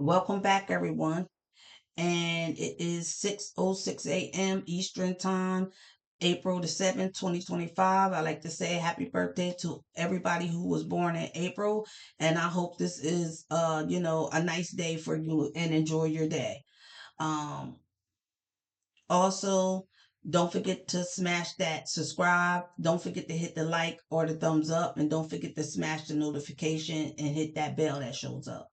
Welcome back, everyone. And it is 6:06 a.m. Eastern Time, April the 7th, 2025. I'd like to say happy birthday to everybody who was born in April. And I hope this is, a nice day for you and enjoy your day. Um, Also, don't forget to smash that subscribe. Don't forget to hit the like or the thumbs up. And don't forget to smash the notification and hit that bell that shows up.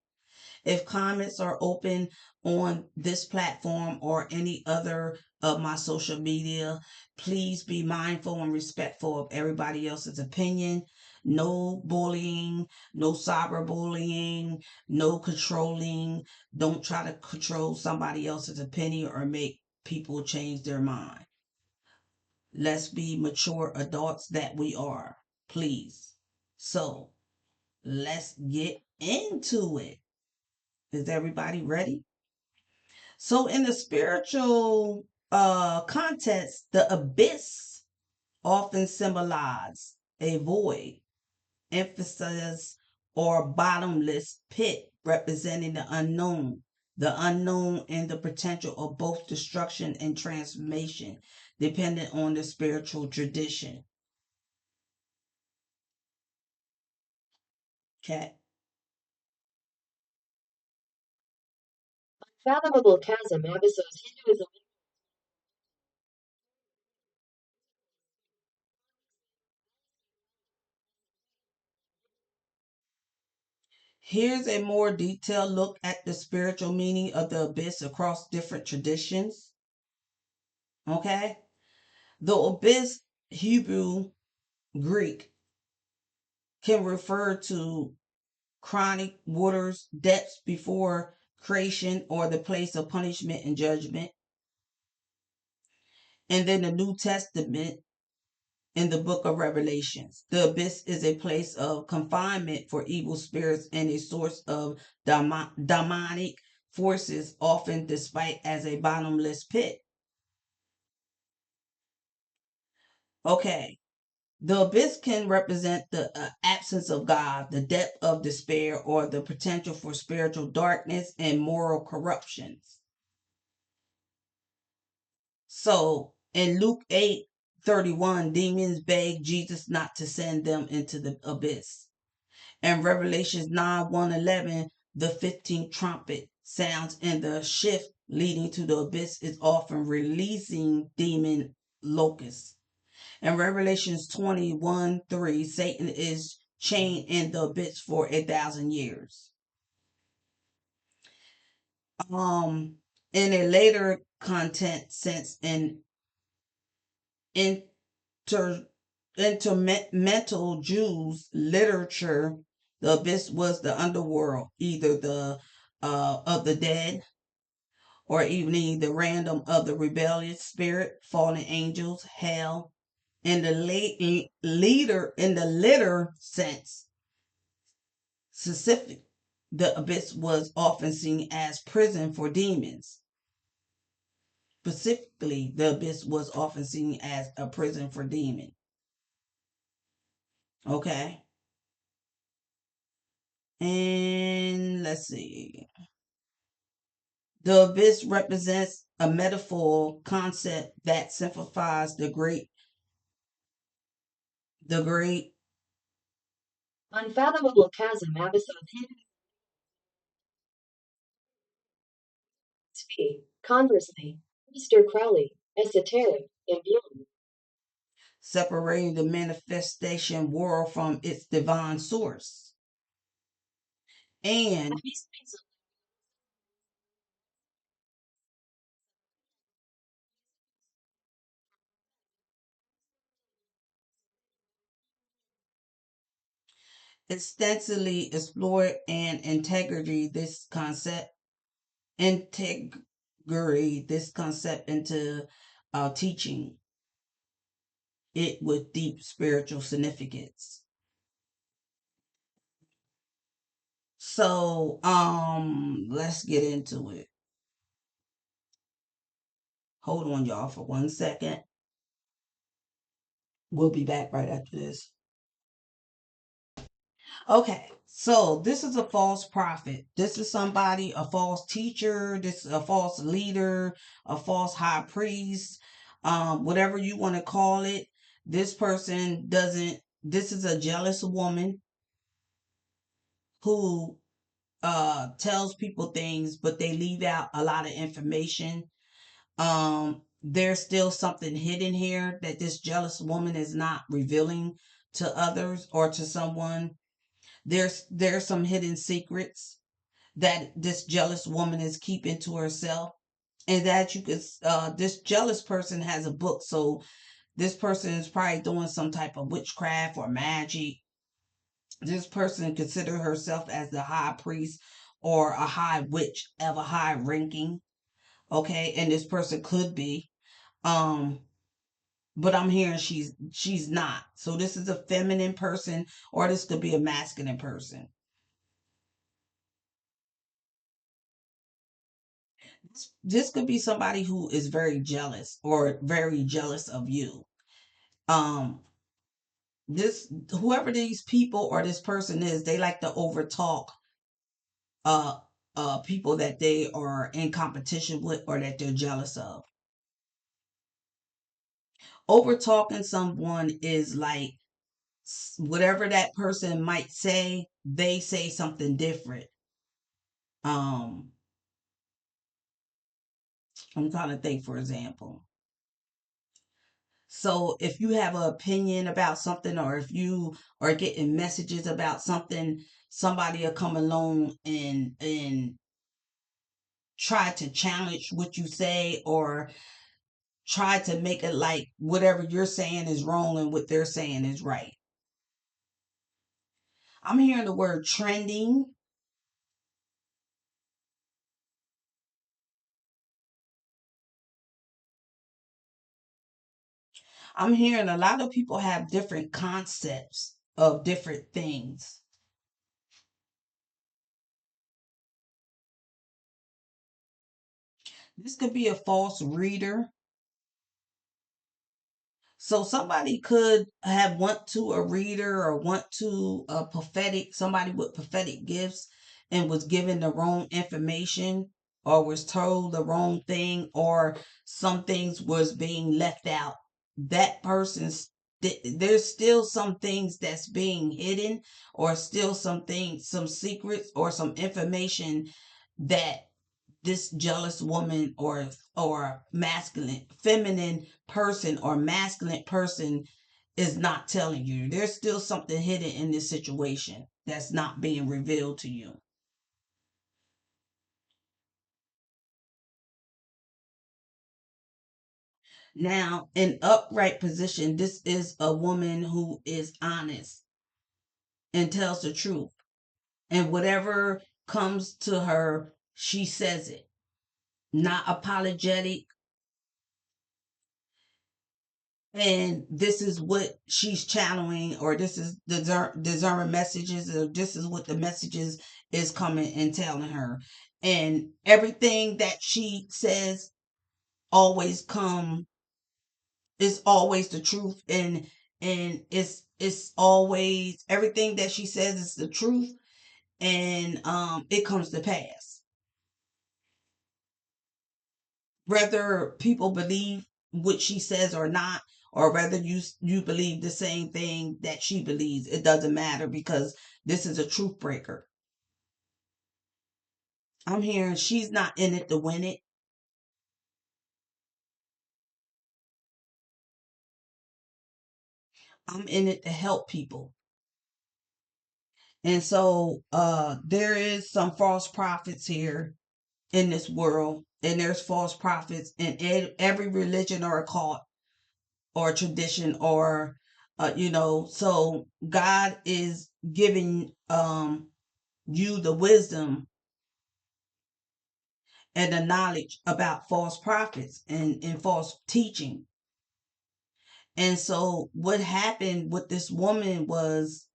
If comments are open on this platform or any other of my social media, please be mindful and respectful of everybody else's opinion. No bullying, no cyberbullying, no controlling. Don't try to control somebody else's opinion or make people change their mind. Let's be mature adults that we are, please. So let's get into it. Is everybody ready? So in the spiritual context, the abyss often symbolize a void, emphasis, or bottomless pit representing the unknown and the potential of both destruction and transformation, depending on the spiritual tradition. Okay. Unfathomable chasm episodes Hinduism. Here's a more detailed look at the spiritual meaning of the abyss across different traditions. Okay. The abyss, Hebrew, Greek, can refer to chronic waters, depths before creation, or the place of punishment and judgment. And then the New Testament in the book of Revelations. The abyss is a place of confinement for evil spirits and a source of demonic forces, often despite as a bottomless pit. Okay. The abyss can represent the absence of God, the depth of despair, or the potential for spiritual darkness and moral corruptions. So in Luke 8:31, demons begged Jesus not to send them into the abyss. And Revelations 9:1-11, the 15th trumpet sounds and the shift leading to the abyss is often releasing demon locusts. In Revelations 21:3, Satan is chained in the abyss for 1,000 years. In a later content sense, in inter, intermental Jews literature, the abyss was the underworld, either the of the dead or even the random of the rebellious spirit, fallen angels, hell. In the later sense, specific, the abyss was often seen as prison for demons. Specifically, the abyss was often seen as a prison for demons. Okay. And let's see. The abyss represents a metaphor concept that simplifies the great Unfathomable chasm episodes Hinduism. Conversely, Mr. Crowley, esoteric, and beyond. separating the manifestation world from its divine source. And extensively explored and integrate this concept into teaching it with deep spiritual significance. So let's get into it. Hold on, y'all, for 1 second. We'll be back right after this. Okay. So this is a false prophet. This is somebody, a false teacher. This is a false leader, a false high priest, whatever you want to call it. This person doesn't. This is a jealous woman who tells people things, but they leave out a lot of information. There's still something hidden here that this jealous woman is not revealing to others or to someone. There's some hidden secrets that this jealous woman is keeping to herself, and that you could this jealous person has a book, so this person is probably doing some type of witchcraft or magic. This person consider herself as the high priest or a high witch of a high ranking. Okay, and this person could be, um but I'm hearing she's not. So this is a feminine person, or this could be a masculine person. This could be somebody who is very jealous or very jealous of you. Um, this whoever these people or this person is, they like to overtalk uh people that they are in competition with or that they're jealous of. Over talking someone is like whatever that person might say, they say something different. Um, I'm trying to think, for example. So if you have an opinion about something, or if you are getting messages about something, somebody will come along and try to challenge what you say, or try to make it like whatever you're saying is wrong and what they're saying is right. I'm hearing the word trending. I'm hearing a lot of people have different concepts of different things. This could be a false reader. So somebody could have went to a reader or went to a prophetic, somebody with prophetic gifts, and was given the wrong information, or was told the wrong thing, or some things was being left out. That person's there's still some things that's being hidden, or still some things, some secrets or some information that this jealous woman or masculine feminine person or masculine person is not telling you. There's still something hidden in this situation that's not being revealed to you. Now, in upright position, this is a woman who is honest and tells the truth, and whatever comes to her, she says it, not apologetic. And this is what she's channeling, or this is the discernment messages, or this is what the messages is coming and telling her. And everything that she says always come is always the truth, and it's always everything that she says is the truth, and it comes to pass, whether people believe what she says or not, or whether you believe the same thing that she believes. It doesn't matter, because this is a truth breaker. I'm hearing she's not in it to win it. I'm in it to help people. And so there is some false prophets here in this world, and there's false prophets in every religion or a cult or tradition, or so God is giving you the wisdom and the knowledge about false prophets and false teaching. And so what happened with this woman was,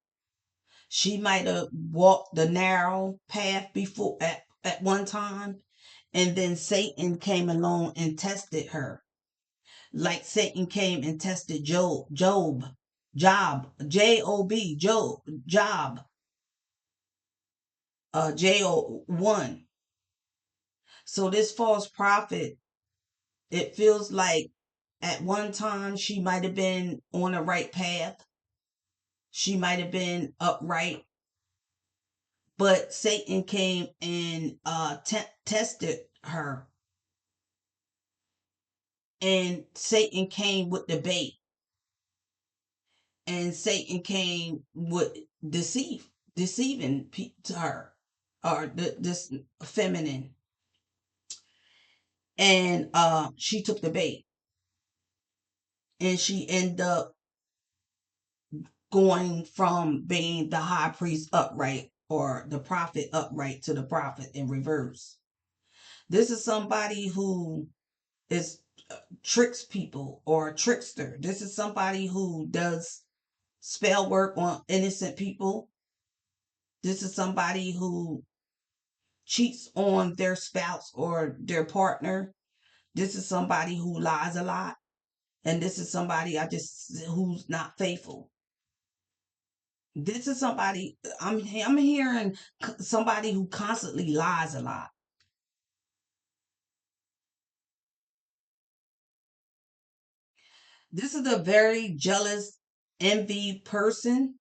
she might have walked the narrow path before at one time, and then Satan came along and tested her. Like Satan came and tested Job, Job, Job, Job, Job. J-O-1. So this false prophet, it feels like at one time she might have been on the right path. She might have been upright, but Satan came and tested her, and Satan came with the bait, and Satan came with deceiving to her, or this feminine, and she took the bait, and she ended up going from being the high priest upright or the prophet upright to the prophet in reverse. This is somebody who is tricks people or a trickster. This is somebody who does spell work on innocent people. This is somebody who cheats on their spouse or their partner. This is somebody who lies a lot. And this is somebody who's not faithful. This is somebody I'm hearing somebody who constantly lies a lot. This is a very jealous, envy person.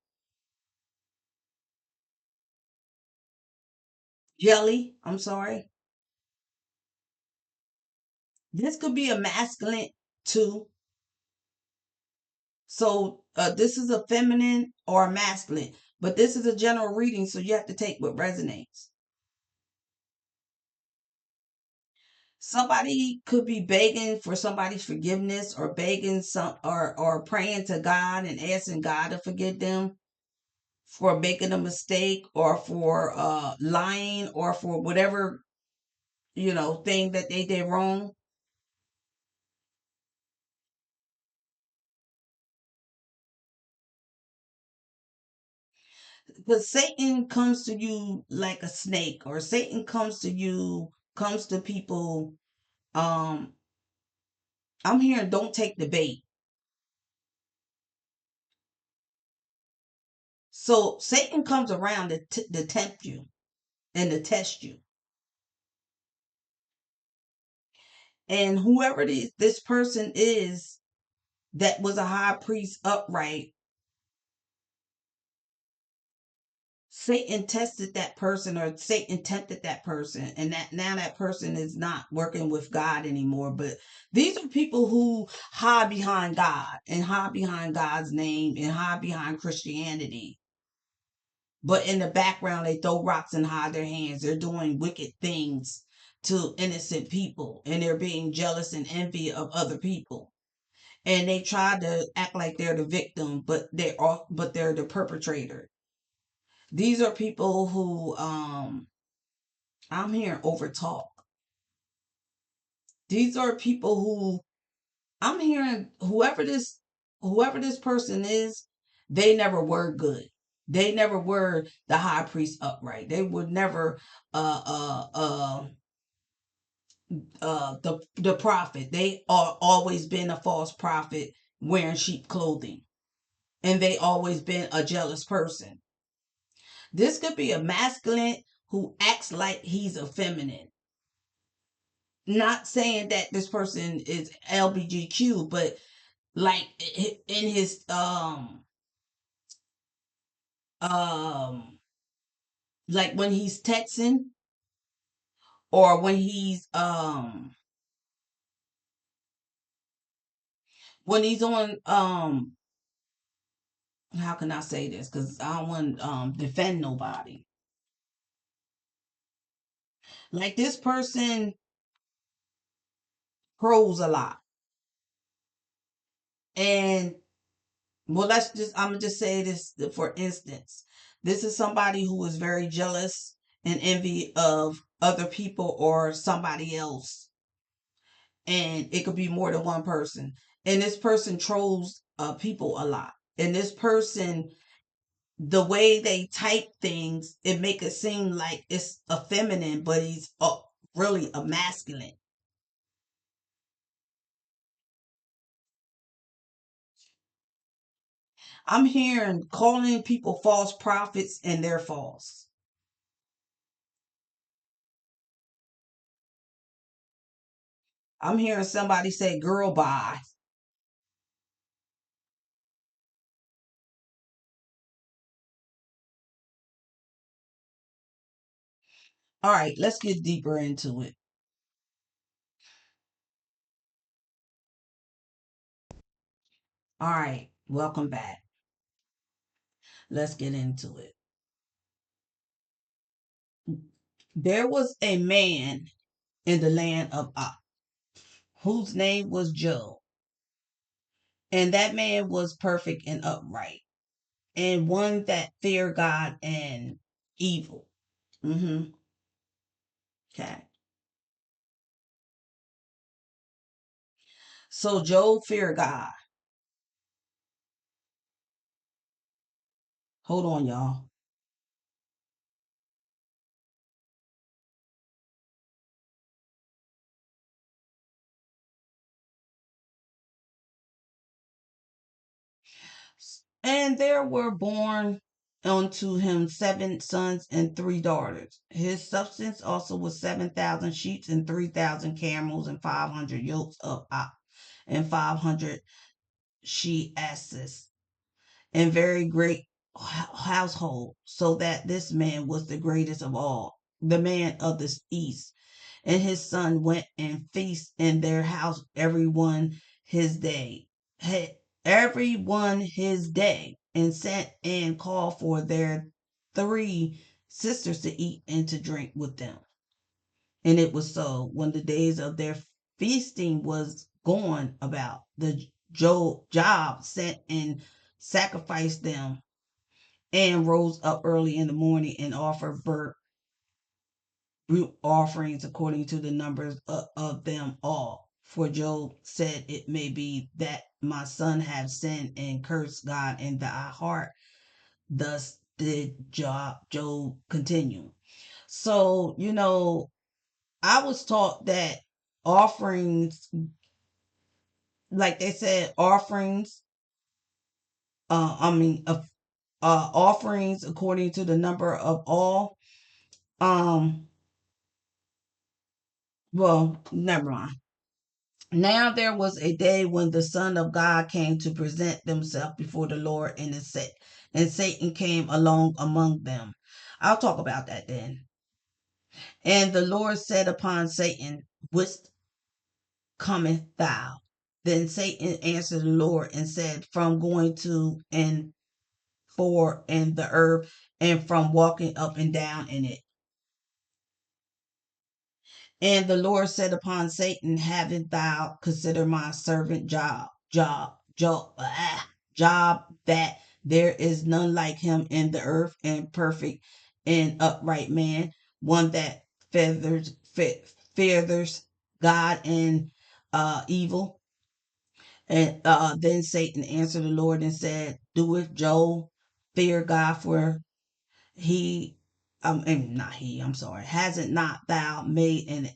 Jelly, I'm sorry. This could be a masculine too. So this is a feminine or a masculine, but this is a general reading, so you have to take what resonates. Somebody could be begging for somebody's forgiveness, or begging or praying to God and asking God to forgive them for making a mistake, or for lying, or for whatever thing that they did wrong. Because Satan comes to you like a snake, or Satan comes to people. um I'm hearing, don't take the bait. So Satan comes around to tempt you and to test you. And whoever this person is that was a high priest upright, Satan tested that person, or Satan tempted that person, and that now that person is not working with God anymore. But these are people who hide behind God and hide behind God's name and hide behind Christianity. But in the background, they throw rocks and hide their hands. They're doing wicked things to innocent people, and they're being jealous and envy of other people. And they try to act like they're the victim, but they're the perpetrator. These are people who I'm hearing overtalk. These are people who I'm hearing, whoever this person is, they never were good. They never were the high priest upright. They would never the prophet. They are always been a false prophet wearing sheep clothing. And they always been a jealous person. This could be a masculine who acts like he's a feminine. Not saying that this person is LBGQ, but like in his um like when he's texting, or when he's on how can I say this, because I don't want to defend nobody. Like this person grows a lot. And well, I'm gonna just say this for instance. This is somebody who is very jealous and envy of other people or somebody else. And it could be more than one person. And this person trolls people a lot. And this person, the way they type things, it make it seem like it's a feminine, but he's really a masculine. I'm hearing calling people false prophets, and they're false. I'm hearing somebody say, girl, bye. All right, let's get deeper into it. All right, welcome back. Let's get into it. There was a man in the land of Ah, whose name was Job. And that man was perfect and upright, and one that feared God and evil. Mm-hmm. Okay. So Job feared God. Hold on, y'all. And there were born unto him 7 sons and 3 daughters. His substance also was 7,000 sheep and 3,000 camels and 500 yokes of ox and 500 she asses and very great household, so that this man was the greatest of all, the man of the east. And his son went and feast in their house every one his day, every one his day, and sent and called for their 3 sisters to eat and to drink with them. And it was so, when the days of their feasting was gone about, the Job sent and sacrificed them, and rose up early in the morning and offered burnt offerings according to the numbers of them all. For Job said, it may be that my son have sinned and cursed God in thy heart. Thus did Job continue. So, I was taught that offerings, like they said, offerings according to the number of all. Um, well, never mind. Now there was a day when the Son of God came to present themselves before the Lord, and Satan came along among them. I'll talk about that then. And the Lord said upon Satan, whence cometh thou? Then Satan answered the Lord and said, from going to and for in the earth, and from walking up and down in it. And the Lord said upon Satan, haven't thou considered my servant Job, that there is none like him in the earth, and perfect and upright man, one that feathers God and evil. And then Satan answered the Lord and said, doeth Job fear God? For he, and not he, I'm sorry, hasn't not thou made an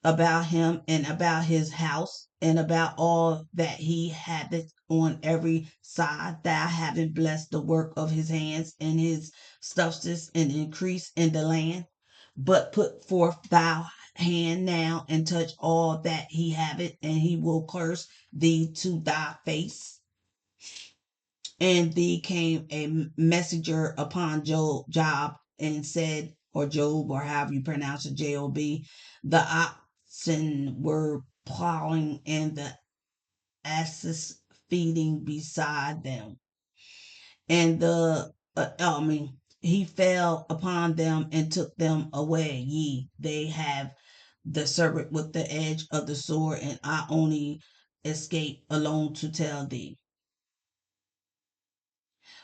about him and about his house and about all that he habiteth on every side, thou having blessed the work of his hands, and his substance and increase in the land? But put forth thy hand now and touch all that he habit, and he will curse thee to thy face. And thee came a messenger upon Job and said, or Job, or however you pronounce it, Job, the oxen were plowing and the asses feeding beside them. And he fell upon them and took them away. They have the serpent with the edge of the sword, and I only escape alone to tell thee.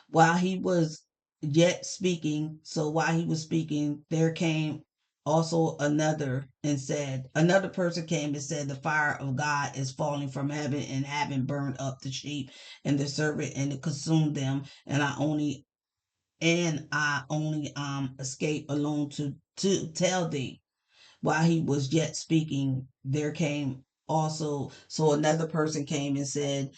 While he was yet speaking, while he was speaking, there came also another person came and said, the fire of God is falling from heaven and having burned up the sheep and the servant and it consumed them. And I only escape alone to tell thee. While he was yet speaking, there came also, so another person came and said,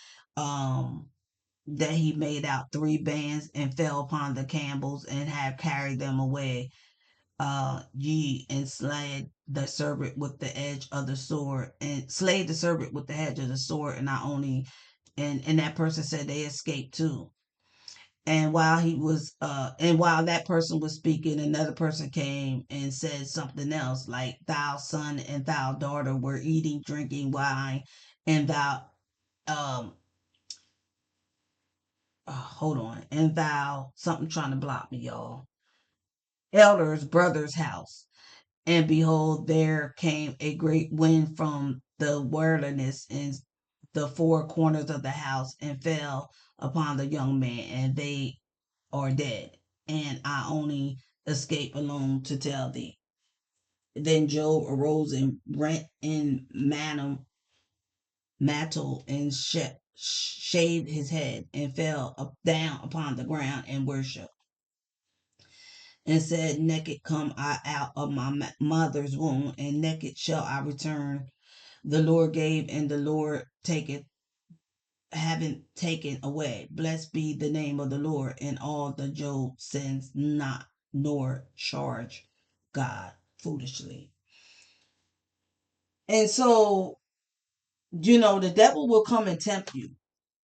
that he made out 3 bands and fell upon the camels and have carried them away. ye and slayed the servant with the edge of the sword, and slayed the servant with the edge of the sword, and not only, and that person said they escaped too. And while that person was speaking, another person came and said something else, like, thou son and thou daughter were eating, drinking wine, and thou, um, hold on, and thou, something trying to block me, y'all, elders, brother's house. And behold, there came a great wind from the wilderness and the four corners of the house, and fell upon the young man, and they are dead. And I only escape alone to tell thee. Then Job arose and rent in mantle and shaved his head, and fell down upon the ground and worshiped, and said, naked come I out of my mother's womb, and naked shall I return. The Lord gave, and the Lord taketh, haven't taken away. Blessed be the name of the Lord. And all the Job sins not, nor charge God foolishly. And so, the devil will come and tempt you.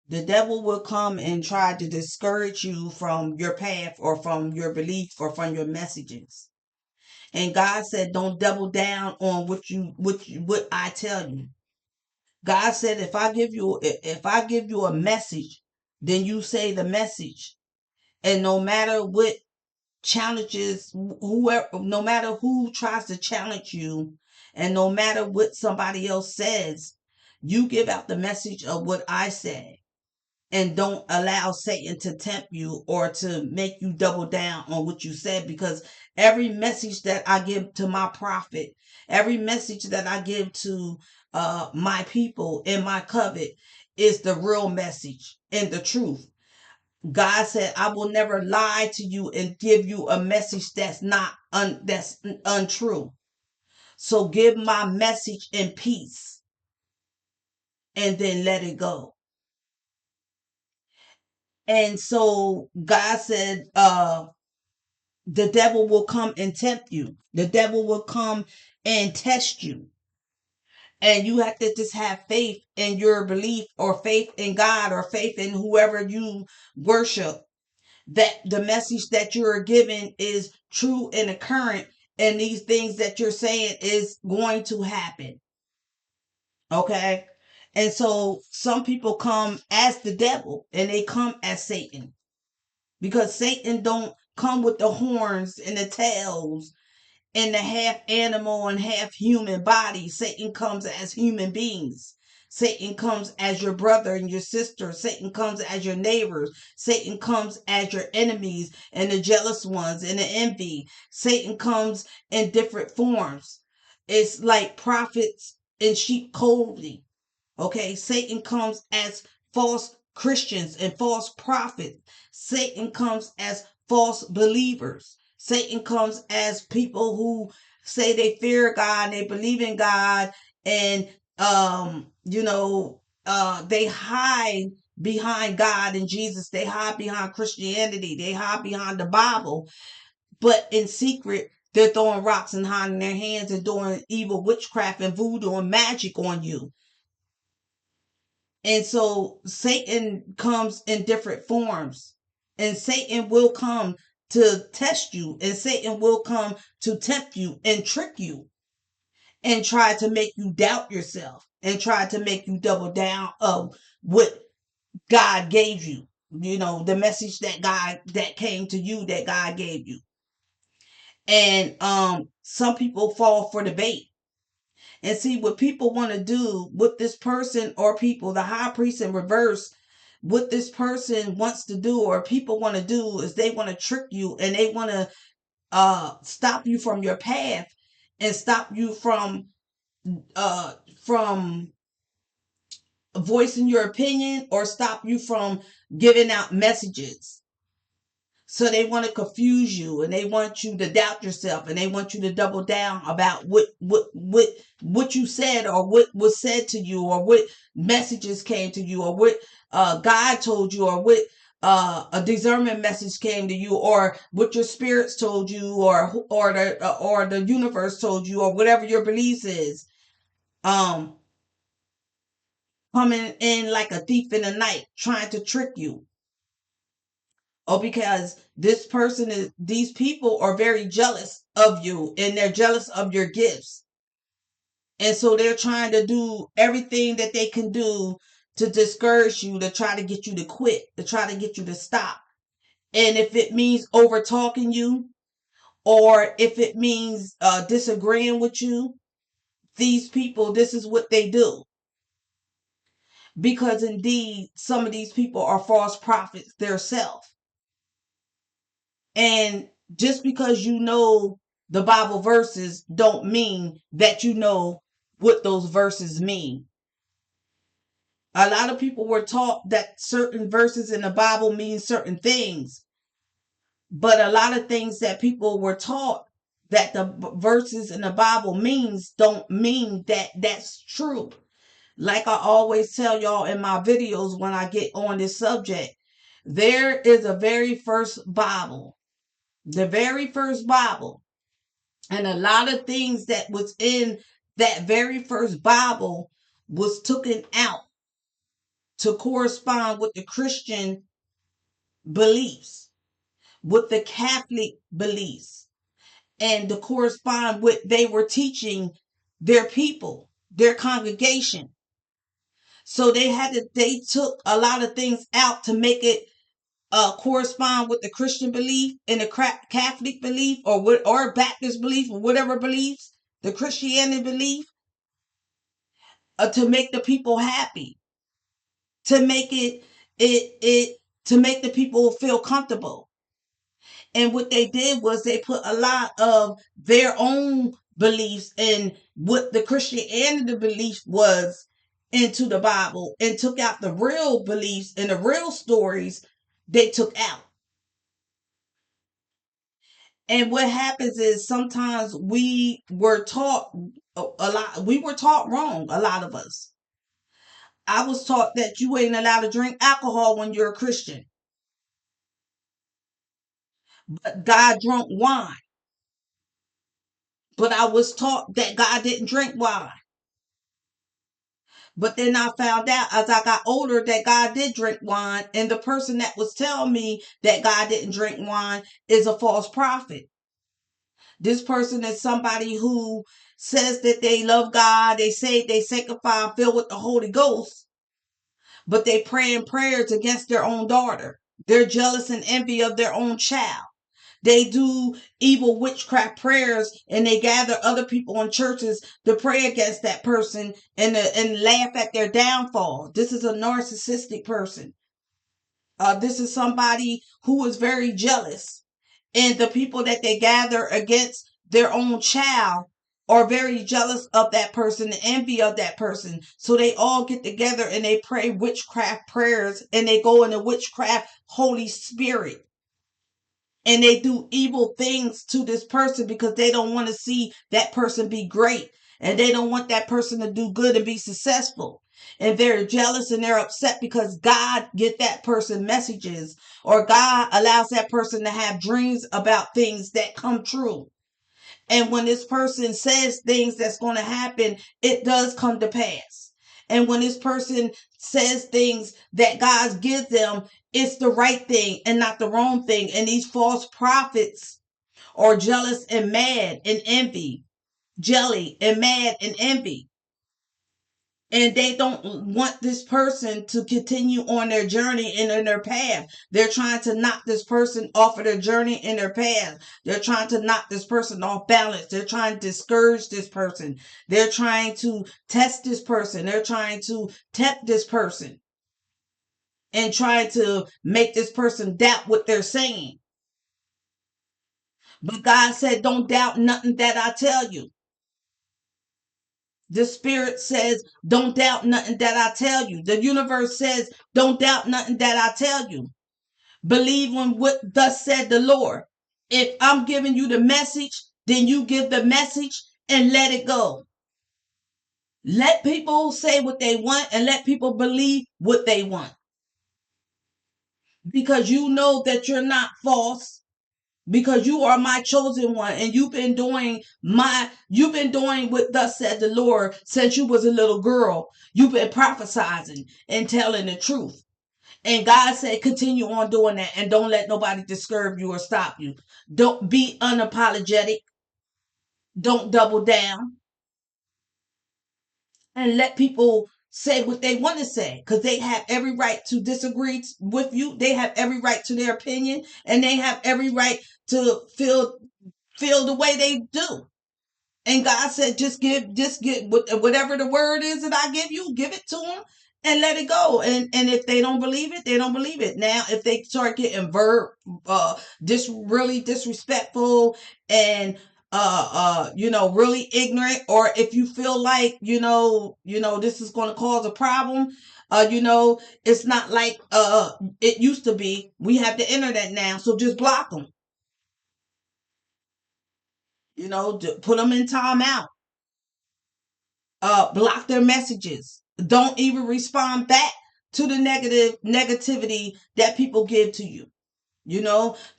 The devil will come and try to discourage you from your path, or from your beliefs, or from your messages. And God said, don't double down on what I tell you. God said, if I give you a message, then you say the message. And no matter what challenges, whoever, no matter who tries to challenge you, and no matter what somebody else says, you give out the message of what I said. And don't allow Satan to tempt you or to make you double down on what you said, because every message that I give to my prophet, every message that I give to my people in my covenant, is the real message and the truth. God said, I will never lie to you and give you a message that's that's untrue. So give my message in peace, and then let it go. And so God said, the devil will come and tempt you. The devil will come and test you. And you have to just have faith in your belief, or faith in God, or faith in whoever you worship, that the message that you're giving is true and current, and these things that you're saying is going to happen. Okay? And so some people come as the devil, and they come as Satan. Because Satan don't come with the horns and the tails and the half animal and half human body. Satan comes as human beings. Satan comes as your brother and your sister. Satan comes as your neighbors. Satan comes as your enemies and the jealous ones and the envy. Satan comes in different forms. It's like prophets in sheep clothing. Okay, Satan comes as false Christians and false prophets. Satan comes as false believers. Satan comes as people who say they fear God and they believe in God, and they hide behind God and Jesus. They hide behind Christianity. They hide behind the Bible, but in secret they're throwing rocks and hiding their hands and doing evil witchcraft and voodoo and magic on you. And so Satan comes in different forms, and Satan will come to test you, and Satan will come to tempt you and trick you and try to make you doubt yourself and try to make you double down of what God gave you. The message that came to you, that God gave you. And some people fall for the bait. And see, what people want to do with this person or people, the high priest in reverse, what this person wants to do or people want to do is they want to trick you, and they want to stop you from your path, and stop you from voicing your opinion, or stop you from giving out messages. So they want to confuse you, and they want you to doubt yourself, and they want you to double down about what you said, or what was said to you, or what messages came to you, or what God told you, or what a discernment message came to you, or what your spirits told you, or the universe told you, or whatever your beliefs is, um coming in like a thief in the night trying to trick you, or because these people are very jealous of you and they're jealous of your gifts, and so they're trying to do everything that they can do to discourage you, to try to get you to quit, to try to get you to stop. And if it means over talking you, or if it means disagreeing with you, these people, this is what they do. Because indeed, some of these people are false prophets themselves. And just because you know the Bible verses don't mean that you know what those verses mean. A lot of people were taught that certain verses in the Bible mean certain things. But a lot of things that people were taught that the verses in the Bible means don't mean that that's true. Like I always tell y'all in my videos when I get on this subject, there is a very first Bible, the very first Bible. And a lot of things that was in that very first Bible was taken out to correspond with the Christian beliefs, with the Catholic beliefs, and to correspond with they were teaching their people, their congregation. So they took a lot of things out to make it correspond with the Christian belief and the Catholic belief, or Baptist belief, or whatever beliefs, the Christianity belief, to make the people happy, to make it to make the people feel comfortable. And what they did was they put a lot of their own beliefs and what the Christianity belief was into the Bible, and took out the real beliefs and the real stories they took out. And what happens is sometimes we were taught a lot. We were taught wrong, a lot of us. I was taught that you ain't allowed to drink alcohol when you're a Christian. But God drank wine. But I was taught that God didn't drink wine. But then I found out as I got older that God did drink wine. And the person that was telling me that God didn't drink wine is a false prophet. This person is somebody who says that they love God. They say they sanctify, filled with the Holy Ghost, but they praying prayers against their own daughter. They're jealous and envy of their own child. They do evil witchcraft prayers, and they gather other people in churches to pray against that person and laugh at their downfall. This is a narcissistic person. This is somebody who is very jealous, and the people that they gather against their own child are very jealous of that person, envy of that person. So they all get together and they pray witchcraft prayers, and they go in the witchcraft Holy Spirit. And they do evil things to this person because they don't want to see that person be great. And they don't want that person to do good and be successful. And they're jealous and they're upset because God get that person messages, or God allows that person to have dreams about things that come true. And when this person says things that's going to happen, it does come to pass. And when this person says things that God gives them, it's the right thing and not the wrong thing. And these false prophets are jealous and mad and envy, jelly and mad and envy. And they don't want this person to continue on their journey and in their path. They're trying to knock this person off of their journey and their path. They're trying to knock this person off balance. They're trying to discourage this person. They're trying to test this person. They're trying to tempt this person and trying to make this person doubt what they're saying. But God said, don't doubt nothing that I tell you. The Spirit says, don't doubt nothing that I tell you. The universe says, don't doubt nothing that I tell you. Believe in what thus said the Lord. If I'm giving you the message, then you give the message and let it go. Let people say what they want and let people believe what they want. because you know that you're not false, because you are my chosen one, and you've been doing what thus said the Lord since you was a little girl. You've been prophesying and telling the truth. And God said, continue on doing that and don't let nobody discourage you or stop you. Don't be unapologetic. Don't double down and let people say what they want to say, because they have every right to disagree with you. They have every right to their opinion, and they have every right to feel the way they do. And God said, just get whatever the word is that I give you, give it to them and let it go. And if they don't believe it, they don't believe it. Now, if they start getting really disrespectful and really ignorant, or if you feel like this is going to cause a problem, it's not like it used to be. We have the internet now, so just block them. Put them in timeout. Block their messages. Don't even respond back to the negativity that people give to you.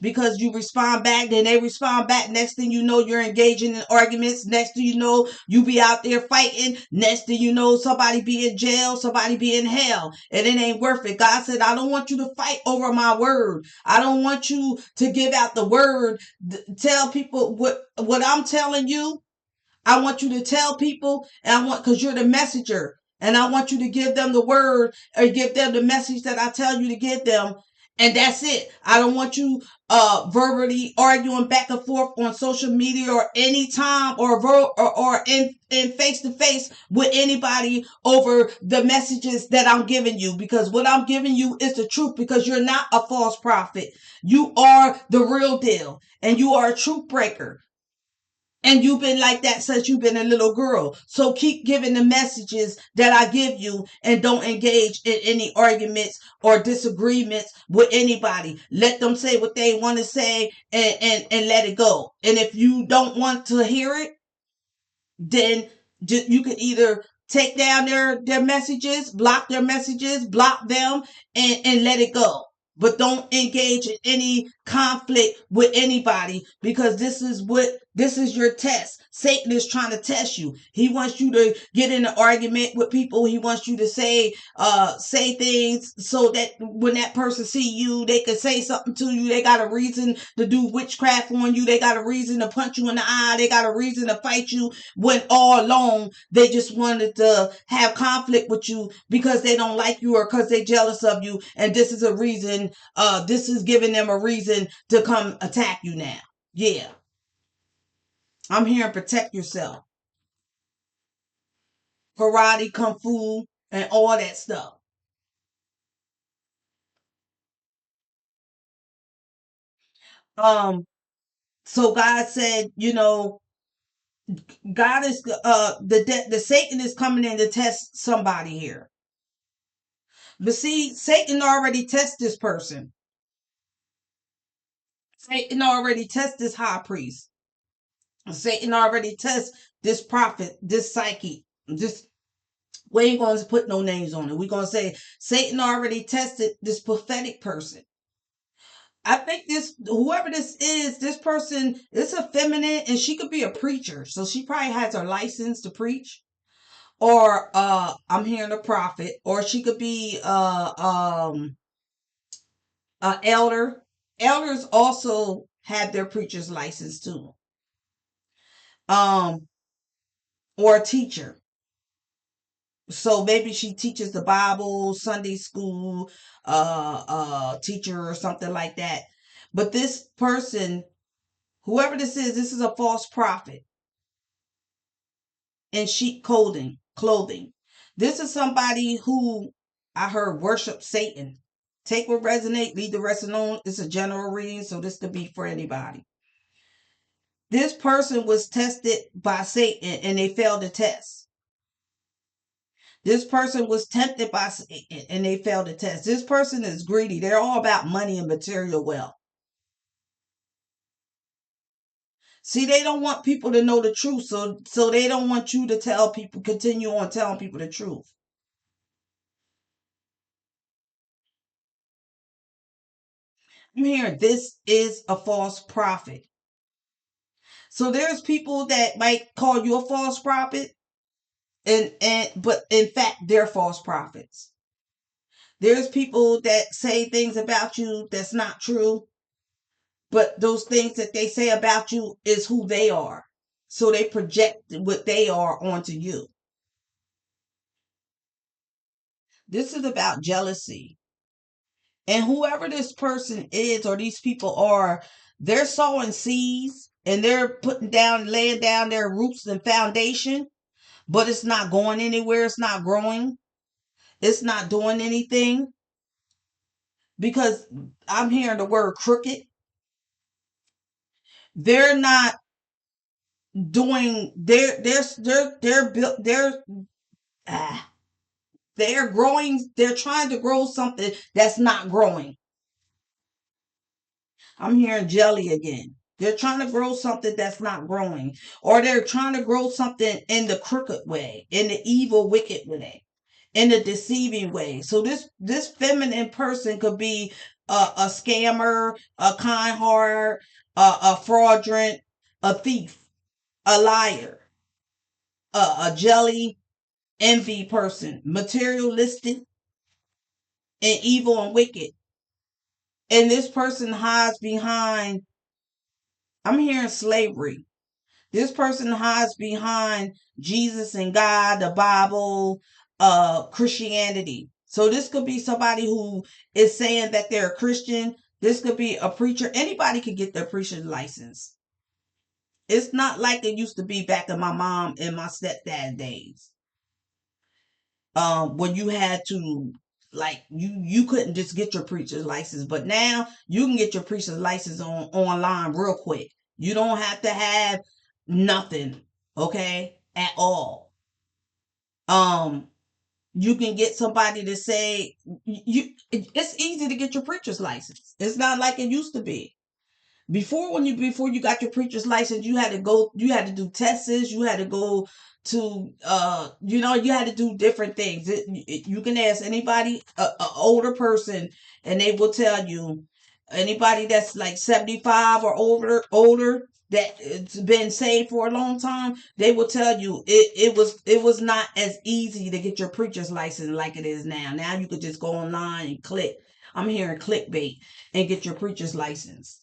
Because you respond back, then they respond back. Next thing you know, you're engaging in arguments. Next thing you know, you be out there fighting. Next thing you know, somebody be in jail, somebody be in hell, and it ain't worth it. God said, I don't want you to fight over my word. I don't want you to give out the word. Tell people what I'm telling you. I want you to tell people, and because you're the messenger, and I want you to give them the word or give them the message that I tell you to give them. And that's it. I don't want you verbally arguing back and forth on social media or any time or in face to face with anybody over the messages that I'm giving you, because what I'm giving you is the truth, because you're not a false prophet. You are the real deal, and you are a truth breaker. And you've been like that since you've been a little girl. So keep giving the messages that I give you, and don't engage in any arguments or disagreements with anybody. Let them say what they want to say, and let it go. And if you don't want to hear it, then you can either take down their messages, block their messages, block them, and let it go. But don't engage in any conflict with anybody, because this is your test. Satan is trying to test you. He wants you to get in an argument with people. He wants you to say things so that when that person see you, they can say something to you. They got a reason to do witchcraft on you. They got a reason to punch you in the eye. They got a reason to fight you, when all along they just wanted to have conflict with you because they don't like you or because they're jealous of you. And this is a reason, this is giving them a reason to come attack you now. Yeah. I'm here to protect yourself. Karate, kung fu, and all that stuff. Um, so God said, God is the Satan is coming in to test somebody here. But see, Satan already tested this person. Satan already tested this high priest. Satan already tested this prophet, this psyche. This we ain't going to put no names on it. We're going to say Satan already tested this prophetic person. I think whoever this person is a feminine, and she could be a preacher. So she probably has her license to preach. Or I'm hearing a prophet, or she could be elder. Elders also have their preacher's license too. Um, or a teacher. So maybe she teaches the Bible, Sunday school, teacher or something like that. But this person, whoever this is a false prophet in sheep clothing. This is somebody who I heard worship Satan. Take what resonate, leave the rest alone. It's a general reading, so this could be for anybody. This person was tested by Satan and they failed the test. This person was tempted by Satan and they failed the test. This person is greedy. They're all about money and material wealth. See, they don't want people to know the truth, so they don't want you to continue on telling people the truth. I'm hearing this is a false prophet. So there's people that might call you a false prophet, but in fact they're false prophets. There's people that say things about you that's not true, but those things that they say about you is who they are. So they project what they are onto you. This is about jealousy. And whoever this person is or these people are, they're sowing seeds and they're laying down their roots and foundation, but it's not going anywhere. It's not growing. It's not doing anything because I'm hearing the word crooked. They're not doing, ah, they're growing, they're trying to grow something that's not growing. I'm hearing jelly again. They're trying to grow something that's not growing, or they're trying to grow something in the crooked way, in the evil, wicked way, in the deceiving way. So this feminine person could be a scammer, a kind heart, a fraudulent, a thief, a liar, a jelly, envy person, materialistic, and evil and wicked. And this person hides behind, I'm hearing slavery. This person hides behind Jesus and God, the Bible, Christianity. So this could be somebody who is saying that they're a Christian. This could be a preacher. Anybody could get their preacher's license. It's not like it used to be back in my mom and my stepdad days. When you had to, like, you couldn't just get your preacher's license, but now you can get your preacher's license online real quick. You don't have to have nothing, okay, at all. um you can get somebody to say it's easy to get your preacher's license. It's not like it used to be. Before you got your preacher's license, you had to do tests, you had to go to you had to do different things. You can ask anybody, a older person, and they will tell you. Anybody that's like 75 or older that it's been saved for a long time, they will tell you it was not as easy to get your preacher's license like it is now. Now you could just go online and click. I'm hearing clickbait, and get your preacher's license.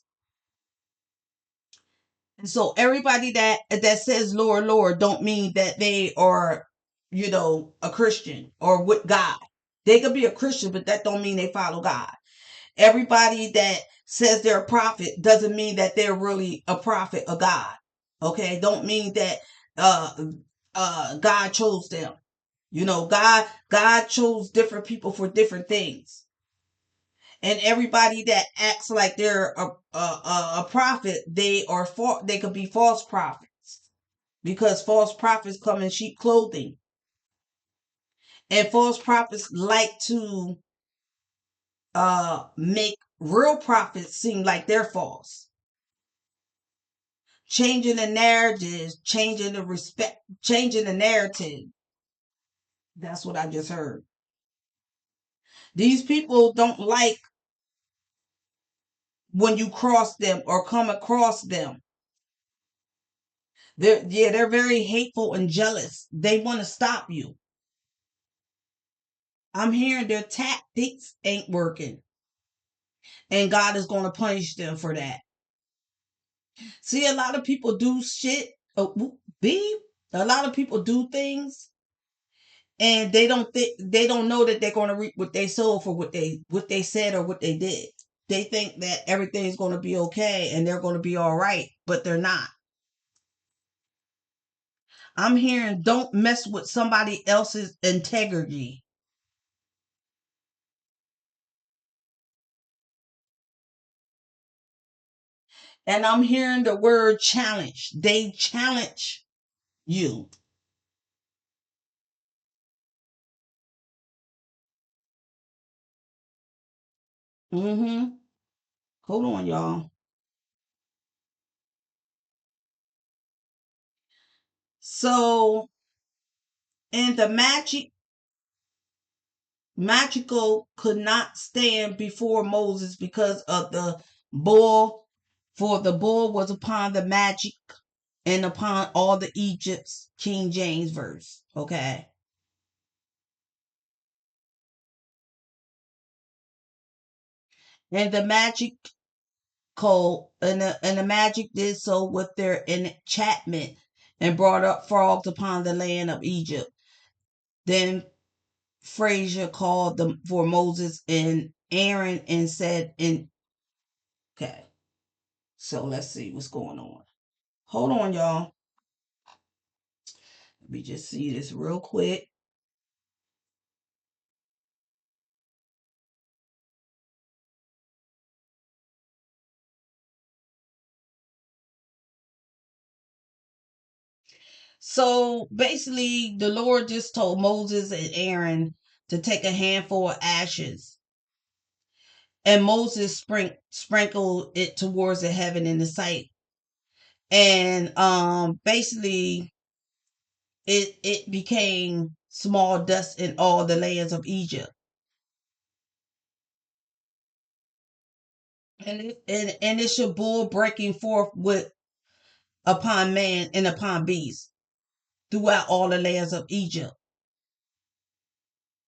So everybody that says Lord, Lord don't mean that they are, a Christian or with God. They could be a Christian, but that don't mean they follow God. Everybody that says they're a prophet doesn't mean that they're really a prophet of God. Okay? Don't mean that uh God chose them. God chose different people for different things. And everybody that acts like they're a prophet, they could be false prophets, because false prophets come in sheep clothing, and false prophets like to make real prophets seem like they're false, changing the narratives, changing the narrative. That's what I just heard. These people don't like when you cross them or come across them. They're very hateful and jealous. They want to stop you. I'm hearing their tactics ain't working, and God is going to punish them for that. See, a lot of people do shit. A lot of people do things, and they don't know that they're going to reap what they sow for what they said or what they did. They think that everything's going to be okay and they're going to be all right, but they're not. I'm hearing don't mess with somebody else's integrity. And I'm hearing the word challenge. They challenge you. Mm-hmm. Hold on, y'all. So in the magic magical could not stand before Moses because of the bull, for the bull was upon the magic and upon all the Egypts. King James verse. Okay. And the magic and the magic did so with their enchantment and brought up frogs upon the land of Egypt. Then Frazier called them for Moses and Aaron and said, "In okay, so let's see what's going on. Hold on, y'all. Let me just see this real quick." So basically, the Lord just told Moses and Aaron to take a handful of ashes, and Moses sprinkled it towards the heaven in the sight, and basically it became small dust in all the lands of Egypt, and it's your bull breaking forth with upon man and upon beast throughout all the lands of Egypt.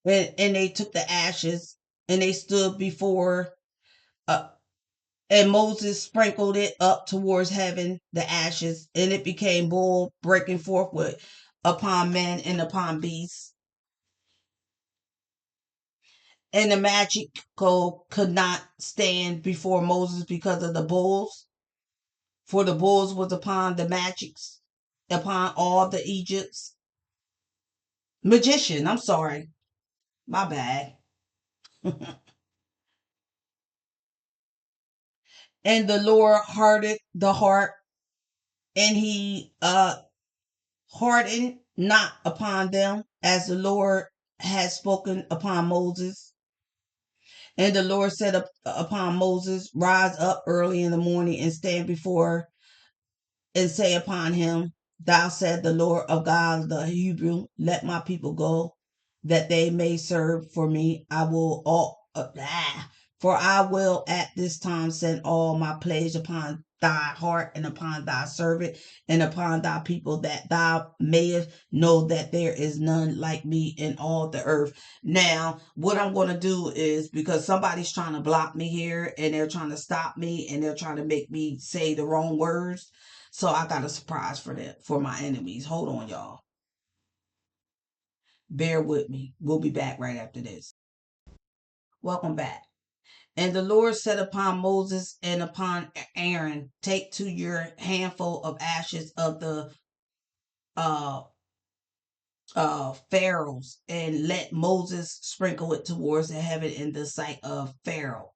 And they took the ashes and they stood before, uh, and Moses sprinkled it up towards heaven, the ashes, and it became bull breaking forth with upon men and upon beasts. And the magical could not stand before Moses because of the bulls, for the bulls was upon the magics, upon all the Egypts. Magician, I'm sorry, my bad. And the Lord hardened the heart, and he hardened not upon them, as the Lord had spoken upon Moses. And the Lord said upon Moses, "Rise up early in the morning and stand before and say upon him, Thou said the Lord of God, the Hebrew, let my people go, that they may serve for me. For I will at this time send all my plagues upon thy heart and upon thy servant and upon thy people, that thou mayest know that there is none like me in all the earth." Now, what I'm going to do is, because somebody's trying to block me here and they're trying to stop me and they're trying to make me say the wrong words. So I got a surprise for that, for my enemies. Hold on, y'all. Bear with me. We'll be back right after this. Welcome back. And the Lord said upon Moses and upon Aaron, take to your handful of ashes of the uh pharaohs, and let Moses sprinkle it towards the heaven in the sight of Pharaoh,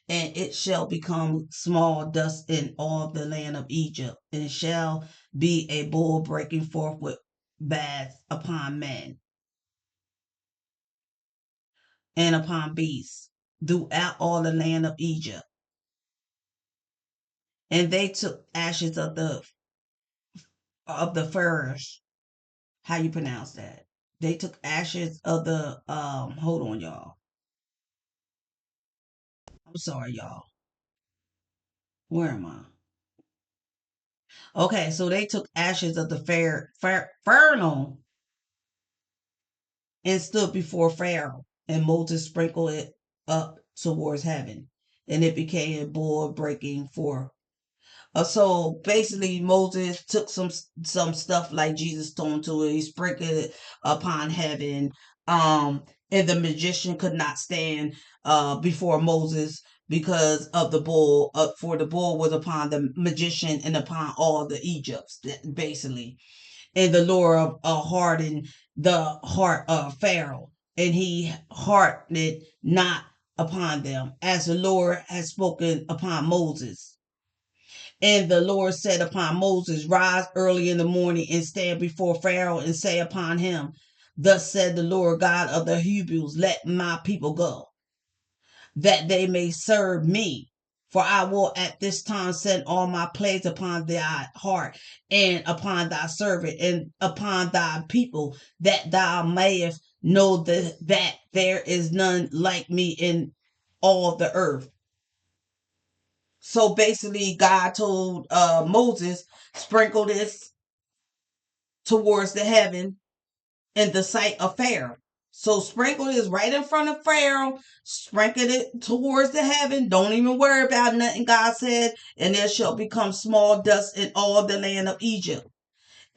and it shall become small dust in all the land of Egypt, and it shall be a bull breaking forth with baths upon men and upon beasts throughout all the land of Egypt. And they took ashes of the furs. How you pronounce that? They took ashes of the hold on, y'all. I'm sorry, y'all. Where am I? Okay, so they took ashes of the fernal and stood before Pharaoh, and Moses sprinkled it up towards heaven, and it became a bull breaking forth. So basically, Moses took some stuff like Jesus told him to. He sprinkled it upon heaven. And the magician could not stand before Moses because of the bull. For the bull was upon the magician and upon all the Egypts, basically. And the Lord hardened the heart of Pharaoh, and he hardened it not upon them, as the Lord had spoken upon Moses. And the Lord said upon Moses, Rise early in the morning and stand before Pharaoh and say upon him, Thus said the Lord God of the Hebrews, let my people go, that they may serve me. For I will at this time send all my plagues upon thy heart and upon thy servant and upon thy people, that thou mayest know that there is none like me in all the earth. So basically, God told Moses, sprinkle this towards the heaven in the sight of Pharaoh. So sprinkle this right in front of Pharaoh, sprinkle it towards the heaven. Don't even worry about nothing, God said, and there shall become small dust in all the land of Egypt.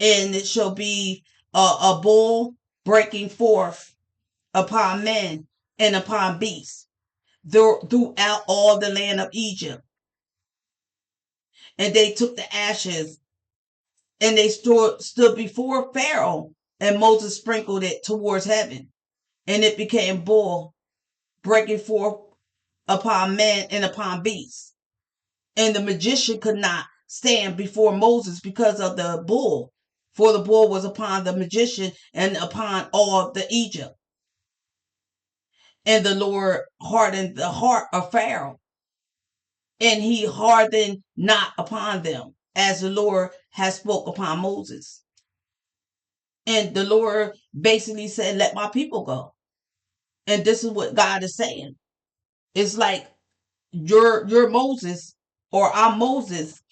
And it shall be a bull breaking forth upon men and upon beasts throughout all the land of Egypt. And they took the ashes and they stood before Pharaoh, and Moses sprinkled it towards heaven, and it became bull breaking forth upon men and upon beasts. And the magician could not stand before Moses because of the bull, for the bull was upon the magician and upon all the Egypt. And the Lord hardened the heart of Pharaoh, and he hardened not upon them, as the Lord has spoke upon Moses. And the Lord basically said, let my people go. And this is what God is saying. It's like you're Moses, or I'm Moses,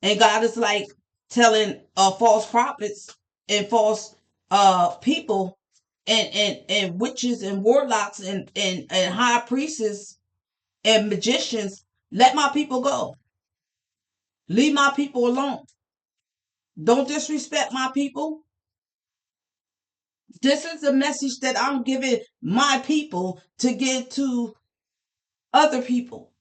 and God is like telling false prophets and false people and witches and warlocks and high priests and magicians, let my people go. Leave my people alone. Don't disrespect my people. This is the message that I'm giving my people to give to other people,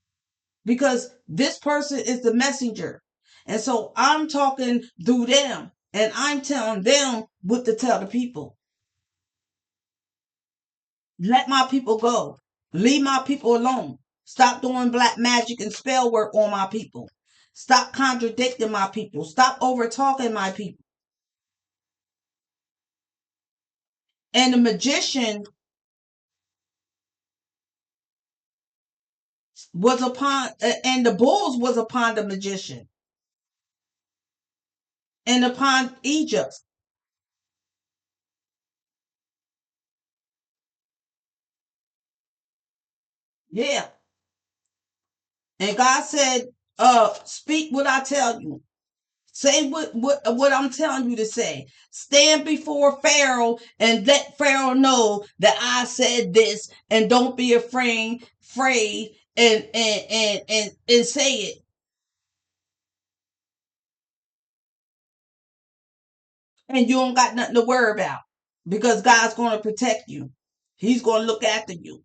because this person is the messenger. And so I'm talking through them and I'm telling them what to tell the people. Let my people go. Leave my people alone. Stop doing black magic and spell work on my people. Stop contradicting my people. Stop over talking my people. And the magician was upon, and the bulls was upon the magician and upon Egypt. Yeah. And God said, speak what I tell you. Say what I'm telling you to say. Stand before Pharaoh and let Pharaoh know that I said this, and don't be afraid and say it. And you don't got nothing to worry about, because God's going to protect you. He's going to look after you.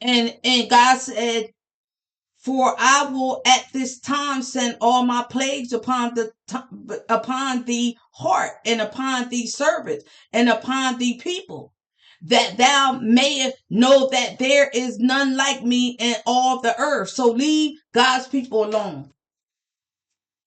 And God said, for I will at this time send all my plagues upon the heart and upon the servants and upon the people, that thou mayest know that there is none like me in all the earth. So leave God's people alone.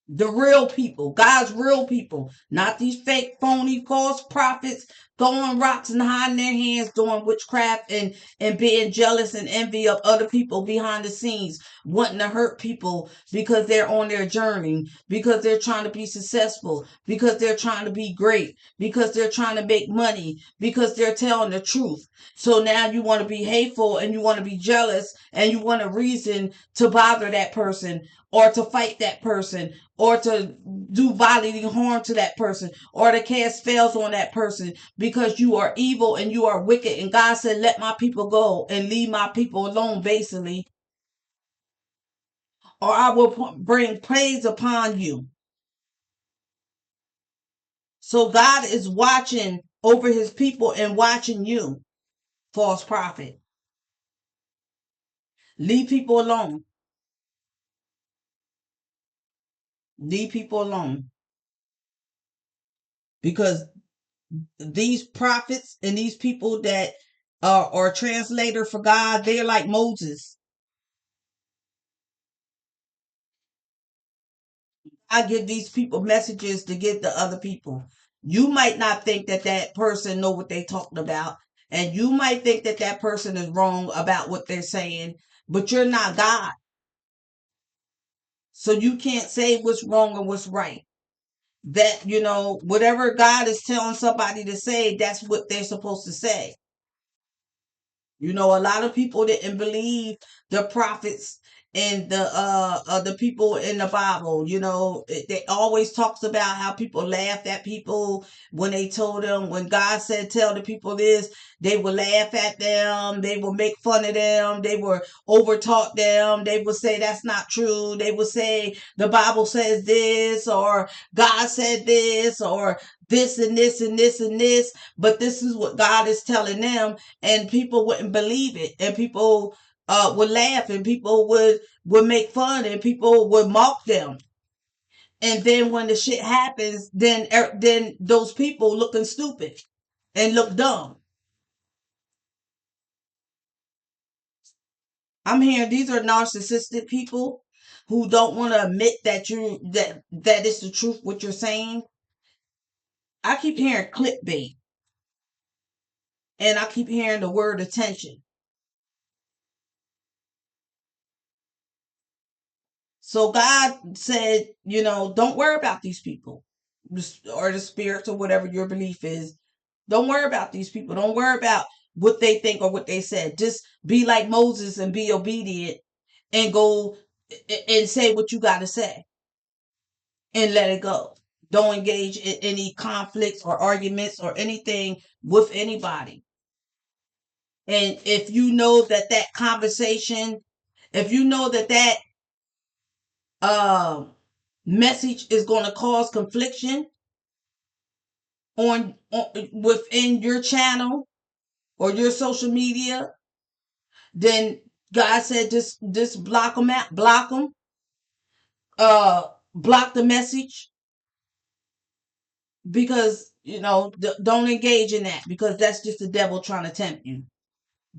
The real people, God's real people, not these fake, phony, false prophets throwing rocks and hiding their hands, doing witchcraft and being jealous and envy of other people behind the scenes, wanting to hurt people because they're on their journey, because they're trying to be successful, because they're trying to be great, because they're trying to make money, because they're telling the truth. So now you want to be hateful and you want to be jealous and you want a reason to bother that person or to fight that person or to do bodily harm to that person or to cast spells on that person, because you are evil and you are wicked. And God said, let my people go and leave my people alone, basically, or I will bring praise upon you. So God is watching over his people and watching you, false prophet. Leave people alone. Leave people alone. Because these prophets and these people that are translator for God, they're like Moses. I give these people messages to give to other people. You might not think that that person know what they talking about, and you might think that that person is wrong about what they're saying, but you're not God. So you can't say what's wrong or what's right. That, whatever God is telling somebody to say, that's what they're supposed to say. A lot of people didn't believe the prophets and the people in the Bible. They always talks about how people laughed at people when they told them, when God said tell the people this, they would laugh at them, they would make fun of them, they would overtalk them, they would say that's not true, they would say the Bible says this, or God said this, or this and this and this and this, but this is what God is telling them, and people wouldn't believe it, and people would laugh, and people would make fun, and people would mock them. And then when the shit happens, then those people looking stupid and look dumb. I'm hearing these are narcissistic people who don't want to admit that it's the truth what you're saying. I keep hearing clickbait, and I keep hearing the word attention. So God said, don't worry about these people, or the spirits, or whatever your belief is. Don't worry about these people. Don't worry about what they think or what they said. Just be like Moses and be obedient, and go and say what you got to say, and let it go. Don't engage in any conflicts or arguments or anything with anybody. And if you know that conversation, if you know that um message is going to cause confliction on within your channel or your social media, then God said just block them out, uh block the message, because don't engage in that, because that's just the devil trying to tempt you.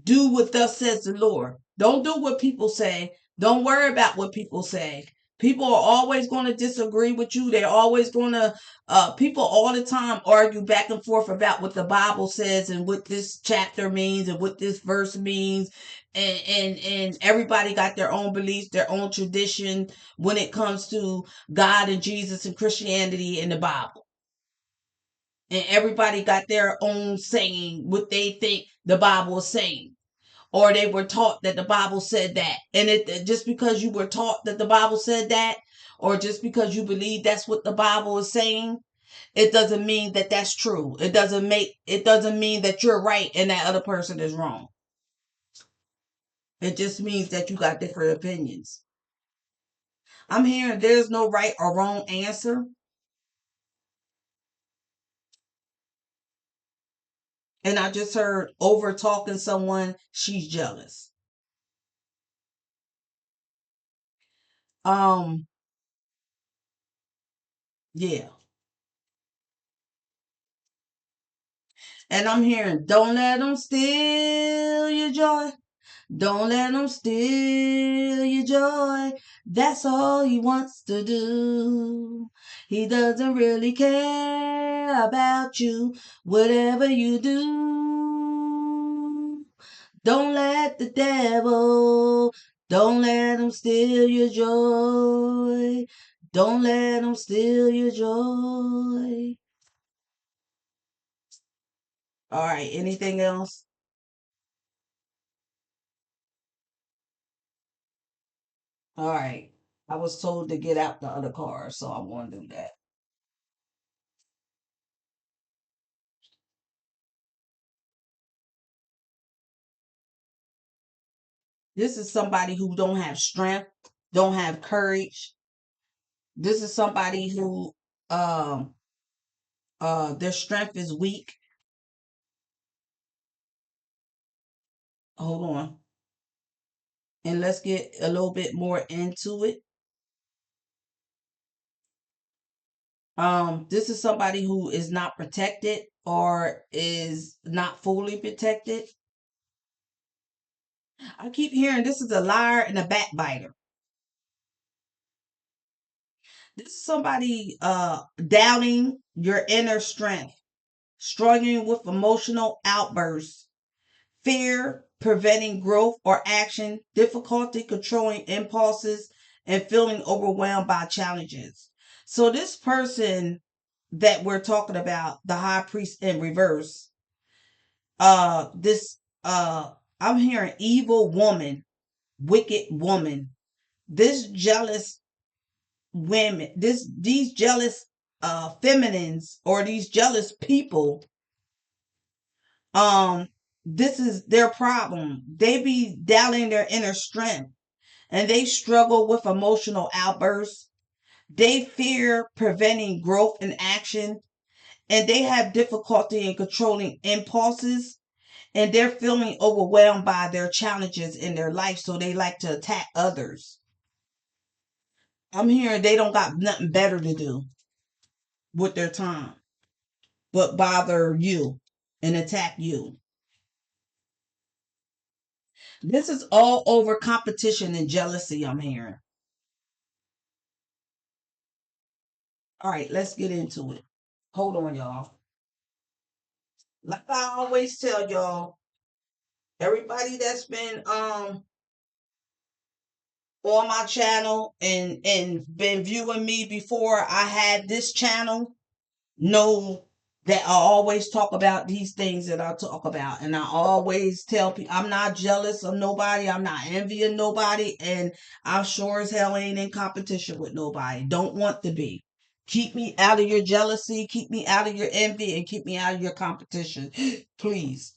Do what thus says the Lord. Don't do what people say. Don't worry about what people say. People are always going to disagree with you. They're always going to, people all the time argue back and forth about what the Bible says, and what this chapter means, and what this verse means. And everybody got their own beliefs, their own tradition when it comes to God and Jesus and Christianity and the Bible. And everybody got their own saying, what they think the Bible is saying, or they were taught that the Bible said that. And just because you were taught that the Bible said that, or just because you believe that's what the Bible is saying, it doesn't mean that that's true. It doesn't mean that you're right and that other person is wrong. It just means that you got different opinions. I'm hearing there's no right or wrong answer. And I just heard over talking someone, she's jealous. Um, yeah. And I'm hearing, don't let them steal your joy. Don't let him steal your joy. That's all he wants to do. He doesn't really care about you, whatever you do. Don't let the devil, don't let him steal your joy. Don't let him steal your joy. All right, anything else? All right. I was told to get out the other car, so I'm going to do that. This is somebody who don't have strength, don't have courage. This is somebody who um their strength is weak. Hold on. And let's get a little bit more into it. This is somebody who is not protected or is not fully protected. I keep hearing this is a liar and a backbiter. This is somebody doubting your inner strength, struggling with emotional outbursts, fear preventing growth or action, difficulty controlling impulses, and feeling overwhelmed by challenges. So this person that we're talking about, the high priest in reverse, this I'm hearing evil woman, wicked woman, this jealous women, these jealous feminines or these jealous people, um this is their problem. They be doubting their inner strength and they struggle with emotional outbursts. They fear preventing growth and action, and they have difficulty in controlling impulses, and they're feeling overwhelmed by their challenges in their life, so they like to attack others. I'm hearing they don't got nothing better to do with their time but bother you and attack you. This is all over competition and jealousy, I'm hearing. All right, let's get into it. Hold on, y'all. Like I always tell y'all, everybody that's been on my channel and been viewing me before I had this channel know that I always talk about these things that I talk about. And I always tell people I'm not jealous of nobody. I'm not envying nobody. And I sure as hell ain't in competition with nobody. Don't want to be. Keep me out of your jealousy. Keep me out of your envy. And keep me out of your competition. Please.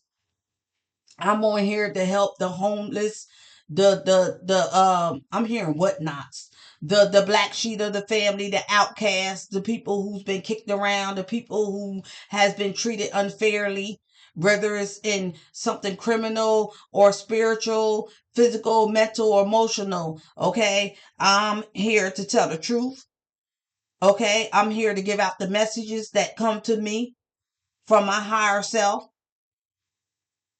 I'm on here to help the homeless, the I'm hearing whatnots. The black sheet of the family, the outcasts, the people who's been kicked around, the people who has been treated unfairly, whether it's in something criminal or spiritual, physical, mental, or emotional. Okay. I'm here to tell the truth. Okay. I'm here to give out the messages that come to me from my higher self.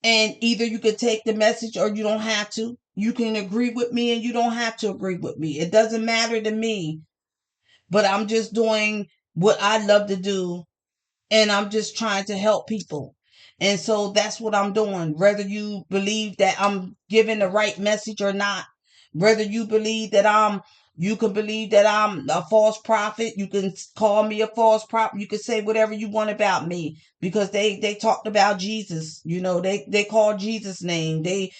And either you can take the message or you don't have to. You can agree with me and you don't have to agree with me. It doesn't matter to me. But I'm just doing what I love to do, and I'm just trying to help people. And so that's what I'm doing. Whether you believe that I'm giving the right message or not, whether you believe that you can believe that I'm a false prophet. You can call me a false prophet. You can say whatever you want about me because they talked about Jesus. You know, they called Jesus' name. They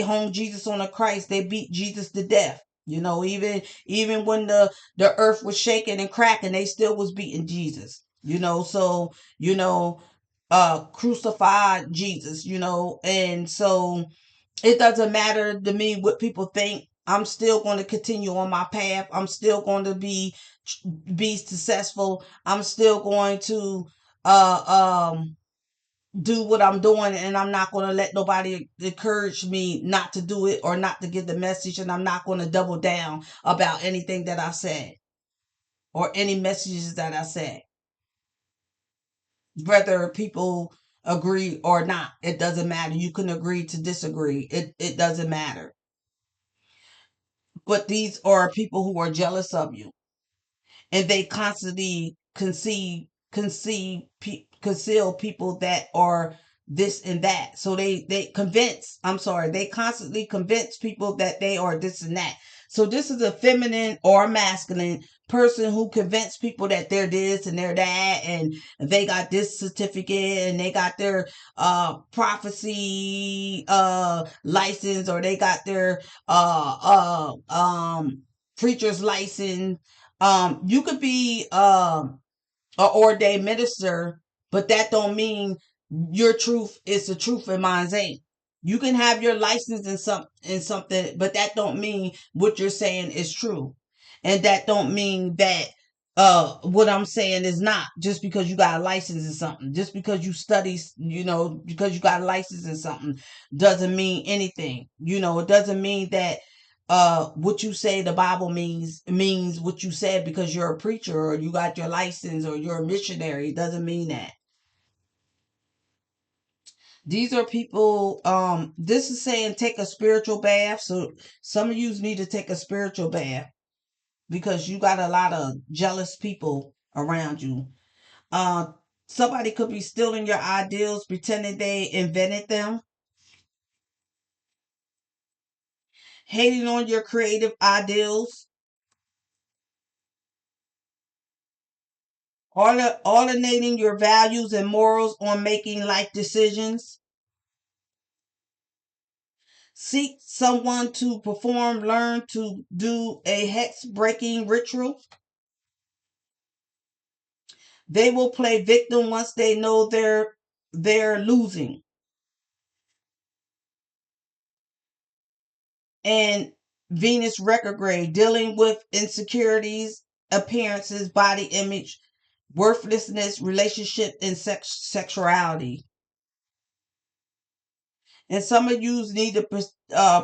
hung Jesus on a Christ. They beat Jesus to death. You know, even when the earth was shaking and cracking, they still was beating Jesus. You know, so crucified Jesus, and so it doesn't matter to me what people think. I'm still going to continue on my path. I'm still going to be successful. I'm still going to do what I'm doing, and I'm not going to let nobody encourage me not to do it or not to give the message, and I'm not going to double down about anything that I said or any messages that I said. Whether people agree or not, it doesn't matter. You can agree to disagree. It doesn't matter. But these are people who are jealous of you, and they constantly conceal people that are this and that. So they constantly convince people that they are this and that. So this is a feminine or masculine person who convince people that they're this and they're that, and they got this certificate, and they got their prophecy license, or they got their preacher's license. You could be a ordained minister, but that don't mean your truth is the truth and mine ain't. You can have your license in something, but that don't mean what you're saying is true. And that don't mean that what I'm saying is not, just because you got a license in something. Just because you study, because you got a license in something doesn't mean anything. It doesn't mean that what you say the Bible means what you said because you're a preacher or you got your license or you're a missionary. It doesn't mean that. These are people, this is saying take a spiritual bath. So some of you need to take a spiritual bath. because you got a lot of jealous people around you. Uh, Somebody could be stealing your ideals, pretending they invented them, hating on your creative ideals, alternating your values and morals on making life decisions. Seek someone to learn to do a hex breaking ritual. They will play victim once they know they're losing. And Venus retrograde, dealing with insecurities, appearances, body image, worthlessness, relationship, and sexuality. And some of you need to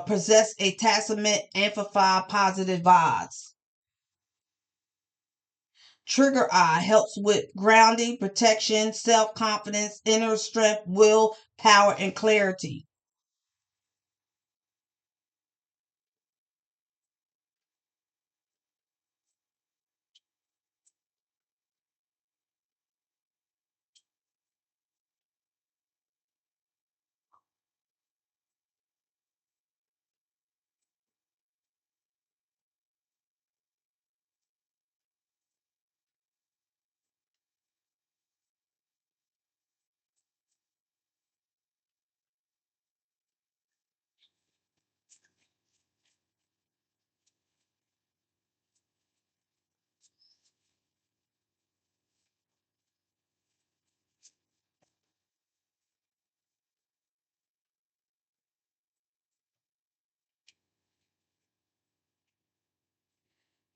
possess a testament, amplify positive vibes. Trigger eye helps with grounding, protection, self confidence, inner strength, will, power, and clarity.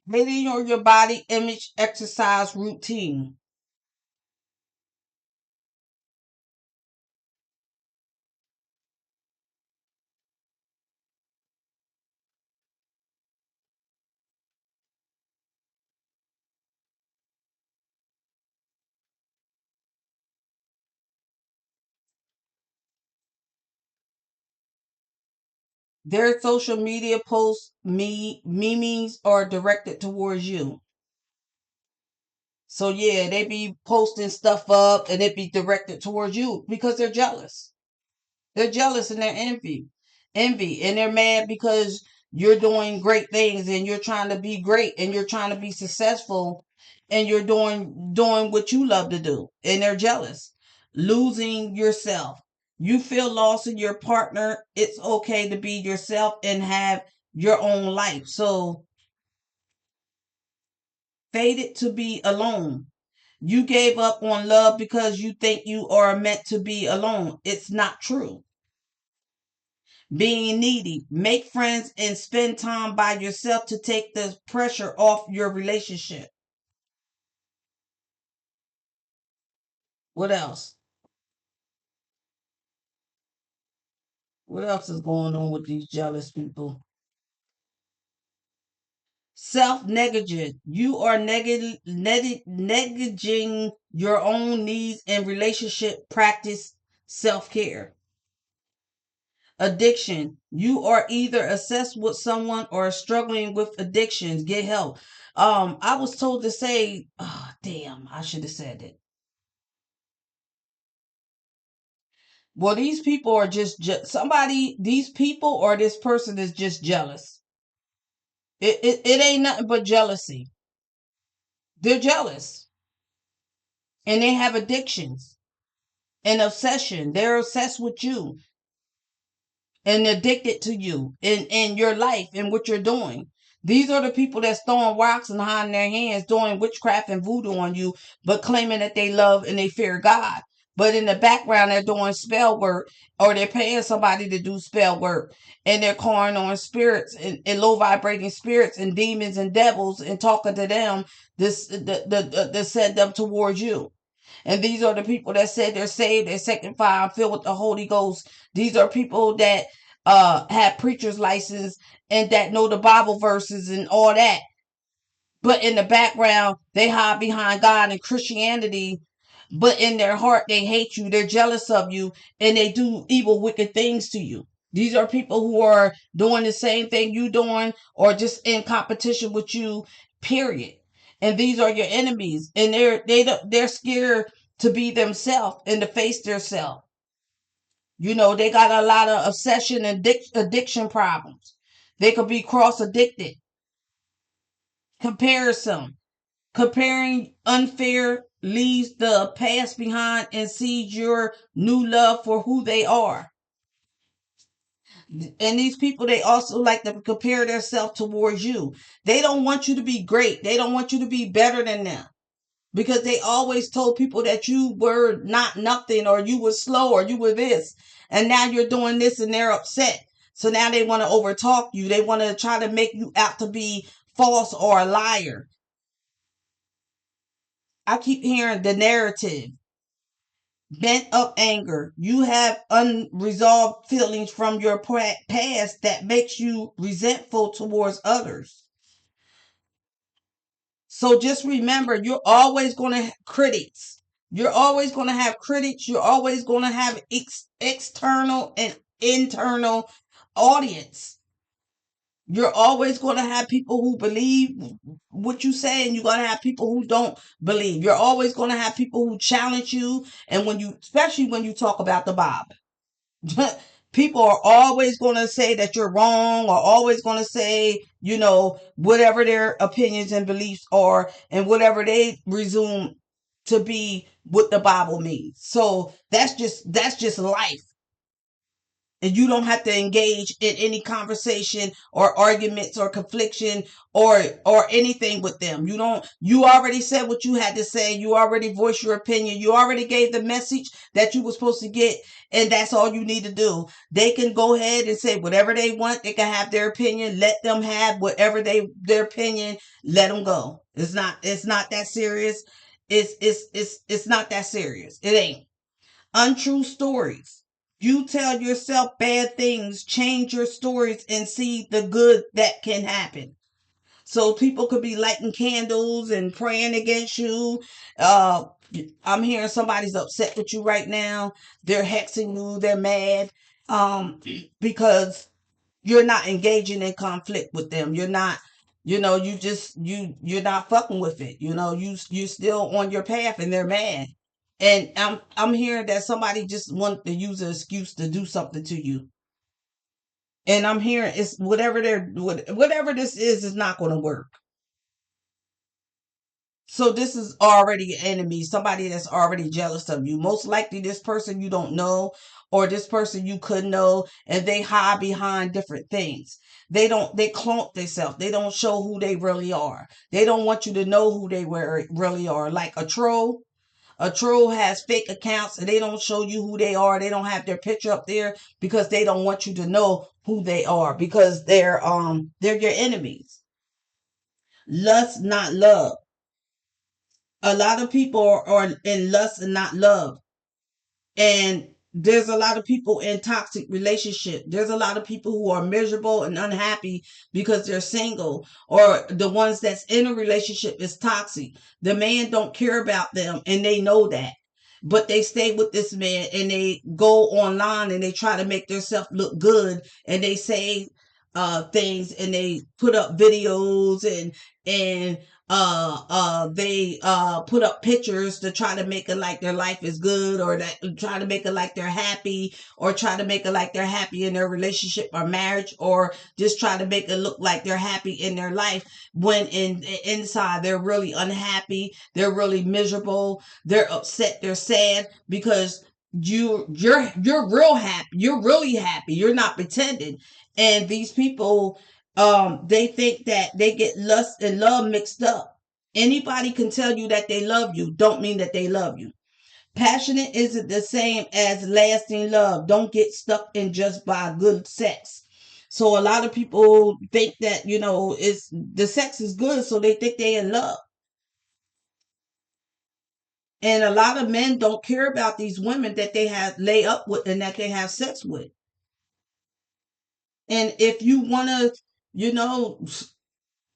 Rating on your body image exercise routine. Their social media posts, memes are directed towards you. So yeah, they be posting stuff up and it be directed towards you because they're jealous. They're jealous and they're envy, and they're mad because you're doing great things and you're trying to be great and you're trying to be successful and you're doing what you love to do, and they're jealous. Losing yourself. You feel lost in your partner. It's okay to be yourself and have your own life. So fated to be alone. You gave up on love because you think you are meant to be alone. It's not true. Being needy. Make friends and spend time by yourself to take the pressure off your relationship. What else? What else is going on with these jealous people? Self negligence. You are negliging your own needs and relationship. Practice self care. Addiction. You are either obsessed with someone or struggling with addictions. Get help. I was told to say, oh, damn, I should have said it. Well, these people are just somebody. These people or this person is just jealous. It ain't nothing but jealousy. They're jealous and they have addictions and obsession. They're obsessed with you and addicted to you in your life and what you're doing. These are the people that's throwing rocks and hiding their hands, doing witchcraft and voodoo on you, but claiming that they love and they fear God. But in the background, they're doing spell work, or they're paying somebody to do spell work, and they're calling on spirits and low vibrating spirits and demons and devils and talking to them to send them towards you. And these are the people that said they're saved, they're sanctified, filled with the Holy Ghost. These are people that have preacher's license and that know the Bible verses and all that. But in the background, they hide behind God and Christianity. But in their heart, they hate you. They're jealous of you, and they do evil, wicked things to you. These are people who are doing the same thing you doing or just in competition with you, period. And these are your enemies, and they're scared to be themselves and to face themselves. They got a lot of obsession and addiction problems. They could be cross addicted. Comparison. Comparing unfair leaves the past behind and sees your new love for who they are. And these people, they also like to compare themselves towards you. They don't want you to be great. They don't want you to be better than them, because they always told people that you were not nothing, or you were slow, or you were this. And now you're doing this and they're upset. So now they want to overtalk you. They want to try to make you out to be false or a liar. I keep hearing the narrative. Bent up anger. You have unresolved feelings from your past that makes you resentful towards others. So just remember, you're always going to have critics. You're always going to have critics. You're always going to have external and internal audience. You're always going to have people who believe what you say, and you're going to have people who don't believe. You're always going to have people who challenge you. And especially when you talk about the Bible, people are always going to say that you're wrong, or always going to say, whatever their opinions and beliefs are, and whatever they resume to be what the Bible means. So that's just life. And you don't have to engage in any conversation or arguments or confliction or anything with them. You already said what you had to say. You already voiced your opinion. You already gave the message that you were supposed to get, and that's all you need to do. They can go ahead and say whatever they want. They can have their opinion. Let them have whatever their opinion. Let them go. It's not that serious. It's not that serious. It ain't. Untrue stories. You tell yourself bad things, change your stories, and see the good that can happen. So people could be lighting candles and praying against you. Uh, I'm hearing somebody's upset with you right now. They're hexing you. They're mad because you're not engaging in conflict with them. You're not, you're not fucking with it. You still on your path, and they're mad. And I'm hearing that somebody just wants to use an excuse to do something to you. And I'm hearing it's whatever this is not going to work. So this is already an enemy, somebody that's already jealous of you. Most likely this person you don't know, or this person you could know, and they hide behind different things. They clone themselves. They don't show who they really are. They don't want you to know who they really are. Like a troll. A troll has fake accounts, and they don't show you who they are. They don't have their picture up there because they don't want you to know who they are, because they're your enemies. Lust, not love. A lot of people are in lust and not love. And there's a lot of people in toxic relationships. There's a lot of people who are miserable and unhappy because they're single, or the ones that's in a relationship is toxic. The man don't care about them, and they know that. But they stay with this man, and they go online and they try to make themselves look good, and they say things, and they put up videos, and they put up pictures to try to make it like their life is good, or that try to make it like they're happy, or try to make it like they're happy in their relationship or marriage, or just try to make it look like they're happy in their life, when inside they're really unhappy. They're really miserable. They're upset. They're sad, because you're real happy. You're really happy. You're not pretending. And these people, they think that they get lust and love mixed up. Anybody can tell you that they love you, don't mean that they love you. Passionate isn't the same as lasting love. Don't get stuck in just by good sex. So a lot of people think that, it's the sex is good, so they think they in love. And a lot of men don't care about these women that they have lay up with and that they have sex with. And if you want to, you know,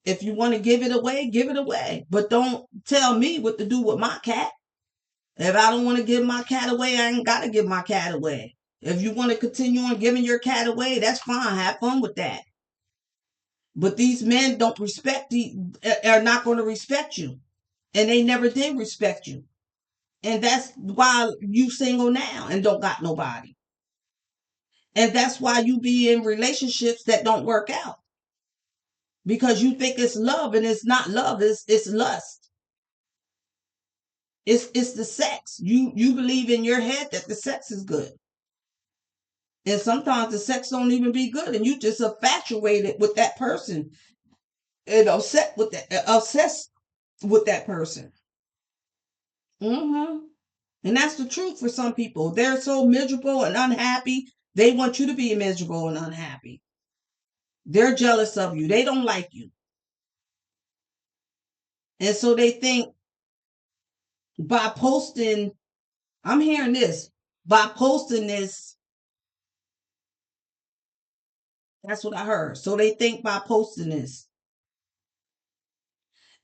if you want to give it away, give it away. But don't tell me what to do with my cat. If I don't want to give my cat away, I ain't got to give my cat away. If you want to continue on giving your cat away, that's fine. Have fun with that. But these men don't respect are not going to respect you. And they never did respect you. And that's why you single now and don't got nobody. And that's why you be in relationships that don't work out. Because you think it's love and it's not love, it's lust. It's the sex. You believe in your head that the sex is good. And sometimes the sex don't even be good and you just infatuated with that person and obsessed with that person. Mm-hmm. And that's the truth for some people. They're so miserable and unhappy. They want you to be miserable and unhappy. They're jealous of you. They don't like you. And so they think by posting, I'm hearing this, by posting this, that's what I heard. So they think by posting this,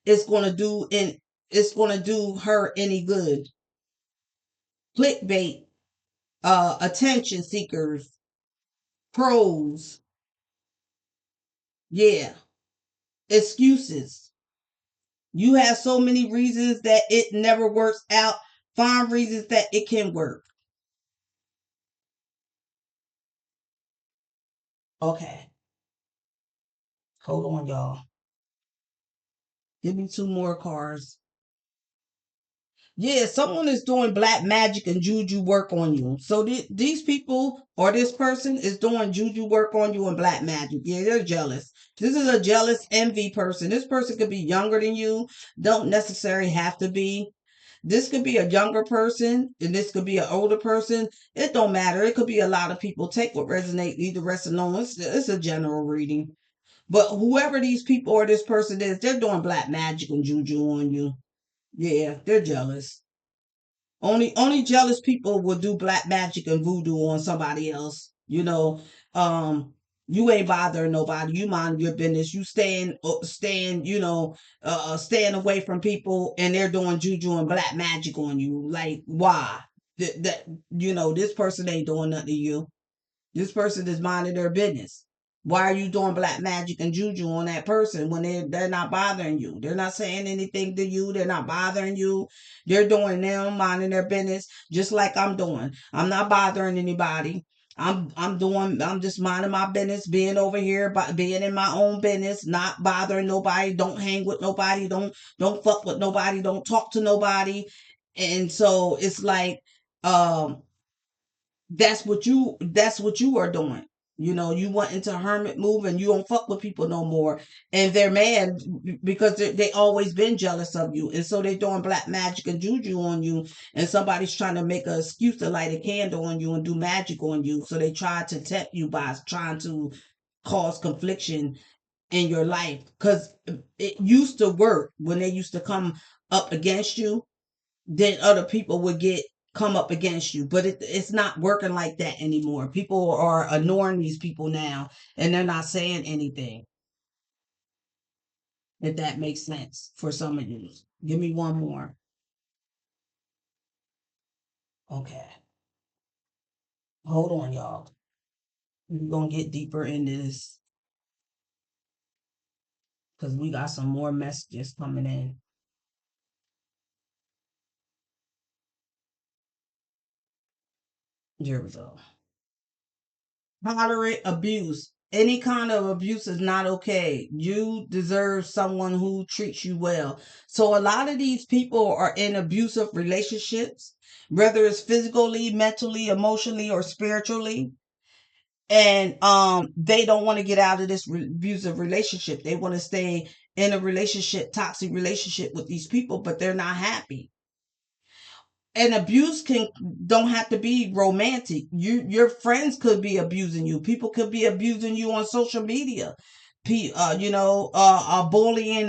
it's gonna do in it's gonna do her any good. Clickbait, attention seekers, pros, yeah, excuses. You have so many reasons that it never works out. Find reasons that it can work. Okay. Hold on, y'all. Give me two more cards. Yeah, someone is doing black magic and juju work on you. So these people or this person is doing juju work on you and black magic. Yeah, they're jealous. This is a jealous envy person. This person could be younger than you. Don't necessarily have to be. This could be a younger person and this could be an older person. It don't matter. It could be a lot of people. Take what resonates, leave the rest alone. It's a general reading. But whoever these people or this person is, they're doing black magic and juju on you. Yeah, they're jealous. Only jealous people will do black magic and voodoo on somebody else. Um, you ain't bothering nobody. You mind your business. You staying away from people, and they're doing juju and black magic on you. Like, why? This person ain't doing nothing to you. This person is minding their business. Why are you doing black magic and juju on that person when they're not bothering you? They're not saying anything to you. They're not bothering you. They're doing them, minding their business, just like I'm doing. I'm not bothering anybody. I'm just minding my business, being over here, being in my own business, not bothering nobody, don't hang with nobody, don't fuck with nobody, don't talk to nobody. And so it's like um that's what you are doing. You went into hermit move and you don't fuck with people no more. And they're mad because they always been jealous of you. And so they're doing black magic and juju on you. And somebody's trying to make an excuse to light a candle on you and do magic on you. So they try to tempt you by trying to cause confliction in your life. Because it used to work when they used to come up against you, then other people would come up against you. But it's not working like that anymore. People are ignoring these people now and they're not saying anything. If that makes sense for some of you. Give me one more. Okay. Hold on, y'all. We're gonna get deeper into this because we got some more messages coming in. Here we go. Tolerate abuse. Any kind of abuse is not okay. You deserve someone who treats you well. So a lot of these people are in abusive relationships, whether it's physically, mentally, emotionally, or spiritually. And they don't want to get out of this abusive relationship. They want to stay in a toxic relationship with these people, but they're not happy. And abuse don't have to be romantic. Your friends could be abusing you. People could be abusing you on social media. Bullying,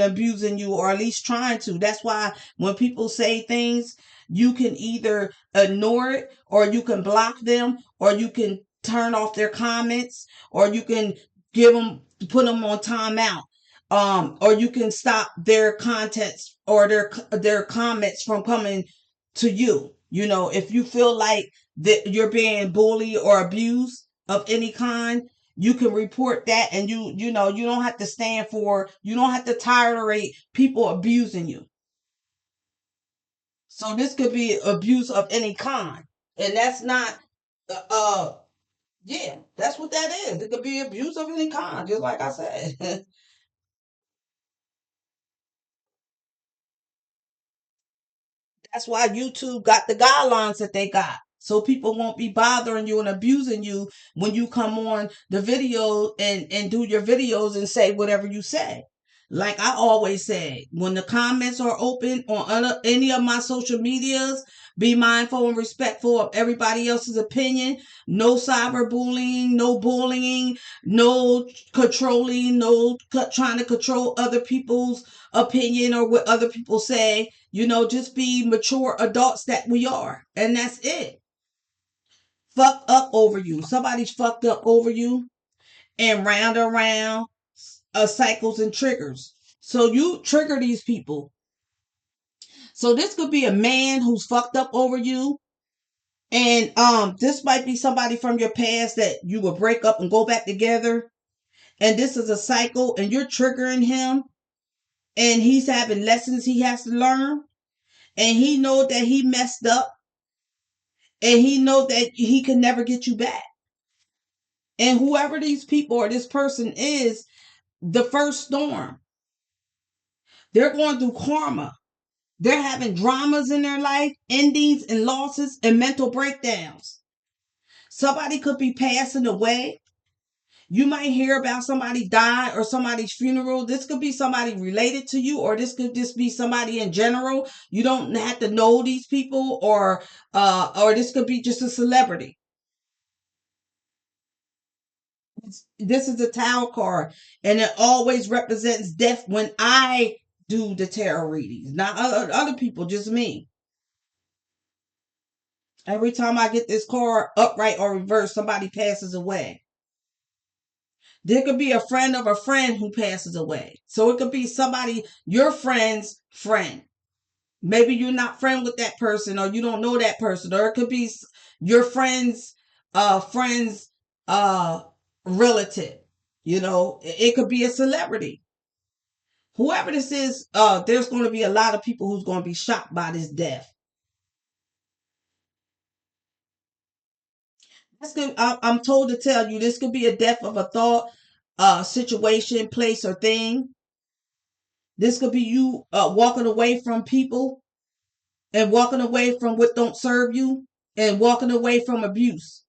abusing you, or at least trying to. That's why when people say things, you can either ignore it, or you can block them, or you can turn off their comments, or you can put them on timeout. Or you can stop their contents or their comments from coming to you. If you feel like that you're being bullied or abused of any kind, you can report that, and you know, you don't have to you don't have to tolerate people abusing you. So this could be abuse of any kind, and that's not yeah, that's what that is. It could be abuse of any kind, just like I said. That's why YouTube got the guidelines that they got. So people won't be bothering you and abusing you when you come on the video and do your videos and say whatever you say. Like I always say, when the comments are open on any of my social medias, be mindful and respectful of everybody else's opinion. No cyberbullying, no bullying, no controlling, no trying to control other people's opinion or what other people say. You know, just be mature adults that we are. And that's it. Fuck up over you. Somebody's fucked up over you and round and round cycles and triggers. So you trigger these people. So this could be a man who's fucked up over you. And this might be somebody from your past that you will break up and go back together. And this is a cycle and you're triggering him and he's having lessons he has to learn. And he know that he messed up and he know that he can never get you back. And whoever these people or this person is, the first storm, they're going through karma. They're having dramas in their life, endings and losses and mental breakdowns. Somebody could be passing away. You might hear about somebody died or somebody's funeral. This could be somebody related to you, or this could just be somebody in general. You don't have to know these people, or this could be just a celebrity. This is a tower card, and it always represents death when I do the tarot readings, not other people, just me. Every time I get this card upright or reversed, somebody passes away. There could be a friend of a friend who passes away. So it could be somebody, your friend's friend. Maybe you're not friend with that person or you don't know that person. Or it could be your friend's uh relative. You know, it could be a celebrity. Whoever this is, there's going to be a lot of people who's going to be shocked by this death. I'm told to tell you, this could be a death of a thought, situation, place, or thing. This could be you walking away from people and walking away from what don't serve you and walking away from abuse.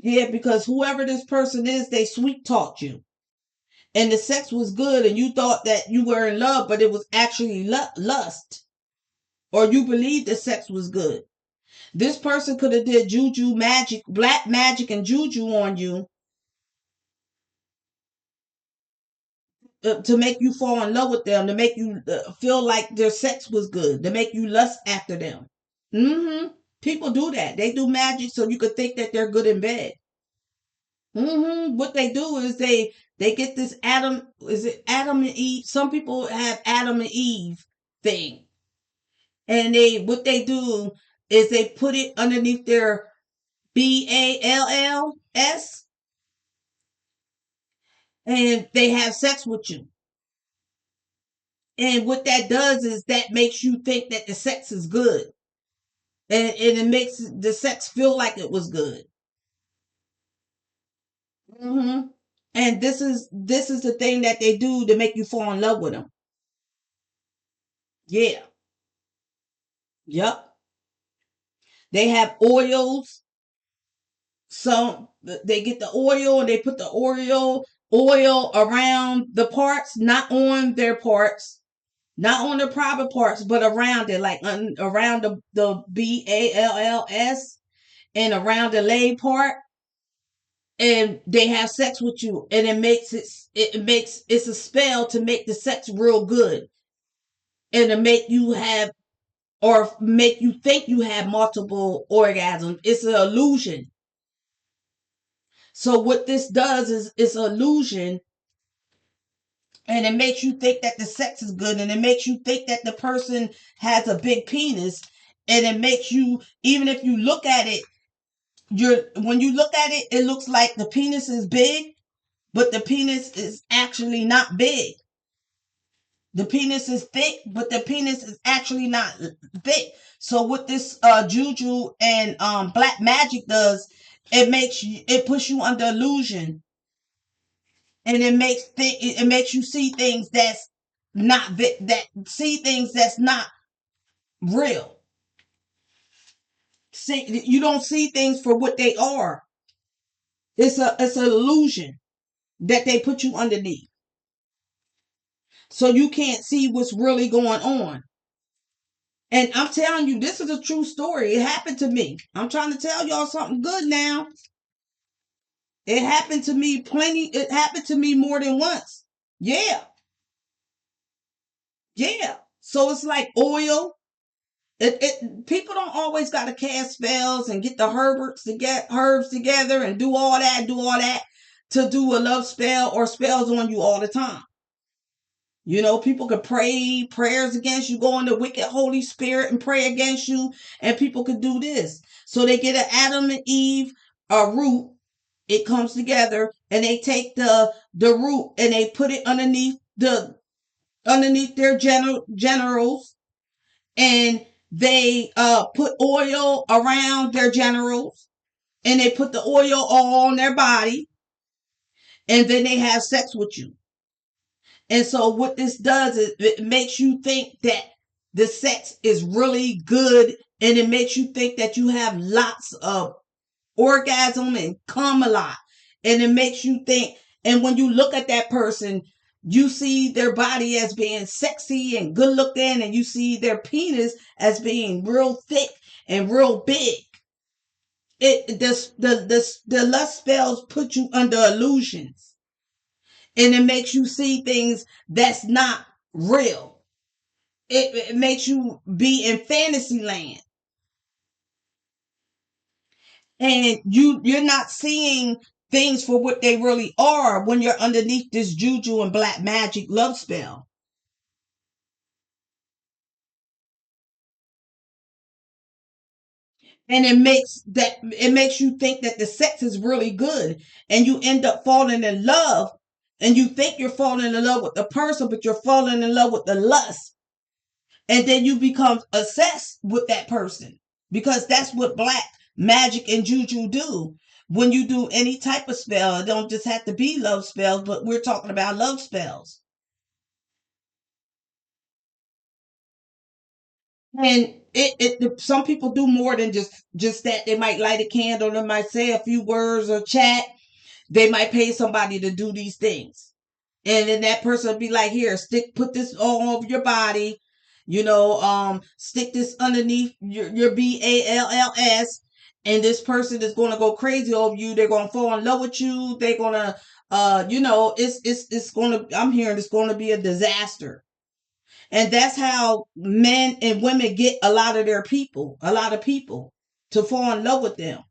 Yeah, because whoever this person is, they sweet talked you. And the sex was good and you thought that you were in love, but it was actually lust. Or you believed the sex was good. This person could have did juju, magic, black magic and juju on you to make you fall in love with them, to make you feel like their sex was good, to make you lust after them. People do that. They do magic so you could think that they're good in bed. What they do is they get this Adam. Is it Adam and Eve? Some people have Adam and Eve thing, and what they do is they put it underneath their BALLS, and they have sex with you. And what that does is that makes you think that the sex is good, and it makes the sex feel like it was good. hmm And this is the thing that they do to make you fall in love with them. Yeah. Yep. They have oils. So they get the oil and they put the oil around the parts, not on their parts, not on the private parts, but around it, like around the BALLS and around the lay part. And they have sex with you, and it's a spell to make the sex real good, and to make you have or make you think you have multiple orgasms. It's an illusion. So what this does is it's an illusion, and it makes you think that the sex is good, and it makes you think that the person has a big penis, and it makes you, even if you look at it, when you look at it, it looks like the penis is big, but the penis is actually not big. The penis is thick, but the penis is actually not thick. So what this juju and black magic does, it puts you under illusion, and it makes you see things that's not that see things that's not real. See, you don't see things for what they are. It's an illusion that they put you underneath, so you can't see what's really going on. And I'm telling you, this is a true story. It happened to me. I'm trying to tell y'all something good now. It happened to me plenty. It happened to me more than once. Yeah. Yeah. So it's like oil. People don't always got to cast spells and get the herbs together and do all that to do a love spell or spells on you all the time. You know, people could pray prayers against you, go in the wicked Holy Spirit and pray against you, and people could do this. So they get an Adam and Eve root. It comes together, and they take the root and they put it underneath their generals, and they put oil around their generals, and they put the oil all on their body, and then they have sex with you. And so what this does is it makes you think that the sex is really good, and it makes you think that you have lots of orgasm and come a lot. And it makes you think, and when you look at that person, you see their body as being sexy and good looking, and you see their penis as being real thick and real big. The lust spells put you under illusions, and it makes you see things that's not real. It makes you be in fantasy land, and you're not seeing things for what they really are when you're underneath this juju and black magic love spell. And it makes you think that the sex is really good, and you end up falling in love, and you think you're falling in love with the person, but you're falling in love with the lust. And then you become obsessed with that person, because that's what black magic and juju do. When you do any type of spell, it don't just have to be love spells, but we're talking about love spells. And some people do more than just that. They might light a candle, they might say a few words or chat. They might pay somebody to do these things, and then that person will be like, here, put this all over your body, stick this underneath your balls, and this person is going to go crazy over you. They're going to fall in love with you. They're going to it's going to, I'm hearing, it's going to be a disaster. And that's how men and women get a lot of people to fall in love with them,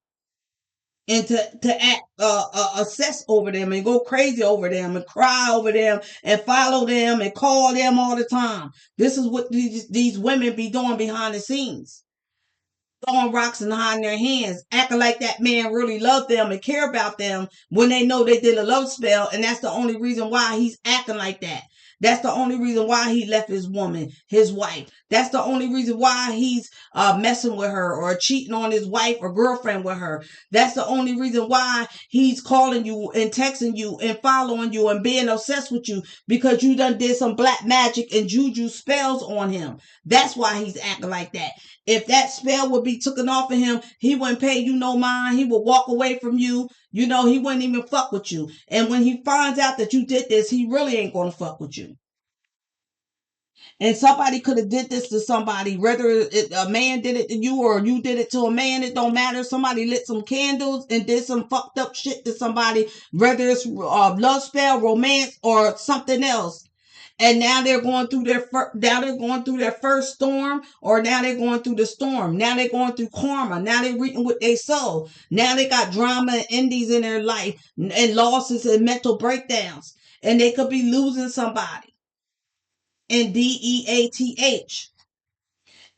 and to act obsess over them and go crazy over them and cry over them and follow them and call them all the time. This is what these women be doing behind the scenes, throwing rocks and hiding their hands, acting like that man really loved them and care about them when they know they did a love spell, and that's the only reason why he's acting like that. That's the only reason why he left his woman, his wife. That's the only reason why he's messing with her or cheating on his wife or girlfriend with her. That's the only reason why he's calling you and texting you and following you and being obsessed with you, because you done did some black magic and juju spells on him. That's why he's acting like that. If that spell would be taken off of him, he wouldn't pay you no mind. He would walk away from you. He wouldn't even fuck with you. And when he finds out that you did this, he really ain't going to fuck with you. And somebody could have did this to somebody, whether a man did it to you or you did it to a man. It don't matter. Somebody lit some candles and did some fucked up shit to somebody, whether it's love spell, romance, or something else. And now they're going through their first storm, or now they're going through the storm. Now they're going through karma. Now they're reaping what they sow. Now they got drama and endings in their life, and losses and mental breakdowns, and they could be losing somebody. And death,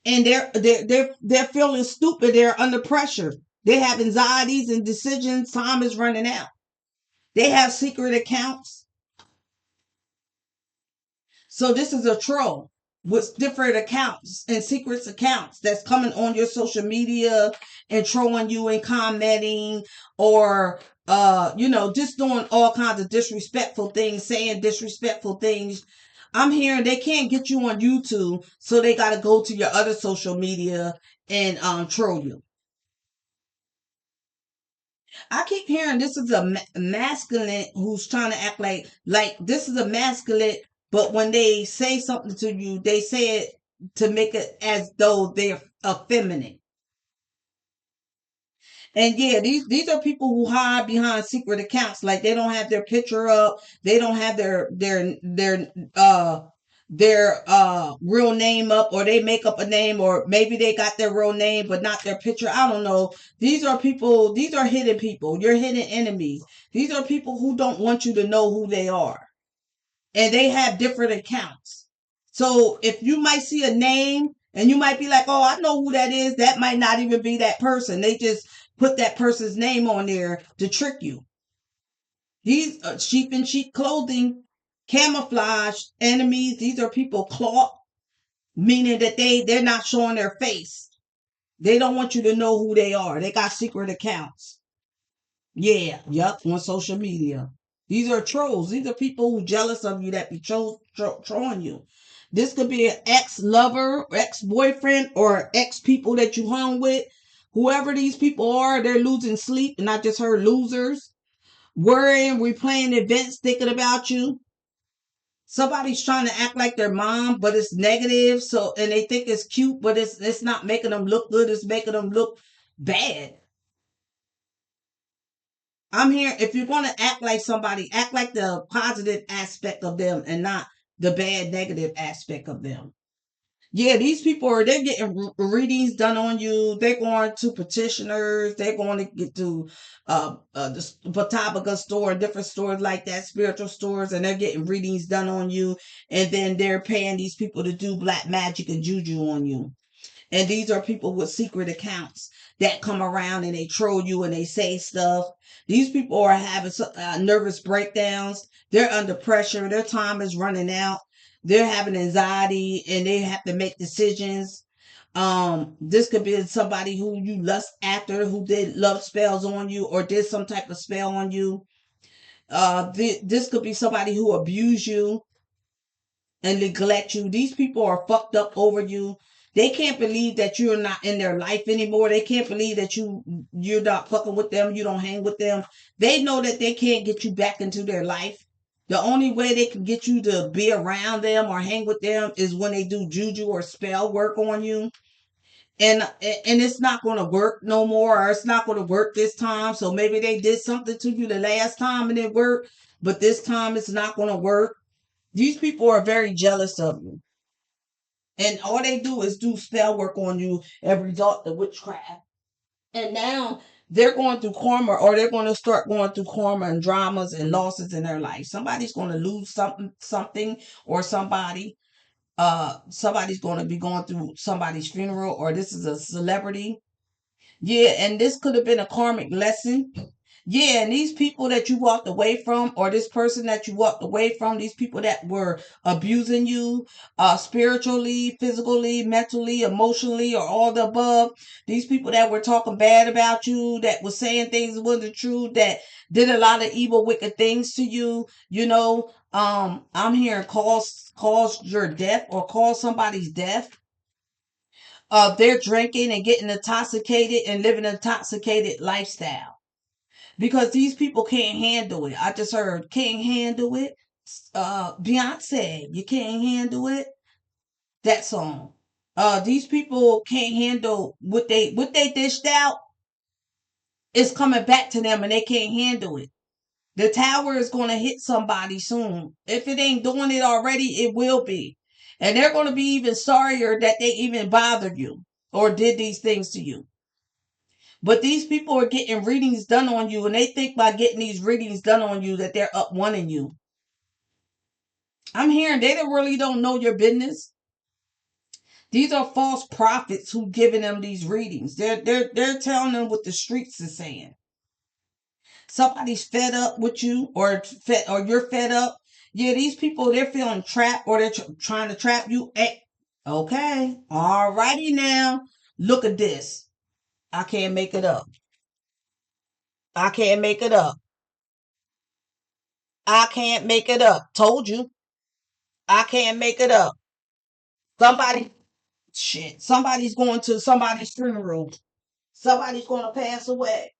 and they're feeling stupid. They're under pressure. They have anxieties and decisions. Time is running out. They have secret accounts. So this is a troll with different accounts and secrets accounts that's coming on your social media and trolling you and commenting, or just doing all kinds of disrespectful things, saying disrespectful things. I'm hearing they can't get you on YouTube, so they got to go to your other social media and troll you. I keep hearing this is a masculine who's trying to act like this is a masculine, but when they say something to you, they say it to make it as though they're effeminate. And yeah, these are people who hide behind secret accounts. Like they don't have their picture up, they don't have their real name up, or they make up a name, or maybe they got their real name but not their picture. I don't know. These are people, these are hidden people, your hidden enemies. These are people who don't want you to know who they are. And they have different accounts. So if you might see a name and you might be like, oh, I know who that is, that might not even be that person. They just put that person's name on there to trick you. These sheep in sheep clothing, camouflage enemies. These are people cloaked, meaning that they're not showing their face. They don't want you to know who they are. They got secret accounts. Yeah, yep, on social media. These are trolls. These are people who jealous of you that be trolling you. This could be an ex-lover, ex-boyfriend, or ex-people that you hung with. Whoever these people are, they're losing sleep, and I just heard losers. Worrying, replaying events, thinking about you. Somebody's trying to act like their mom, but it's negative. So, and they think it's cute, but it's not making them look good. It's making them look bad. I'm here. If you're going to act like somebody, act like the positive aspect of them and not the bad negative aspect of them. Yeah, these people they're getting readings done on you. They're going to petitioners. They're going to get to the Botanica store and different stores like that, spiritual stores, and they're getting readings done on you. And then they're paying these people to do black magic and juju on you. And these are people with secret accounts that come around and they troll you and they say stuff. These people are having nervous breakdowns. They're under pressure. Their time is running out. They're having anxiety and they have to make decisions. This could be somebody who you lust after, who did love spells on you or did some type of spell on you. This could be somebody who abused you and neglect you. These people are fucked up over you. They can't believe that you're not in their life anymore. They can't believe that you're not fucking with them. You don't hang with them. They know that they can't get you back into their life. The only way they can get you to be around them or hang with them is when they do juju or spell work on you. And it's not going to work no more, or it's not going to work this time. So maybe they did something to you the last time and it worked, but this time it's not going to work. These people are very jealous of you. And all they do is do spell work on you and resort to witchcraft. And now they're going through karma, or they're going to start going through karma and dramas and losses in their life. Somebody's going to lose something, or somebody's going to be going through somebody's funeral, or this is a celebrity. Yeah, and this could have been a karmic lesson. Yeah, and these people that you walked away from, or this person that you walked away from, these people that were abusing you, spiritually, physically, mentally, emotionally, or all the above, these people that were talking bad about you, that were saying things that wasn't true, that did a lot of evil, wicked things to you, I'm hearing cause your death or cause somebody's death. They're drinking and getting intoxicated and living an intoxicated lifestyle because these people can't handle it. I just heard can't handle it. Beyonce, you can't handle it. That song. These people can't handle what they dished out. It's coming back to them and they can't handle it. The tower is going to hit somebody soon. If it ain't doing it already, it will be. And they're going to be even sorrier that they even bothered you or did these things to you. But these people are getting readings done on you, and they think by getting these readings done on you that they're up one in you. I'm hearing they really don't know your business. These are false prophets who giving them these readings. They're telling them what the streets is saying. Somebody's fed up with you, or you're fed up. Yeah, these people, they're feeling trapped, or they're trying to trap you. Hey, okay, alrighty now. Look at this. I can't make it up. I can't make it up. I can't make it up. Told you. I can't make it up. Somebody, shit. Somebody's going to somebody's funeral. Somebody's going to pass away.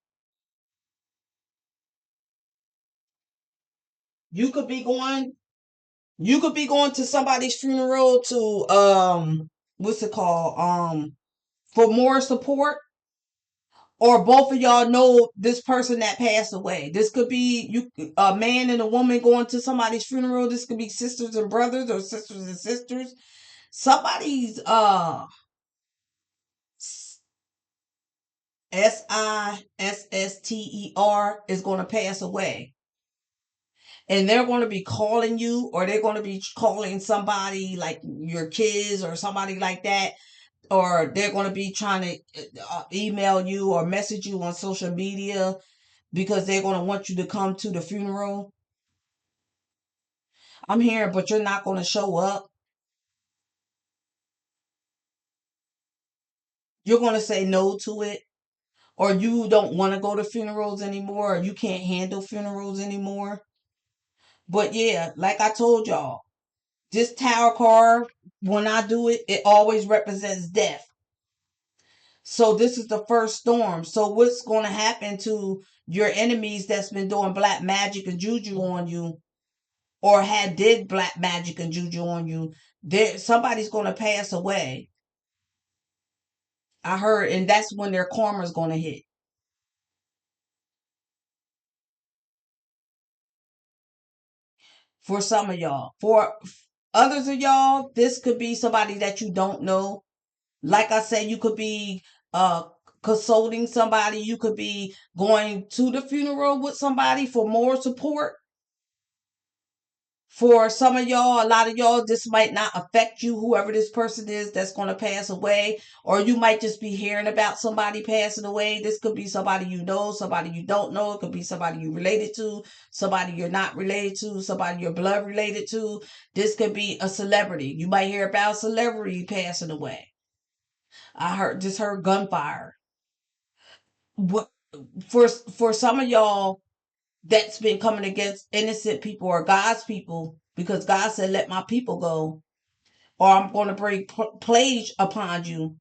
You could be going. You could be going to somebody's funeral to what's it called for more support, or both of y'all know this person that passed away. This could be a man and a woman going to somebody's funeral. This could be sisters and brothers, or sisters and sisters. Somebody's SISSTER is going to pass away, and they're going to be calling you, or they're going to be calling somebody like your kids or somebody like that, or they're going to be trying to email you or message you on social media because they're going to want you to come to the funeral. I'm here, but you're not going to show up. You're going to say no to it, or you don't want to go to funerals anymore, or you can't handle funerals anymore. But yeah, like I told y'all, this tower card, when I do it, it always represents death. So this is the first storm. So what's going to happen to your enemies that's been doing black magic and juju on you, or had did black magic and juju on you? There, somebody's going to pass away. I heard, and that's when their karma's going to hit. For some of y'all, for others of y'all, this could be somebody that you don't know. Like I said, you could be uh consulting somebody. You could be going to the funeral with somebody for more support. For some of y'all, a lot of y'all, this might not affect you, whoever this person is that's going to pass away, or you might just be hearing about somebody passing away. This could be somebody you know, somebody you don't know. It could be somebody you related to, somebody you're not related to, somebody you're blood related to. This could be a celebrity. You might hear about a celebrity passing away. I heard gunfire. What for some of y'all, that's been coming against innocent people or God's people, because God said, let my people go, or I'm going to bring plague upon you.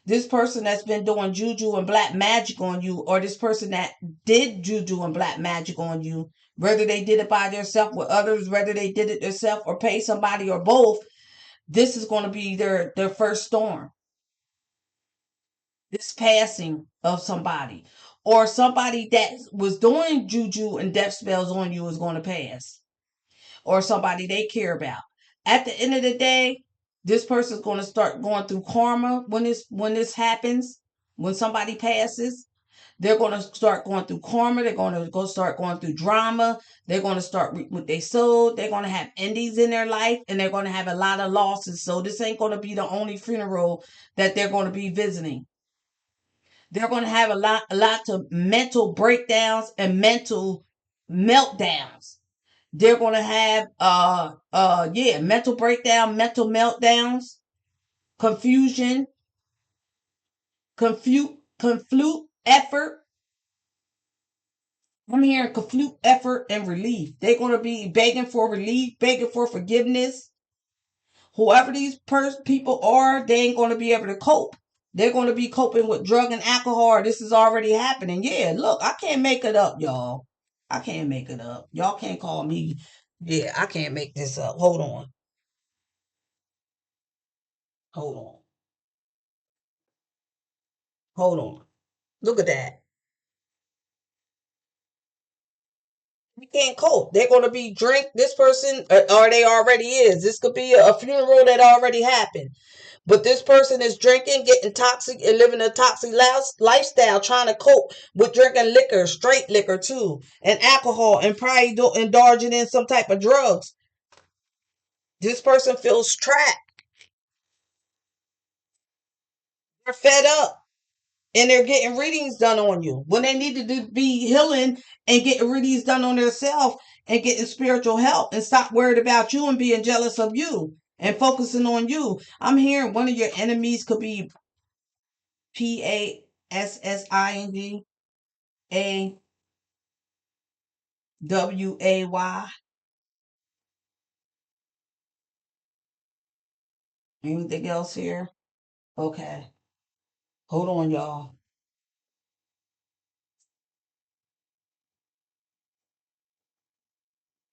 This person that's been doing juju and black magic on you, or this person that did juju and black magic on you, whether they did it by themselves with others, whether they did it themselves or pay somebody, or both, this is going to be their first storm. This passing of somebody, or somebody that was doing juju and death spells on you, is going to pass, or somebody they care about. At the end of the day, this person's going to start going through karma when this happens. When somebody passes, they're going to start going through karma. They're going to start going through drama. They're going to start with they soul. They're going to have endings in their life, and they're going to have a lot of losses. So this ain't going to be the only funeral that they're going to be visiting. They're going to have a lot of mental breakdowns and mental meltdowns. They're going to have mental breakdown, mental meltdowns, confusion, conflute effort. I'm hearing conflute effort and relief. They're going to be begging for relief, begging for forgiveness. Whoever these people are, they ain't going to be able to cope. They're going to be coping with drug and alcohol. This is already happening. Yeah, look, I can't make it up, y'all. I can't make it up. Y'all can't call me. Yeah, I can't make this up. Hold on. Hold on. Hold on. Look at that. We can't cope. They're going to be drink this person, or they already is. This could be a funeral that already happened. But this person is drinking, getting toxic, and living a toxic lifestyle, trying to cope with drinking liquor, straight liquor too, and alcohol, and probably indulging in some type of drugs. This person feels trapped. They're fed up and they're getting readings done on you when they needed to be healing and getting readings done on themselves and getting spiritual help and stop worried about you and being jealous of you and focusing on you. I'm hearing one of your enemies could be PASSINGAWAY. Anything else here? Okay. Hold on, y'all.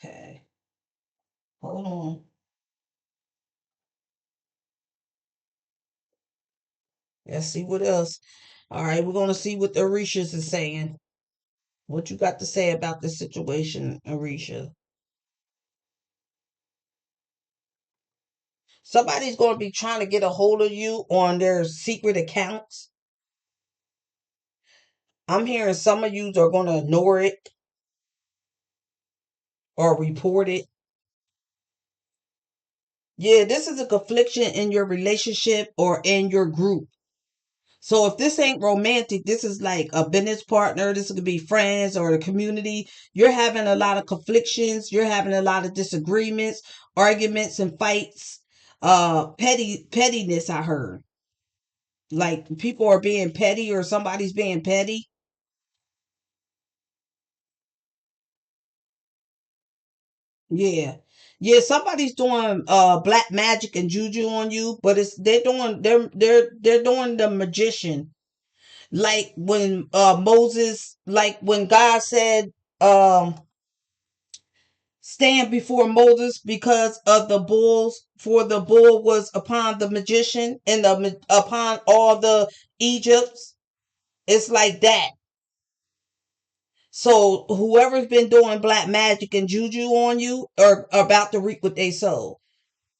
Okay. Hold on. Let's see what else. All right, we're going to see what the Orishas is saying. What you got to say about this situation, Orisha? Somebody's going to be trying to get a hold of you on their secret accounts. I'm hearing some of you are going to ignore it or report it. Yeah, this is a confliction in your relationship or in your group. So if this ain't romantic, this is like a business partner. This could be friends or the community. You're having a lot of conflictions. You're having a lot of disagreements, arguments, and fights. Pettiness. I heard like people are being petty or somebody's being petty. Yeah. Yeah, somebody's doing black magic and juju on you, but it's they're doing the magician. Like when Moses, like when God said stand before Moses because of the bulls, for the bull was upon the magician and upon all the Egypts. It's like that. So whoever's been doing black magic and juju on you are about to reap what they sow.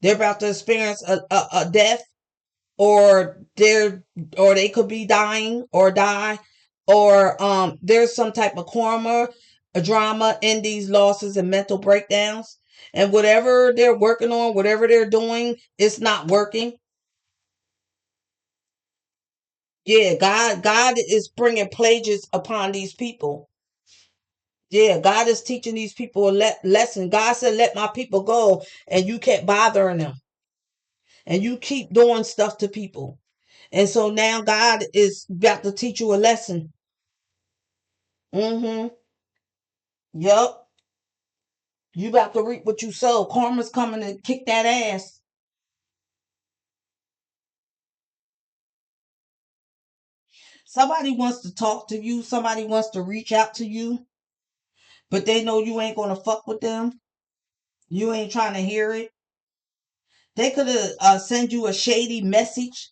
They're about to experience a death, or they could be dying or die, or there's some type of karma, a drama in these losses and mental breakdowns. And whatever they're working on, whatever they're doing, it's not working. Yeah, God is bringing plagues upon these people. Yeah, God is teaching these people a lesson. God said, let my people go. And you kept bothering them. And you keep doing stuff to people. And so now God is about to teach you a lesson. Mm-hmm. Yup. You about to reap what you sow. Karma's coming to kick that ass. Somebody wants to talk to you. Somebody wants to reach out to you, but they know you ain't gonna fuck with them. You ain't trying to hear it. They could have send you a shady message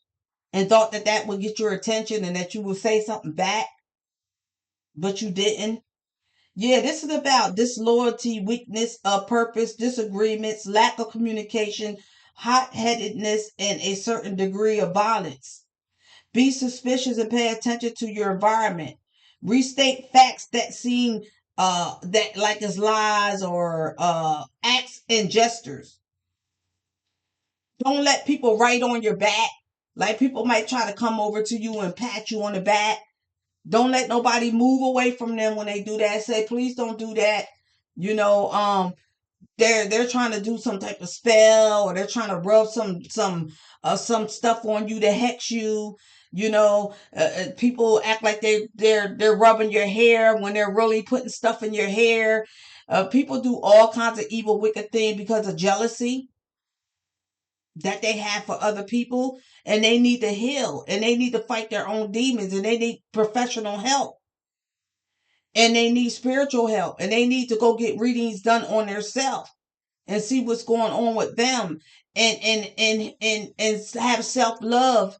and thought that that would get your attention and that you would say something back, but you didn't. Yeah, this is about disloyalty, weakness of purpose, disagreements, lack of communication, hot-headedness, and a certain degree of violence. Be suspicious and pay attention to your environment. Restate facts that seem that like as lies or acts and gestures. Don't let people write on your back. Like people might try to come over to you and pat you on the back. Don't let nobody move away from them when they do that. Say, please don't do that. You know, they're trying to do some type of spell, or they're trying to rub some stuff on you to hex you. You know, people act like they're rubbing your hair when they're really putting stuff in your hair. People do all kinds of evil, wicked things because of jealousy that they have for other people, and they need to heal, and they need to fight their own demons, and they need professional help, and they need spiritual help, and they need to go get readings done on themselves and see what's going on with them, and have self-love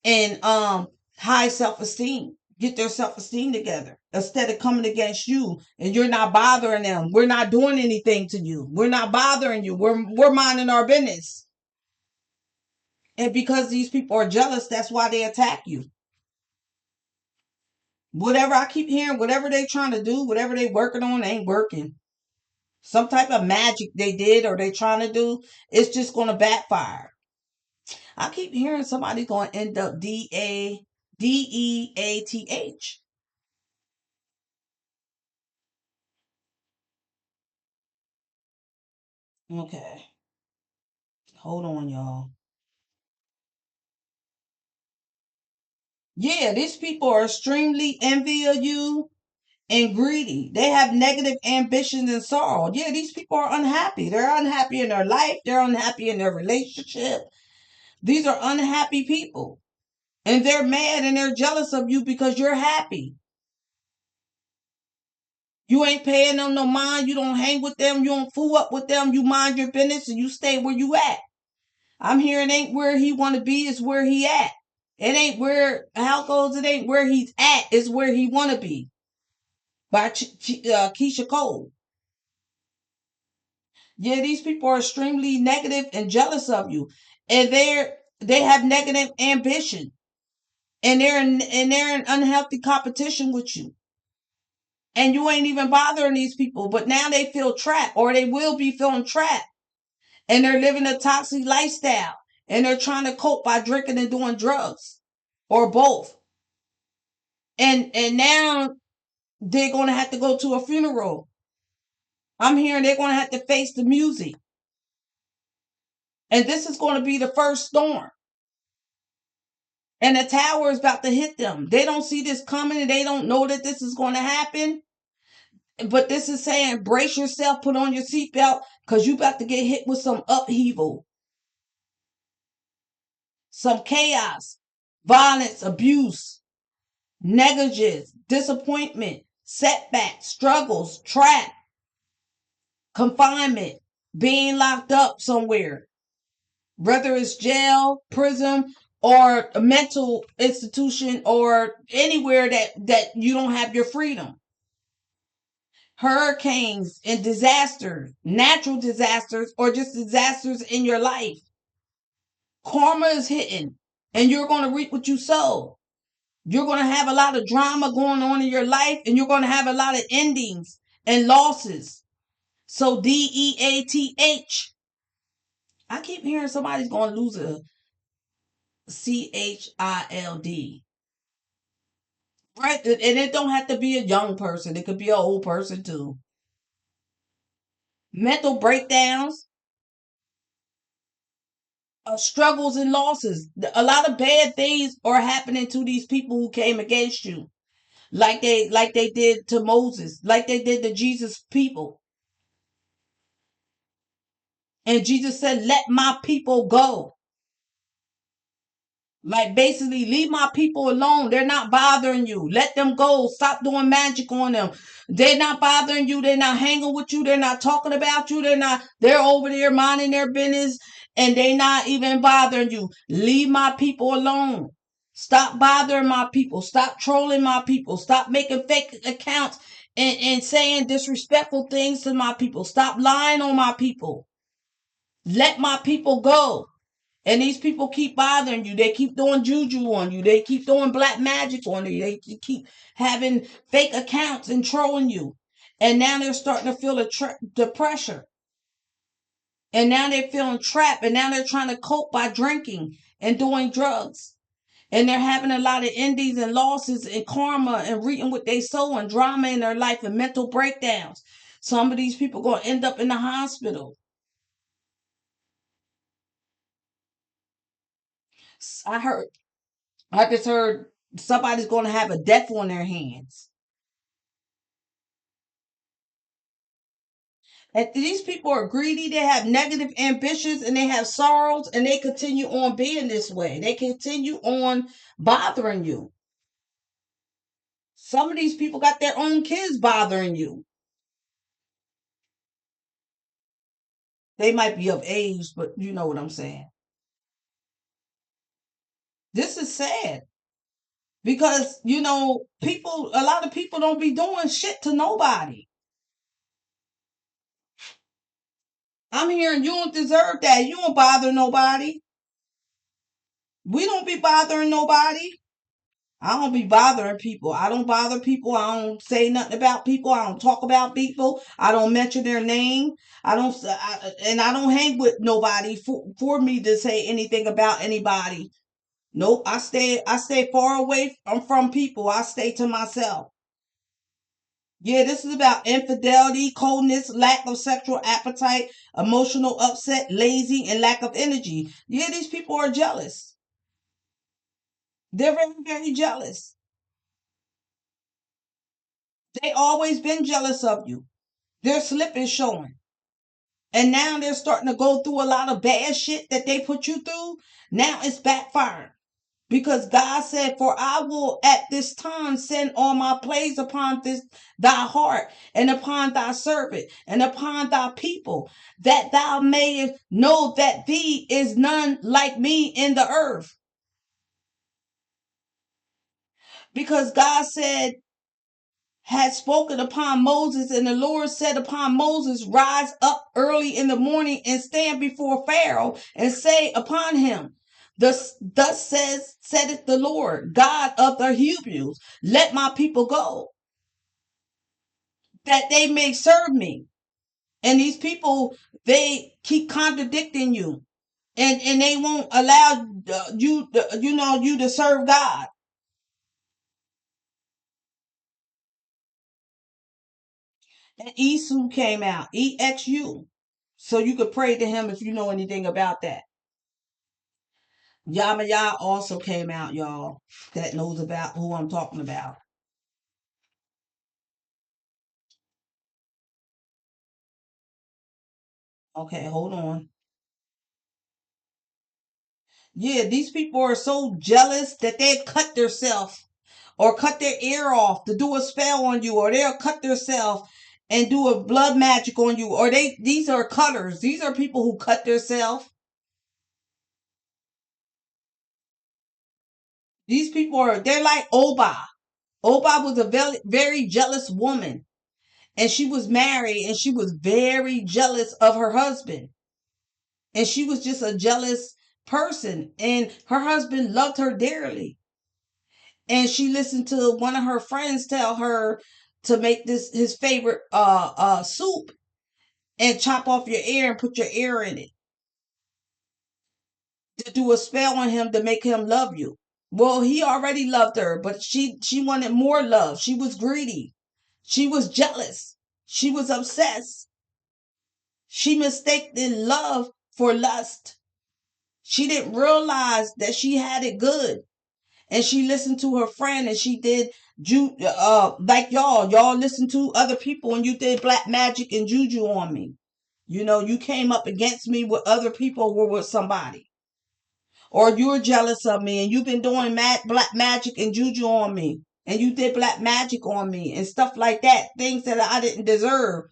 and high self-esteem, get their self-esteem together instead of coming against you and you're not bothering them. We're not doing anything to you. We're not bothering you. We're minding our business. And because these people are jealous, that's why they attack you. Whatever I keep hearing, whatever they trying to do, whatever they working on, ain't working. Some type of magic they did or they trying to do, it's just going to backfire. I keep hearing somebody going to end up Death. Okay, hold on, y'all. Yeah, these people are extremely envy of you and greedy. They have negative ambitions and sorrow. Yeah, these people are unhappy. They're unhappy in their life. They're unhappy in their relationship. These are unhappy people. And they're mad and they're jealous of you because you're happy. You ain't paying them no mind. You don't hang with them. You don't fool up with them. You mind your business and you stay where you at. I'm hearing it ain't where he want to be. It's where he at. It ain't where, how it goes, it ain't where he's at. It's where he want to be. By Keisha Cole. Yeah, these people are extremely negative and jealous of you. And they have negative ambition. And they're in unhealthy competition with you. And you ain't even bothering these people, but now they feel trapped, or they will be feeling trapped, and they're living a toxic lifestyle, and they're trying to cope by drinking and doing drugs, or both. And now they're going to have to go to a funeral. I'm hearing they're going to have to face the music, and this is going to be the first storm. And the tower is about to hit them. They don't see this coming, and they don't know that this is going to happen. But this is saying, brace yourself, put on your seatbelt, because you about to get hit with some upheaval, some chaos, violence, abuse, negligence, disappointment, setbacks, struggles, trap, confinement, being locked up somewhere, whether it's jail, prison, or a mental institution, or anywhere that you don't have your freedom. Hurricanes and disasters, natural disasters, or just disasters in your life. Karma is hitting, and you're going to reap what you sow. You're going to have a lot of drama going on in your life, and you're going to have a lot of endings and losses. So Death. I keep hearing somebody's going to lose a child. Right? And it don't have to be a young person. It could be an old person too. Mental breakdowns, struggles and losses. A lot of bad things are happening to these people who came against you. Like they did to Moses, like they did to Jesus' people. And Jesus said, "Let my people go." Like basically, leave my people alone. They're not bothering you. Let them go. Stop doing magic on them. They're not bothering you. They're not hanging with you. They're not talking about you. They're over there minding their business, and they're not even bothering you. Leave my people alone. Stop bothering my people. Stop trolling my people. Stop making fake accounts and saying disrespectful things to my people. Stop lying on my people. Let my people go. And these people keep bothering you. They keep doing juju on you. They keep doing black magic on you. They keep having fake accounts and trolling you. And now they're starting to feel the pressure. And now they're feeling trapped. And now they're trying to cope by drinking and doing drugs. And they're having a lot of endings and losses and karma and reading what they sow and drama in their life and mental breakdowns. Some of these people are going to end up in the hospital. I I just heard somebody's going to have a death on their hands. And these people are greedy, they have negative ambitions, and they have sorrows, and they continue on being this way. They continue on bothering you. Some of these people got their own kids bothering you. They might be of age, but you know what I'm saying. This is sad because, a lot of people don't be doing shit to nobody. I'm hearing you don't deserve that. You don't bother nobody. We don't be bothering nobody. I don't be bothering people. I don't bother people. I don't say nothing about people. I don't talk about people. I don't mention their name. And I don't hang with nobody for me to say anything about anybody. Nope. I stay far away from people. I stay to myself. Yeah, this is about infidelity, coldness, lack of sexual appetite, emotional upset, lazy, and lack of energy. Yeah, these people are jealous. They're very, very jealous. They always been jealous of you. Their slip is showing. And now they're starting to go through a lot of bad shit that they put you through. Now it's backfiring. Because God said, "For I will at this time send all my plagues upon this thy heart, and upon thy servant, and upon thy people, that thou mayest know that thee is none like me in the earth." Because God said, had spoken upon Moses, and the Lord said upon Moses, "Rise up early in the morning and stand before Pharaoh and say upon him, thus saith the Lord, God of the Hebrews, let my people go, that they may serve me." And these people, they keep contradicting you, and they won't allow you to serve God. And Esau came out, EXU. So you could pray to him if you know anything about that. Yamaya also came out, y'all, that knows about who I'm talking about. Okay, hold on. Yeah, these people are so jealous that they cut themselves or cut their ear off to do a spell on you, or they'll cut themselves and do a blood magic on you, or these are cutters. These are people who cut themselves. These people they're like Oba. Oba was a very, very jealous woman, and she was married, and she was very jealous of her husband, and she was just a jealous person, and her husband loved her dearly, and she listened to one of her friends tell her to make this his favorite soup and chop off your ear and put your ear in it to do a spell on him to make him love you. Well, he already loved her, but she wanted more love. She was greedy. She was jealous. She was obsessed. She mistaken love for lust. She didn't realize that she had it good. And she listened to her friend, and she did like y'all listened to other people, and you did black magic and juju on me. You came up against me with other people were with somebody. Or you were jealous of me, and you've been doing black magic and juju on me. And you did black magic on me and stuff like that. Things that I didn't deserve.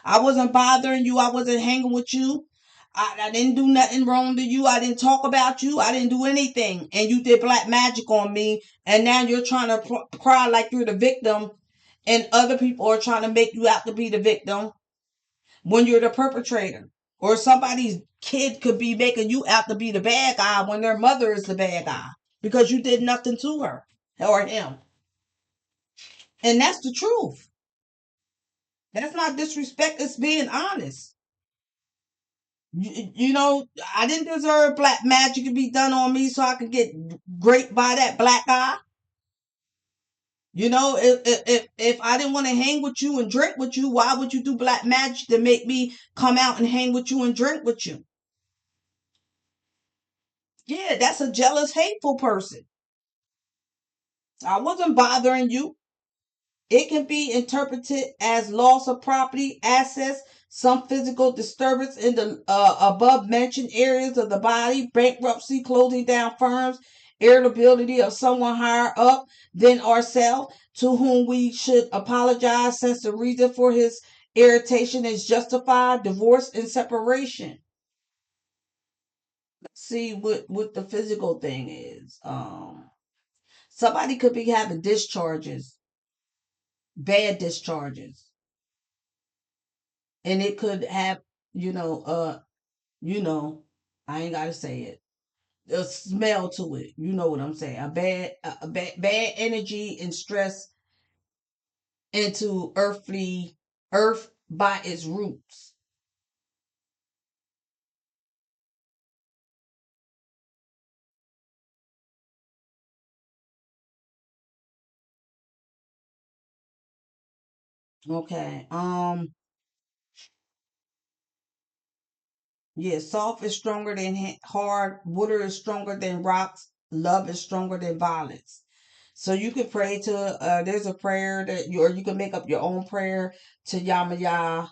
I wasn't bothering you. I wasn't hanging with you. I didn't do nothing wrong to you. I didn't talk about you. I didn't do anything. And you did black magic on me. And now you're trying to cry like you're the victim. And other people are trying to make you out to be the victim when you're the perpetrator. Or somebody's kid could be making you out to be the bad guy when their mother is the bad guy because you did nothing to her or him. And that's the truth. That's not disrespect. It's being honest. I didn't deserve black magic to be done on me so I could get raped by that black guy. If I didn't want to hang with you and drink with you, why would you do black magic to make me come out and hang with you and drink with you? Yeah, that's a jealous, hateful person. I wasn't bothering you. It can be interpreted as loss of property, assets, some physical disturbance in the above mentioned areas of the body, bankruptcy, closing down firms, irritability of someone higher up than ourselves to whom we should apologize since the reason for his irritation is justified, divorce and separation. Let's see what the physical thing is. Somebody could be having discharges, bad discharges, and it could have you know uh you know I ain't gotta say it. a smell to it. You know what I'm saying? Bad energy and stress into earth by its roots. Okay. Yeah, soft is stronger than hard. Water is stronger than rocks. Love is stronger than violence. So you can pray to. There's a prayer that you, or you can make up your own prayer to Yamaya.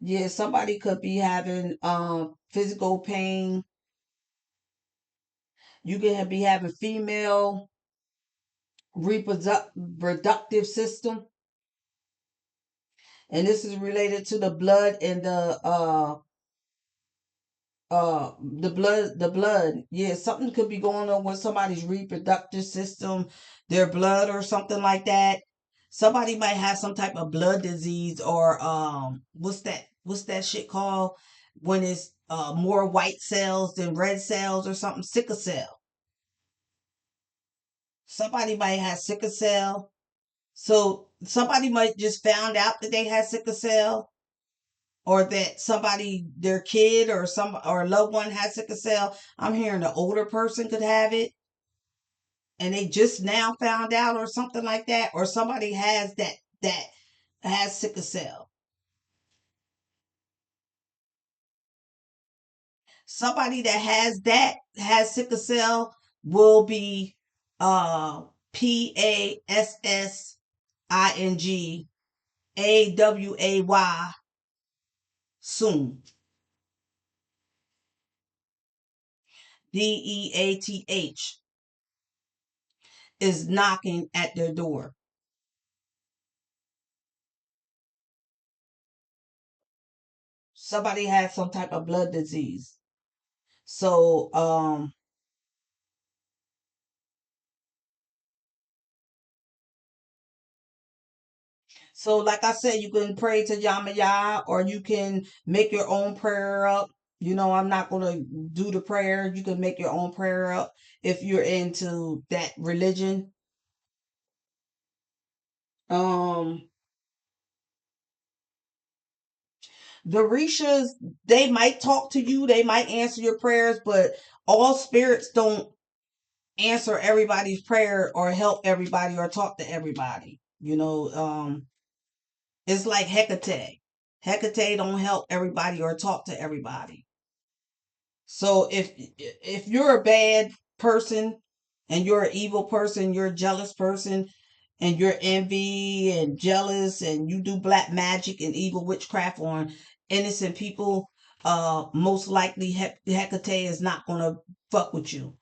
Yeah, somebody could be having physical pain. You can be having female reproductive system, and this is related to the blood and the blood. Yeah, something could be going on with somebody's reproductive system, their blood or something like that. Somebody might have some type of blood disease, or what's that shit called when it's more white cells than red cells or something, sickle cell. Somebody might have sickle cell. So somebody might just found out that they had sickle cell, or that somebody, their kid or some or loved one has sickle cell. I'm hearing an older person could have it and they just now found out, or something like that, or somebody has that has sickle cell. Somebody that has sickle cell will be PASSINGAWAY soon. DEATH is knocking at their door. Somebody has some type of blood disease. So, like I said, you can pray to Yamaya, or you can make your own prayer up. I'm not going to do the prayer. You can make your own prayer up if you're into that religion. Um, the Rishas, they might talk to you, they might answer your prayers, but all spirits don't answer everybody's prayer or help everybody or talk to everybody. It's like Hecate. Hecate don't help everybody or talk to everybody. So if you're a bad person and you're an evil person, you're a jealous person, and you're envy and jealous, and you do black magic and evil witchcraft on innocent people, most likely Hecate is not gonna fuck with you.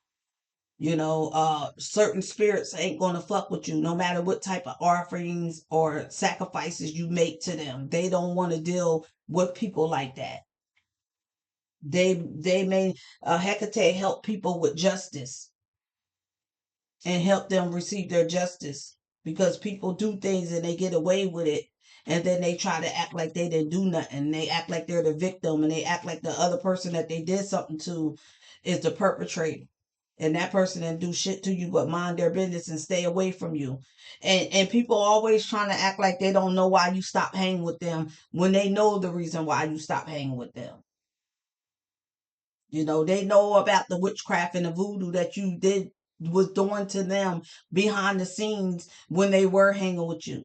Certain spirits ain't gonna fuck with you, no matter what type of offerings or sacrifices you make to them. They don't want to deal with people like that. They may Hecate help people with justice and help them receive their justice, because people do things and they get away with it, and then they try to act like they didn't do nothing. They act like they're the victim, and they act like the other person that they did something to is the perpetrator, and that person didn't do shit to you but mind their business and stay away from you. And people always trying to act like they don't know why you stop hanging with them, when they know the reason why you stop hanging with them. They know about the witchcraft and the voodoo that you did was doing to them behind the scenes when they were hanging with you.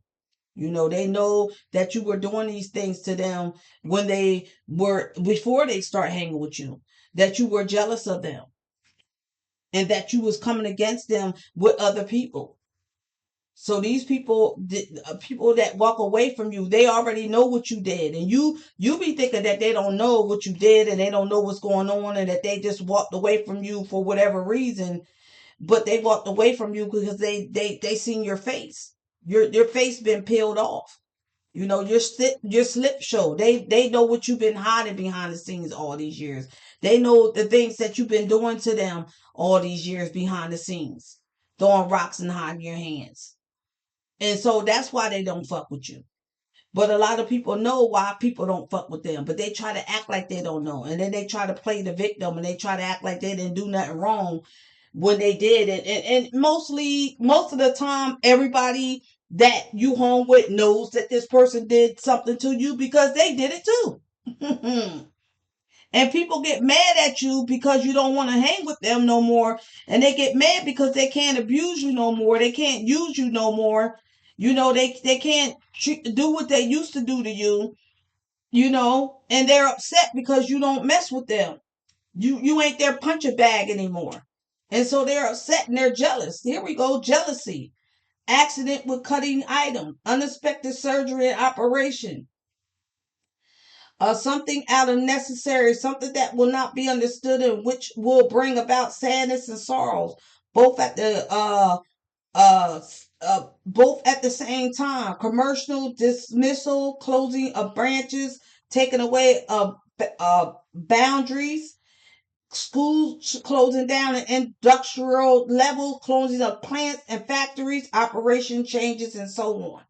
They know that you were doing these things to them when they were, before they start hanging with you, that you were jealous of them and that you was coming against them with other people. So these people, people that walk away from you, they already know what you did, and you be thinking that they don't know what you did and they don't know what's going on, and that they just walked away from you for whatever reason. But they walked away from you because they seen your face. Your face been peeled off. Your slip show. They know what you've been hiding behind the scenes all these years. They know the things that you've been doing to them all these years behind the scenes, throwing rocks and hiding your hands. And so that's why they don't fuck with you. But a lot of people know why people don't fuck with them, but they try to act like they don't know. And then they try to play the victim, and they try to act like they didn't do nothing wrong when they did. And most of the time, everybody that you home with knows that this person did something to you because they did it too. And people get mad at you because you don't want to hang with them no more. And they get mad because they can't abuse you no more. They can't use you no more. They can't do what they used to do to you, and they're upset because you don't mess with them. You ain't their punching bag anymore. And so they're upset and they're jealous. Here we go, jealousy. Accident with cutting item, unexpected surgery and operation. Something out of necessary, something that will not be understood and which will bring about sadness and sorrows, both at the uh, both at the same time. Commercial dismissal, closing of branches, taking away of boundaries, schools closing down at industrial level, closing of plants and factories, operation changes, and so on.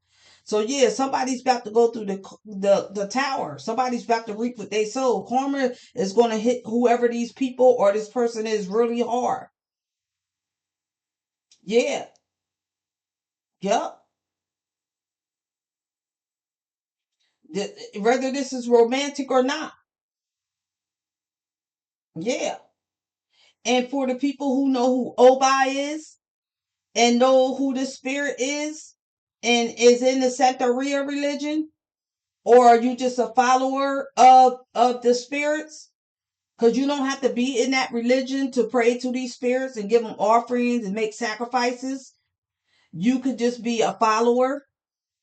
So yeah, somebody's about to go through the tower. Somebody's about to reap what they sow. Karma is going to hit whoever these people or this person is really hard. Yeah. Yep. Whether this is romantic or not. Yeah. And for the people who know who Obi is and know who the spirit is and is in the Santeria religion, or are you just a follower of the spirits? Because you don't have to be in that religion to pray to these spirits and give them offerings and make sacrifices. You could just be a follower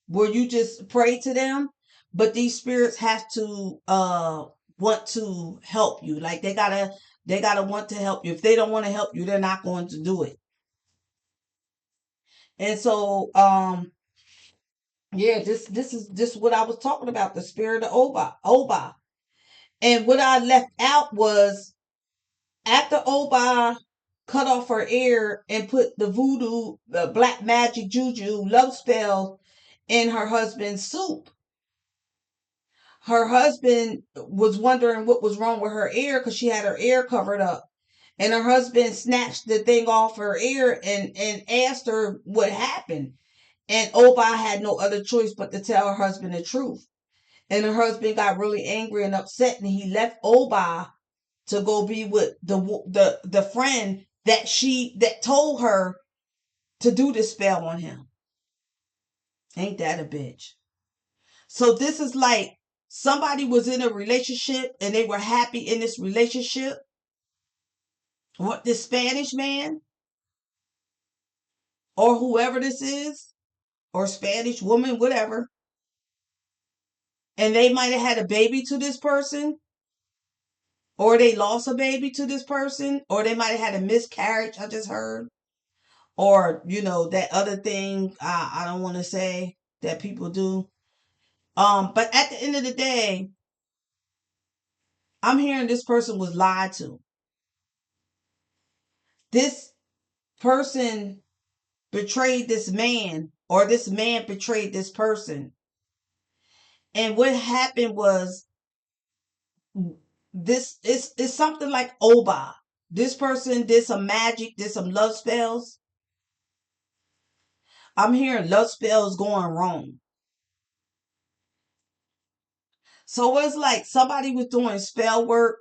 where you just pray to them. But these spirits have to want to help you. Like they gotta want to help you. If they don't want to help you, they're not going to do it. And so yeah, this is what I was talking about, the spirit of Oba. And what I left out was after Oba cut off her ear and put the voodoo, the black magic juju love spell in her husband's soup. Her husband was wondering what was wrong with her ear because she had her ear covered up. And her husband snatched the thing off her ear and asked her what happened. And Oba had no other choice but to tell her husband the truth. And her husband got really angry and upset, and he left Oba to go be with the friend that told her to do this spell on him. Ain't that a bitch? So this is like somebody was in a relationship and they were happy in this relationship. What, this Spanish man or whoever this is, or Spanish woman, whatever, and they might have had a baby to this person, or they lost a baby to this person, or they might have had a miscarriage. I just heard, or that other thing I don't want to say that people do. But at the end of the day, I'm hearing this person was lied to. This person betrayed this man, or this man betrayed this person. And what happened was this is something like Oba. This person did some magic, did some love spells. I'm hearing love spells going wrong. So it's like somebody was doing spell work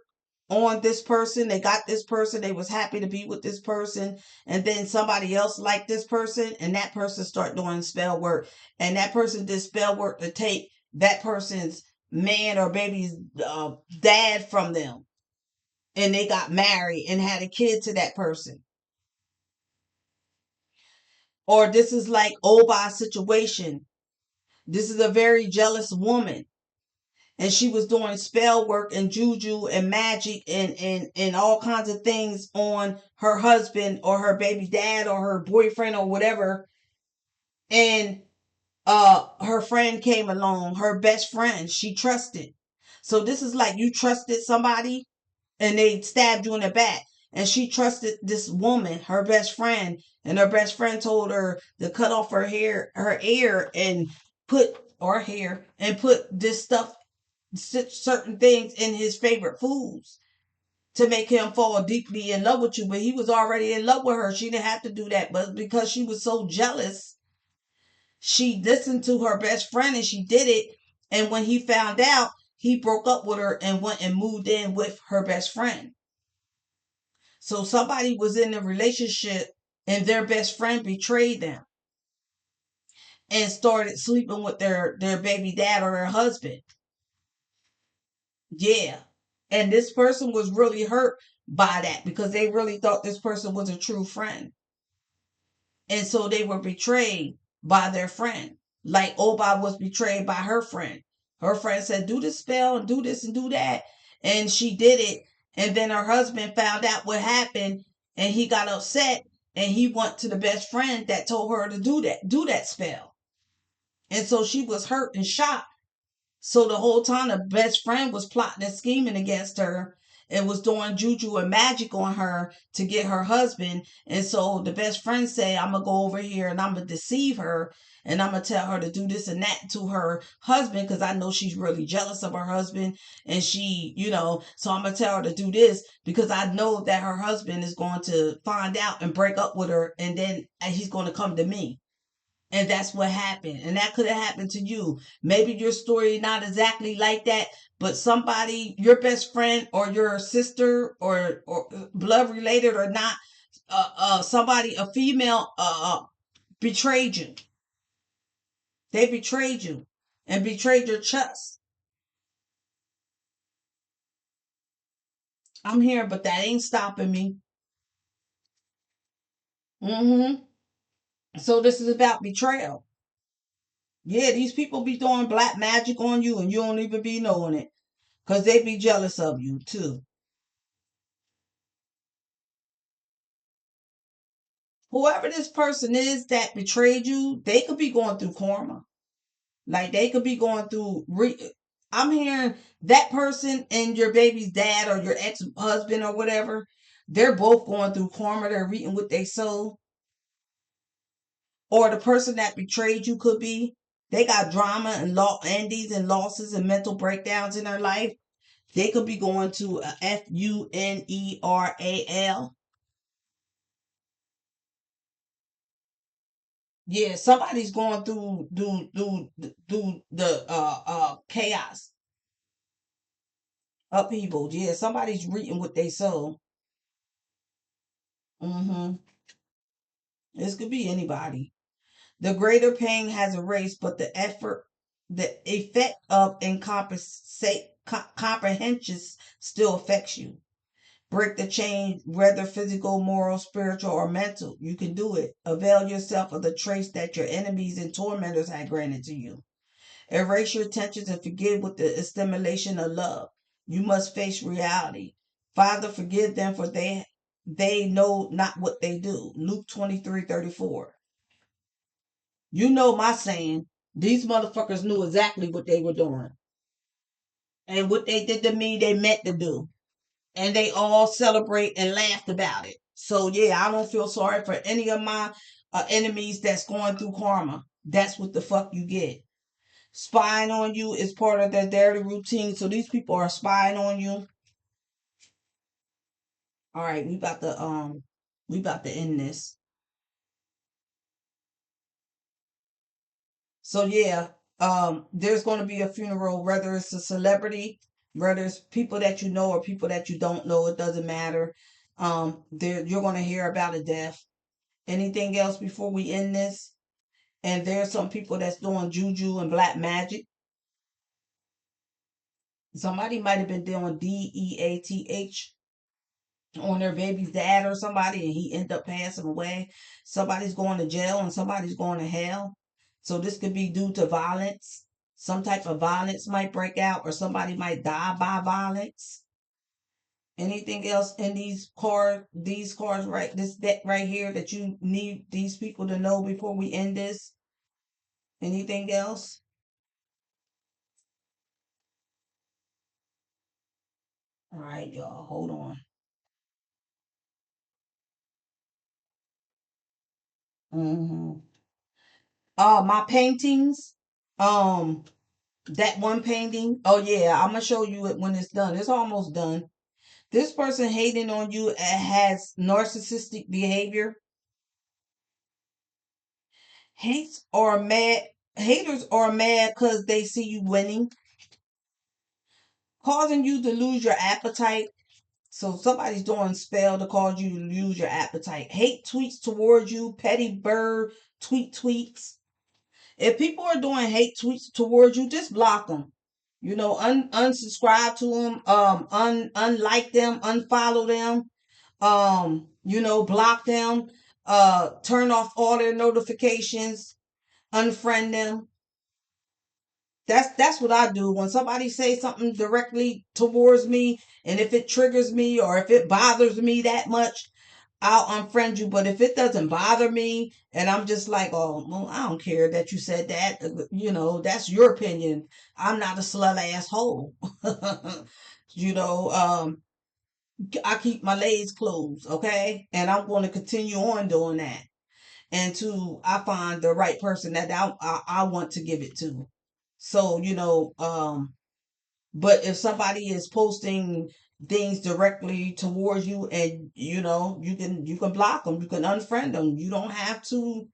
on this person. They got this person. They was happy to be with this person. And then somebody else liked this person. And that person start doing spell work. And that person did spell work to take that person's man or baby's dad from them. And they got married and had a kid to that person. Or this is like Oba's situation. This is a very jealous woman. And she was doing spell work and juju and magic and all kinds of things on her husband or her baby dad or her boyfriend or whatever. And her friend came along, her best friend she trusted. So this is like you trusted somebody and they stabbed you in the back. And she trusted this woman, her best friend, and her best friend told her to cut off her ear, and put or hair and put this stuff, certain things in his favorite foods to make him fall deeply in love with you. But he was already in love with her. She didn't have to do that. But because she was so jealous, she listened to her best friend and she did it. And when he found out, he broke up with her and went and moved in with her best friend. So somebody was in a relationship and their best friend betrayed them and started sleeping with their baby dad or their husband. Yeah. And this person was really hurt by that because they really thought this person was a true friend. And so they were betrayed by their friend. Like Oba was betrayed by her friend. Her friend said, do this spell and do this and do that. And she did it. And then her husband found out what happened and he got upset and he went to the best friend that told her to do that spell. And so she was hurt and shocked. So the whole time the best friend was plotting and scheming against her and was doing juju and magic on her to get her husband. And so the best friend said, I'm going to go over here and I'm going to deceive her and I'm going to tell her to do this and that to her husband because I know she's really jealous of her husband. And she, so I'm going to tell her to do this because I know that her husband is going to find out and break up with her and then he's going to come to me. And that's what happened. And that could have happened to you. Maybe your story not exactly like that, but somebody, your best friend or your sister or blood related or not, somebody, a female, betrayed you. They betrayed you and betrayed your trust. I'm here, but that ain't stopping me. Mm-hmm. So this is about betrayal. Yeah, these people be doing black magic on you and you don't even be knowing it. Because they be jealous of you too. Whoever this person is that betrayed you, they could be going through karma. Like they could be going through. I'm hearing that person and your baby's dad or your ex husband or whatever. They're both going through karma. They're reading what they sow. Or the person that betrayed you could be. They got drama and endings and losses and mental breakdowns in their life. They could be going to a funeral. Yeah, somebody's going through the chaos, upheaval. Yeah, somebody's reading what they sow. Mm-hmm. This could be anybody. The greater pain has erased, but the effect of comprehensions still affects you. Break the chain, whether physical, moral, spiritual, or mental. You can do it. Avail yourself of the trace that your enemies and tormentors had granted to you. Erase your tensions and forgive with the stimulation of love. You must face reality. Father, forgive them for they know not what they do. Luke 23:34. You know my saying. These motherfuckers knew exactly what they were doing. And what they did to me, they meant to do. And they all celebrate and laughed about it. So yeah, I don't feel sorry for any of my enemies that's going through karma. That's what the fuck you get. Spying on you is part of their daily routine. So these people are spying on you. All right, we about to end this. So yeah, there's going to be a funeral, whether it's a celebrity, whether it's people that you know or people that you don't know. It doesn't matter. There you're going to hear about a death. Anything else before we end this? And there's some people that's doing juju and black magic. Somebody might have been doing DEATH on their baby's dad or somebody and he end up passing away. Somebody's going to jail and somebody's going to hell. So this could be due to violence. Some type of violence might break out or somebody might die by violence. Anything else in these cards right this deck right here that you need these people to know before we end this? Anything else? All right, y'all, hold on. My paintings, that one painting. Oh yeah, I'm gonna show you it when it's done. It's almost done. This person hating on you has narcissistic behavior. Hates or mad Haters are mad because they see you winning, causing you to lose your appetite. So somebody's doing spell to cause you to lose your appetite. Hate tweets towards you, petty bird tweets. If people are doing hate tweets towards you, just block them. Unsubscribe to them, unlike them, unfollow them, block them, turn off all their notifications, unfriend them. That's what I do when somebody says something directly towards me, and if it triggers me or if it bothers me that much, I'll unfriend you. But if it doesn't bother me and I'm just like, oh, well, I don't care that you said that, that's your opinion. I'm not a slut asshole. you know, um, I keep my legs closed, okay, and I'm going to continue on doing that until I find the right person that I want to give it to. So, but if somebody is posting things directly towards you, and you can block them, you can unfriend them. You don't have to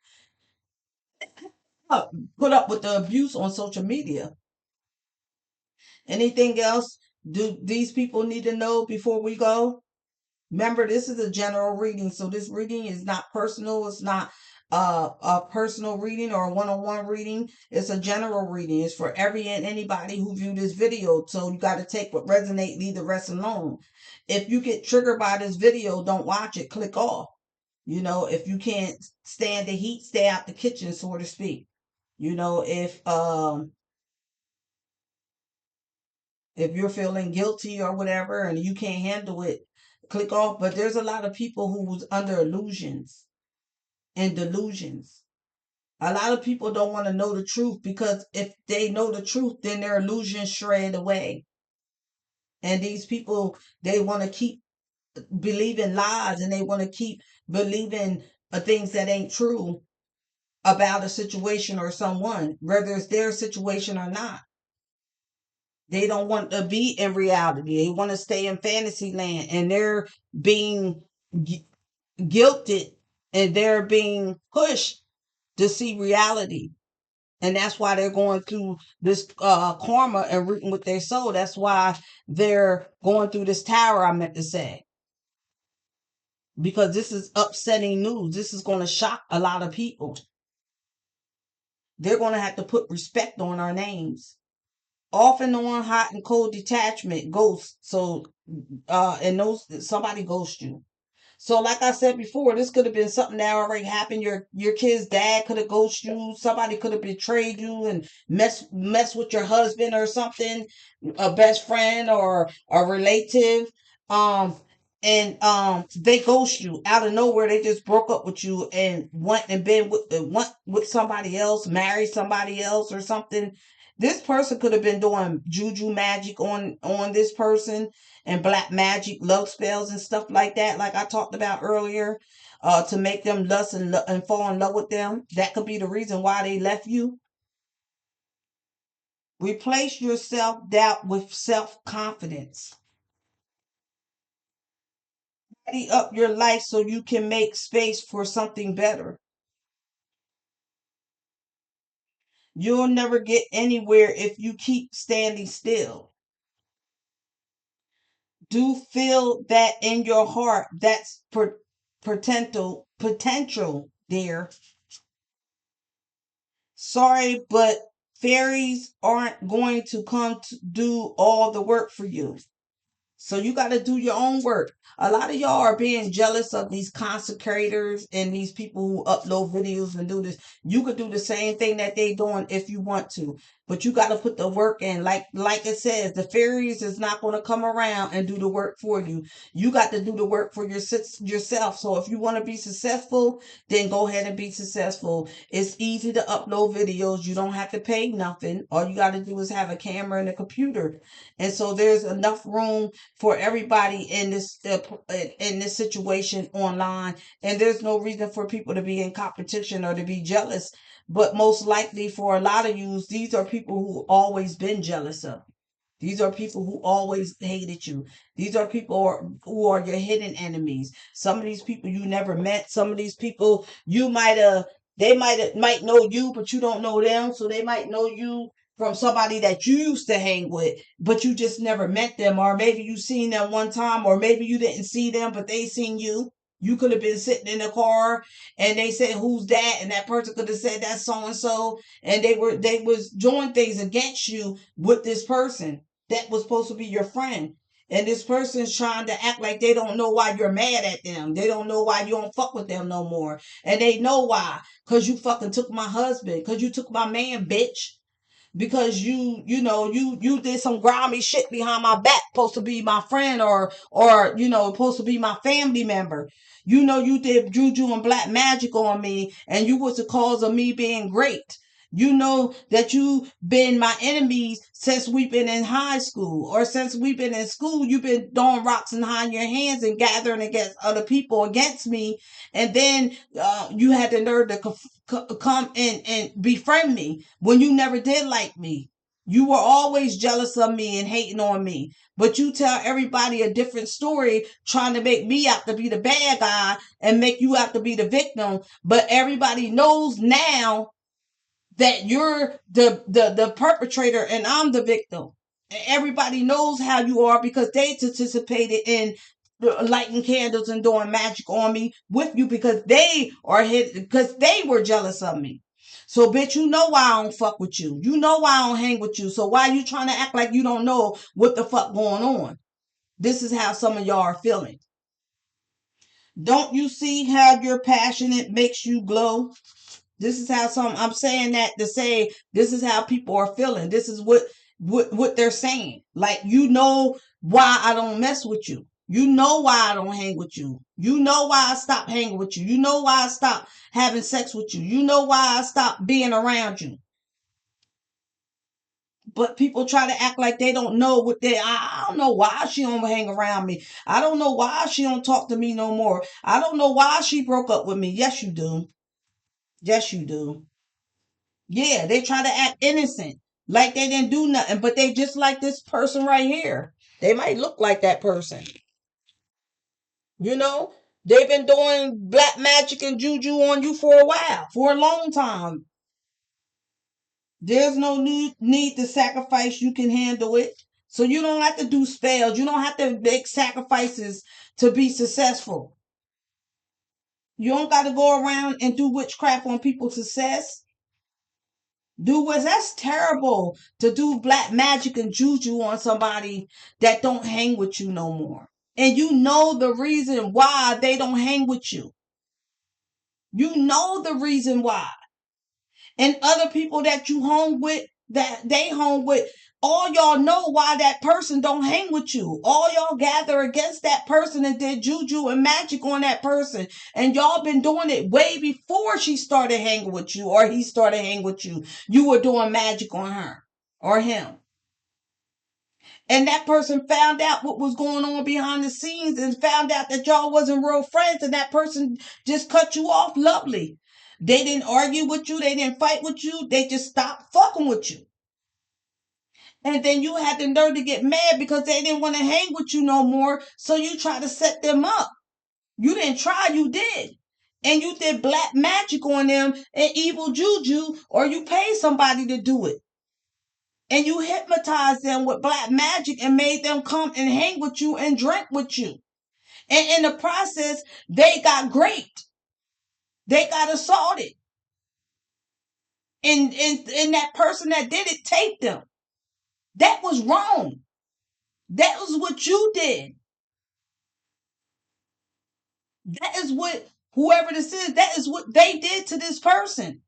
uh, put up with the abuse on social media. Anything else do these people need to know before we go? Remember, this is a general reading, so this reading is not personal. It's not a personal reading or a one-on-one reading. It's a general reading. It's for every and anybody who view this video. So you got to take what resonate, leave the rest alone. If you get triggered by this video, don't watch it. Click off. If you can't stand the heat, stay out the kitchen, so to speak. If you're feeling guilty or whatever and you can't handle it, click off. But there's a lot of people who's under illusions and delusions. A lot of people don't want to know the truth, because if they know the truth, then their illusions shred away. And these people, they want to keep believing lies, and they want to keep believing things that ain't true about a situation or someone, whether it's their situation or not. They don't want to be in reality. They want to stay in fantasy land, and they're being guilted, and they're being pushed to see reality. And that's why they're going through this karma and rooting with their soul. That's why they're going through this tower, I meant to say. Because this is upsetting news. This is going to shock a lot of people. They're going to have to put respect on our names. Off and on, hot and cold detachment, ghost. So, and those, somebody ghost you. So, like I said before, this could have been something that already happened. Your kid's dad could have ghosted you. Somebody could have betrayed you and mess with your husband or something, a best friend or a relative. Um, and they ghost you out of nowhere. They just broke up with you and went with somebody else, married somebody else or something. This person could have been doing juju magic on this person, and black magic, love spells and stuff like that, like I talked about earlier, to make them lust and fall in love with them. That could be the reason why they left you. Replace your self-doubt with self-confidence. Tidy up your life so you can make space for something better. You'll never get anywhere if you keep standing still. Do feel that in your heart. That's potential, dear. Sorry, but fairies aren't going to come to do all the work for you. So you got to do your own work. A lot of y'all are being jealous of these consecrators and these people who upload videos and do this. You could do the same thing that they doing if you want to, but you got to put the work in. Like it says, the fairies is not going to come around and do the work for you. You got to do the work for yourself. So if you want to be successful, then go ahead and be successful. It's easy to upload videos. You don't have to pay nothing. All you got to do is have a camera and a computer. And so there's enough room for everybody in this situation online, and there's no reason for people to be in competition or to be jealous But most likely for a lot of you, these are people who always been jealous of. These are people who always hated you. These are people who are your hidden enemies. Some of these people you never met. Some of these people you might have, they might know you, but you don't know them. So they might know you from somebody that you used to hang with, but you just never met them. Or maybe you seen them one time, or maybe you didn't see them, but they seen you. You could have been sitting in a car and they said, "Who's that?" And that person could have said, "That's so and so." And they was doing things against you with this person that was supposed to be your friend. And this person's trying to act like they don't know why you're mad at them. They don't know why you don't fuck with them no more. And they know why. Because you fucking took my husband. Because you took my man, bitch. Because you did some grimy shit behind my back, supposed to be my friend, or supposed to be my family member. You did juju and black magic on me, and you was the cause of me being great. You know that you've been my enemies since we've been in high school, or since we've been in school. You've been throwing rocks and hiding your hands and gathering against other people against me. And then you had the nerve to come and befriend me when you never did like me. You were always jealous of me and hating on me. But you tell everybody a different story, trying to make me out to be the bad guy and make you out to be the victim. But everybody knows now that you're the perpetrator and I'm the victim. Everybody knows how you are because they participated in lighting candles and doing magic on me with you because they are hit because they were jealous of me. So bitch, you know why I don't fuck with you. You know why I don't hang with you. So why you trying to act like you don't know what the fuck going on? This is how some of y'all are feeling. Don't you see how your passionate makes you glow? This is how I'm saying that to say this is how people are feeling. This is what they're saying. Like, you know why I don't mess with you. You know why I don't hang with you. You know why I stopped hanging with you. You know why I stopped having sex with you. You know why I stopped being around you. But people try to act like they don't know what I don't know why she don't hang around me. I don't know why she don't talk to me no more. I don't know why she broke up with me. Yes, you do. Yes, you do. Yeah, they try to act innocent, like they didn't do nothing, but they just like this person right here. They might look like that person. You know, they've been doing black magic and juju on you for a while, for a long time. There's no need to sacrifice. You can handle it. So you don't have to do spells. You don't have to make sacrifices to be successful. You don't got to go around and do witchcraft on people's success. That's terrible to do black magic and juju on somebody that don't hang with you no more. And you know the reason why they don't hang with you. You know the reason why. And other people that you home with, that they home with, all y'all know why that person don't hang with you. All y'all gather against that person and did juju and magic on that person. And y'all been doing it way before she started hanging with you or he started hanging with you. You were doing magic on her or him. And that person found out what was going on behind the scenes and found out that y'all wasn't real friends, and that person just cut you off lovely. They didn't argue with you, they didn't fight with you, they just stopped fucking with you. And then you had the nerve to get mad because they didn't want to hang with you no more, so you tried to set them up. You didn't try, you did. And you did black magic on them and evil juju, or you paid somebody to do it. And you hypnotized them with black magic and made them come and hang with you and drink with you. And in the process, they got raped. They got assaulted. And that person that did it taped them. That was wrong. That was what you did. That is what, whoever this is, that is what they did to this person.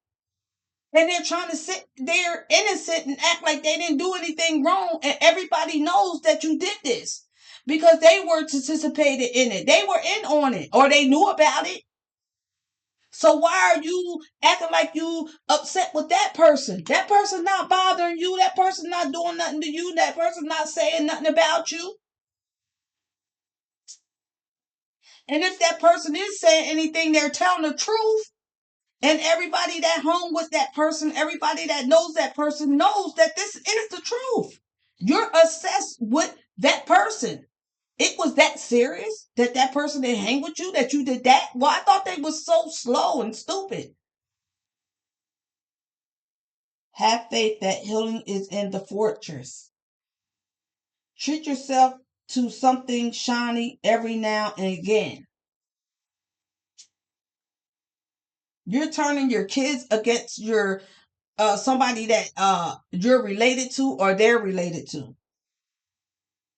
And they're trying to sit there innocent and act like they didn't do anything wrong. And everybody knows that you did this because they were participated in it. They were in on it or they knew about it. So why are you acting like you upset with that person? That person not bothering you. That person not doing nothing to you. That person not saying nothing about you. And if that person is saying anything, they're telling the truth. And everybody that hung with that person, everybody that knows that person knows that this is the truth. You're obsessed with that person. It was that serious that that person didn't hang with you, that you did that? Well, I thought they was so slow and stupid. Have faith that healing is in the fortress. Treat yourself to something shiny every now and again. You're turning your kids against your somebody that you're related to or they're related to.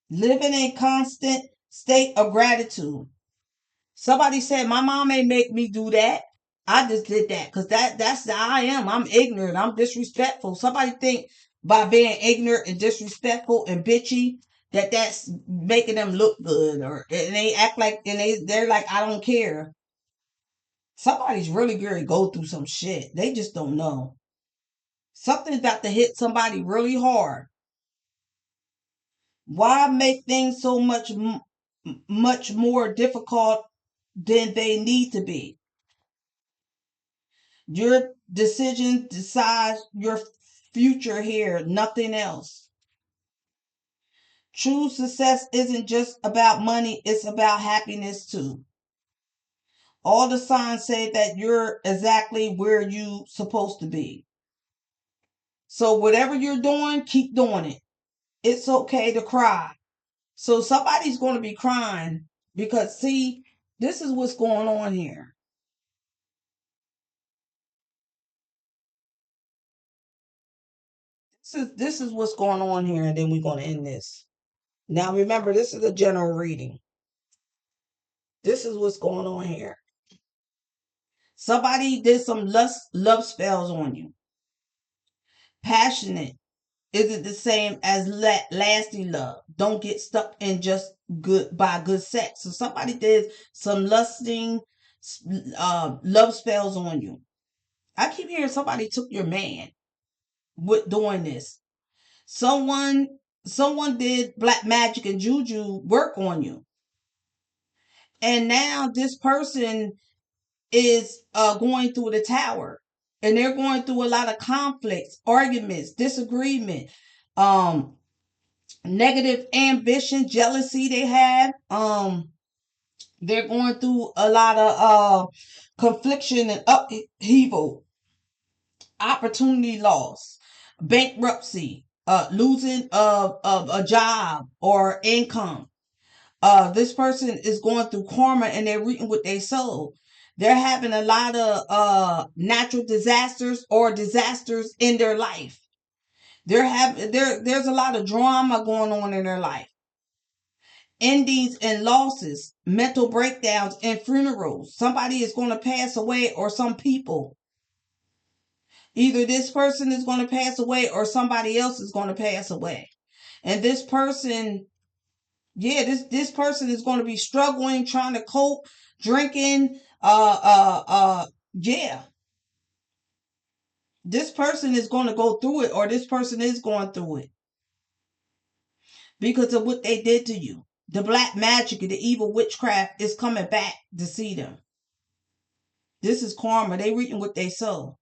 Living in constant state of gratitude. Somebody said my mom ain't make me do that. I just did that because that's the I am. I'm ignorant. I'm disrespectful. Somebody think by being ignorant and disrespectful and bitchy that's making them look good, or and they act like they're like I don't care. Somebody's really going to go through some shit. They just don't know. Something's about to hit somebody really hard. Why make things so much more difficult than they need to be? Your decision decides your future here, nothing else. True success isn't just about money, it's about happiness too. All the signs say that you're exactly where you supposed to be. So whatever you're doing, keep doing it. It's okay to cry. So somebody's going to be crying because see, this is what's going on here. This is what's going on here, and then we're going to end this. Now remember, this is a general reading. This is what's going on here. Somebody did some love spells on you. Passionate isn't the same as lasting love. Don't get stuck in just good sex. So somebody did some lusting love spells on you. I keep hearing somebody took your man with doing this. Someone did black magic and juju work on you. And now this person is going through the tower, and they're going through a lot of conflicts, arguments, disagreement, um negative ambition, jealousy they have. They're going through a lot of confliction and upheaval, opportunity loss, bankruptcy, losing of a job or income. This person is going through karma and they're reaping what they sow. They're having a lot of natural disasters or disasters in their life. There's a lot of drama going on in their life. Endings and losses, mental breakdowns and funerals. Somebody is going to pass away, or some people. Either this person is going to pass away or somebody else is going to pass away. And this person, yeah, this person is going to be struggling, trying to cope, drinking, yeah. This person is going to go through it, or this person is going through it because of what they did to you. The black magic and the evil witchcraft is coming back to see them. This is karma. They reaping what they sow.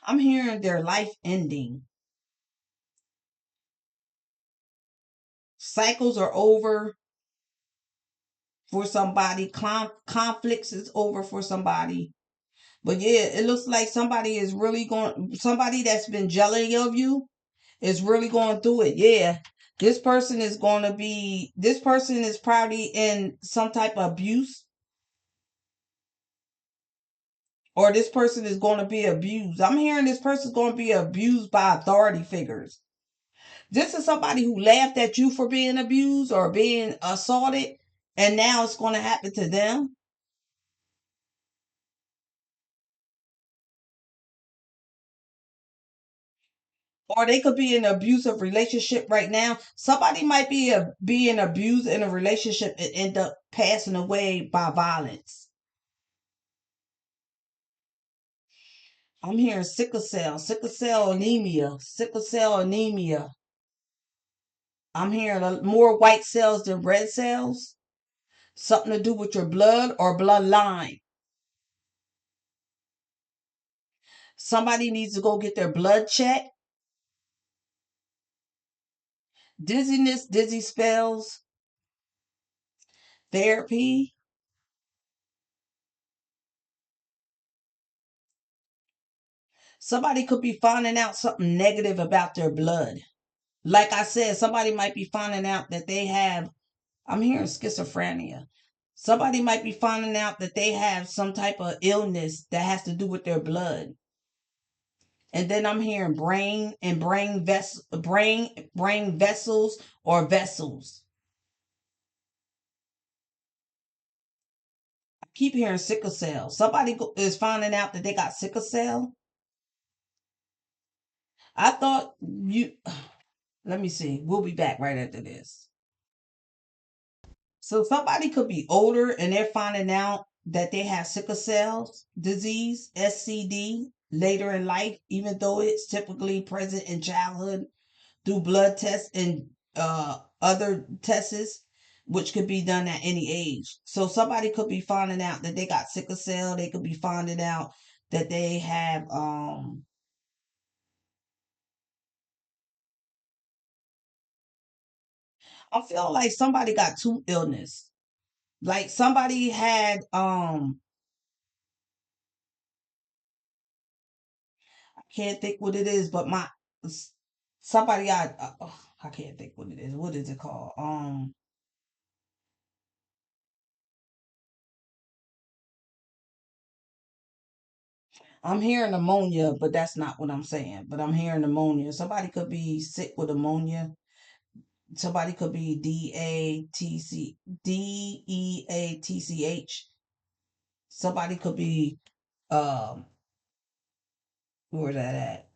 I'm hearing their life ending. Cycles are over for somebody. Conflicts is over for somebody. But yeah, it looks like somebody is really going, somebody that's been jelly of you is really going through it. Yeah. This person is probably in some type of abuse, or this person is going to be abused. I'm hearing this person is going to be abused by authority figures. This is somebody who laughed at you for being abused or being assaulted, and now it's going to happen to them. Or they could be in an abusive relationship right now. Somebody might be being abused in a relationship and end up passing away by violence. I'm hearing sickle cell anemia, I'm hearing more white cells than red cells. Something to do with your blood or bloodline. Somebody needs to go get their blood checked. Dizziness, dizzy spells, therapy. Somebody could be finding out something negative about their blood. Like I said, somebody might be finding out that they have, I'm hearing schizophrenia. Somebody might be finding out that they have some type of illness that has to do with their blood. And then I'm hearing brain and brain vessels or vessels. I keep hearing sickle cell. Somebody is finding out that they got sickle cell. I thought you. Let me see. We'll be back right after this. So somebody could be older and they're finding out that they have sickle cell disease, SCD, later in life, even though it's typically present in childhood through blood tests and other tests, which could be done at any age. So somebody could be finding out that they got sickle cell. They could be finding out that they have I feel like somebody got two illness. Like somebody had I can't think what it is, but my somebody got I can't think what it is. What is it called? I'm hearing pneumonia, but that's not what I'm saying. But I'm hearing pneumonia. Somebody could be sick with pneumonia. Somebody could be DEATCH. Somebody could be where's that at?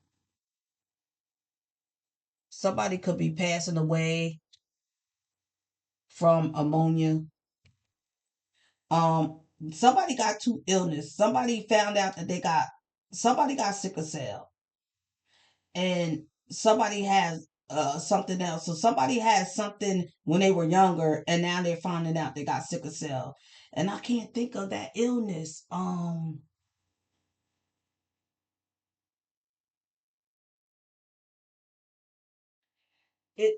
Somebody could be passing away from ammonia. Um, somebody got two illness. Somebody found out that somebody got sickle cell, and somebody has something else. So somebody has something when they were younger, and now they're finding out they got sickle cell. And I can't think of that illness.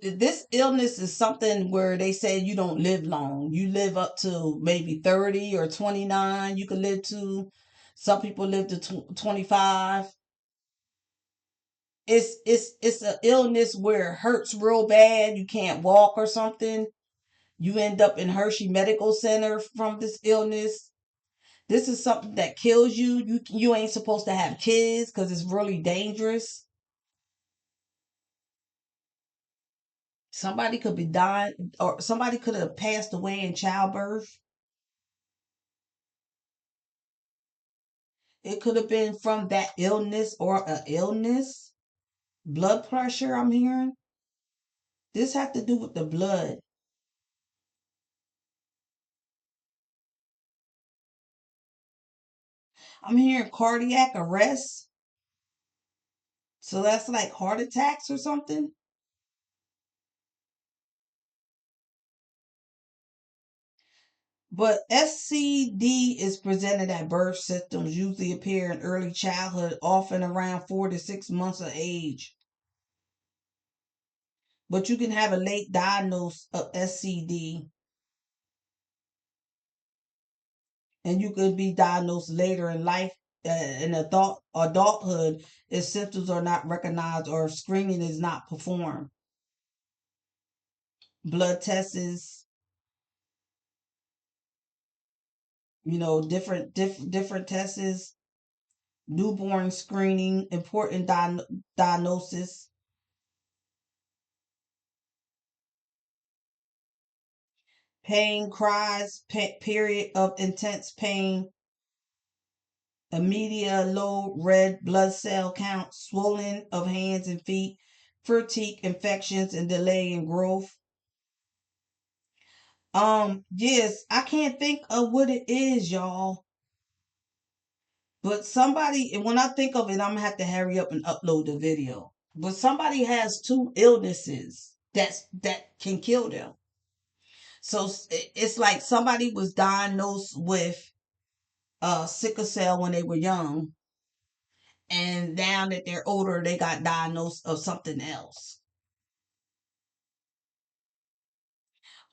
This illness is something where they say you don't live long. You live up to maybe 30 or 29. You can live to, some people live to 25. It's an illness where it hurts real bad. You can't walk or something. You end up in Hershey Medical Center from this illness. This is something that kills you. You ain't supposed to have kids because it's really dangerous. Somebody could be dying, or somebody could have passed away in childbirth. It could have been from that illness or a illness. Blood pressure, I'm hearing. This has to do with the blood. I'm hearing cardiac arrest. So that's like heart attacks or something. But SCD is presented at birth. Symptoms usually appear in early childhood, often around 4 to 6 months of age. But you can have a late diagnosis of SCD, and you could be diagnosed later in life, in adulthood, if symptoms are not recognized or if screening is not performed. Blood tests, different tests, newborn screening, important diagnosis, pain, cries, period of intense pain, immediate low red blood cell count, swelling of hands and feet, fatigue, infections, and delay in growth. Yes, I can't think of what it is, y'all. But somebody, and when I think of it, I'm gonna have to hurry up and upload the video. But somebody has two illnesses. that can kill them. So it's like somebody was diagnosed with sickle cell when they were young, and now that they're older, they got diagnosed of something else,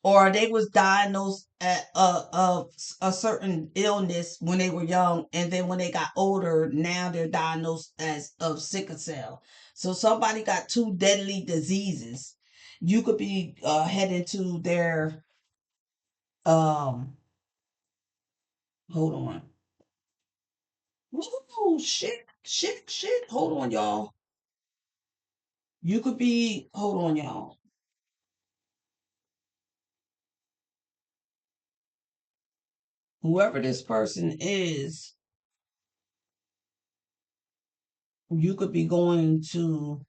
or they was diagnosed of a certain illness when they were young, and then when they got older, now they're diagnosed as of sickle cell. So somebody got two deadly diseases. You could be heading to their um. Hold on. Oh shit, shit, shit. Hold on, y'all. You could be. Hold on, y'all. Whoever this person is, you could be going to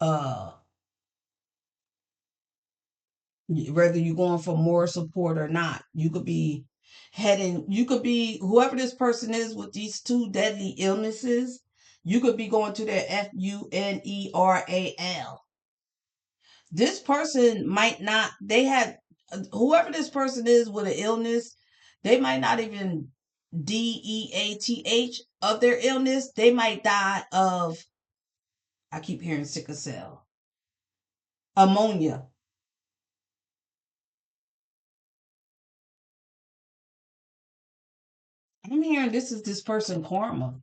uh whether you're going for more support or not. You could be heading, you could be, whoever this person is with these two deadly illnesses, you could be going to their funeral. This person might not, they had, whoever this person is with an illness, they might not even death of their illness. They might die of, I keep hearing sickle cell, ammonia. I'm hearing this is this person karma.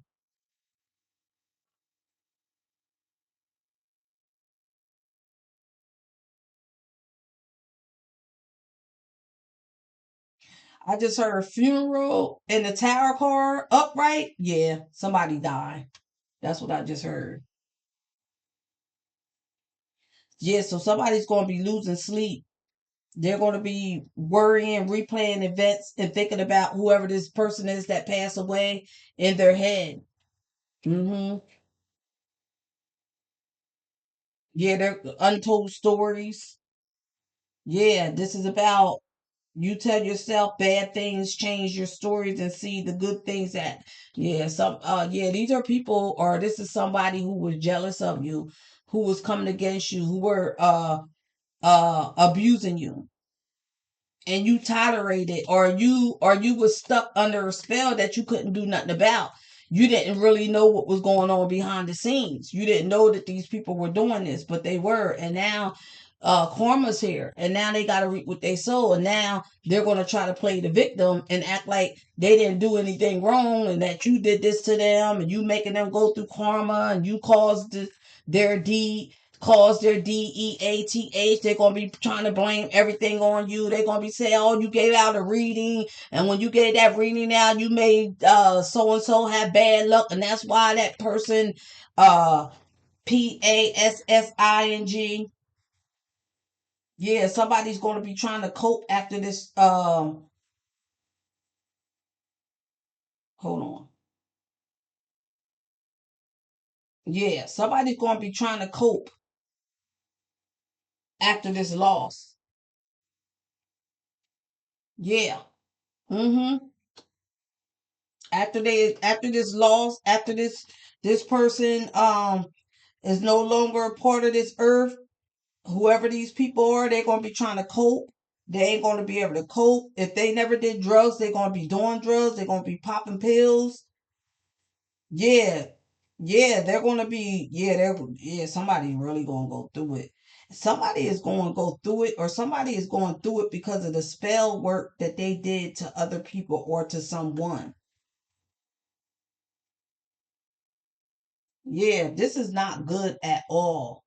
I just heard funeral in the tower car upright. Yeah, somebody died. That's what I just heard. Yeah, so somebody's going to be losing sleep. They're going to be worrying, replaying events, and thinking about whoever this person is that passed away in their head. Hmm. Yeah, they're untold stories. Yeah, this is about you tell yourself bad things, change your stories, and see the good things that, yeah, yeah, these are people, or this is somebody who was jealous of you, who was coming against you, who were abusing you, and you tolerated, or you was stuck under a spell that you couldn't do nothing about. You didn't really know what was going on behind the scenes. You didn't know that these people were doing this, but they were. And now karma's here, and now they got to reap what they sow, and now they're going to try to play the victim and act like they didn't do anything wrong, and that you did this to them, and you making them go through karma, and you caused their deed, cause their death. They're gonna be trying to blame everything on you. They're gonna be saying, "Oh, you gave out a reading, and when you gave that reading out, you made so and so have bad luck, and that's why that person uh PASSING." Yeah, somebody's gonna be trying to cope after this. Hold on. Yeah, somebody's gonna be trying to cope after this loss. Yeah. Mm-hmm. After this loss, after this person is no longer a part of this earth, whoever these people are, they're gonna be trying to cope. They ain't gonna be able to cope. If they never did drugs, they're gonna be doing drugs. They're gonna be popping pills. Yeah, yeah, they're gonna be. Yeah, somebody really gonna go through it. Somebody is going to go through it, or somebody is going through it because of the spell work that they did to other people or to someone. Yeah, this is not good at all.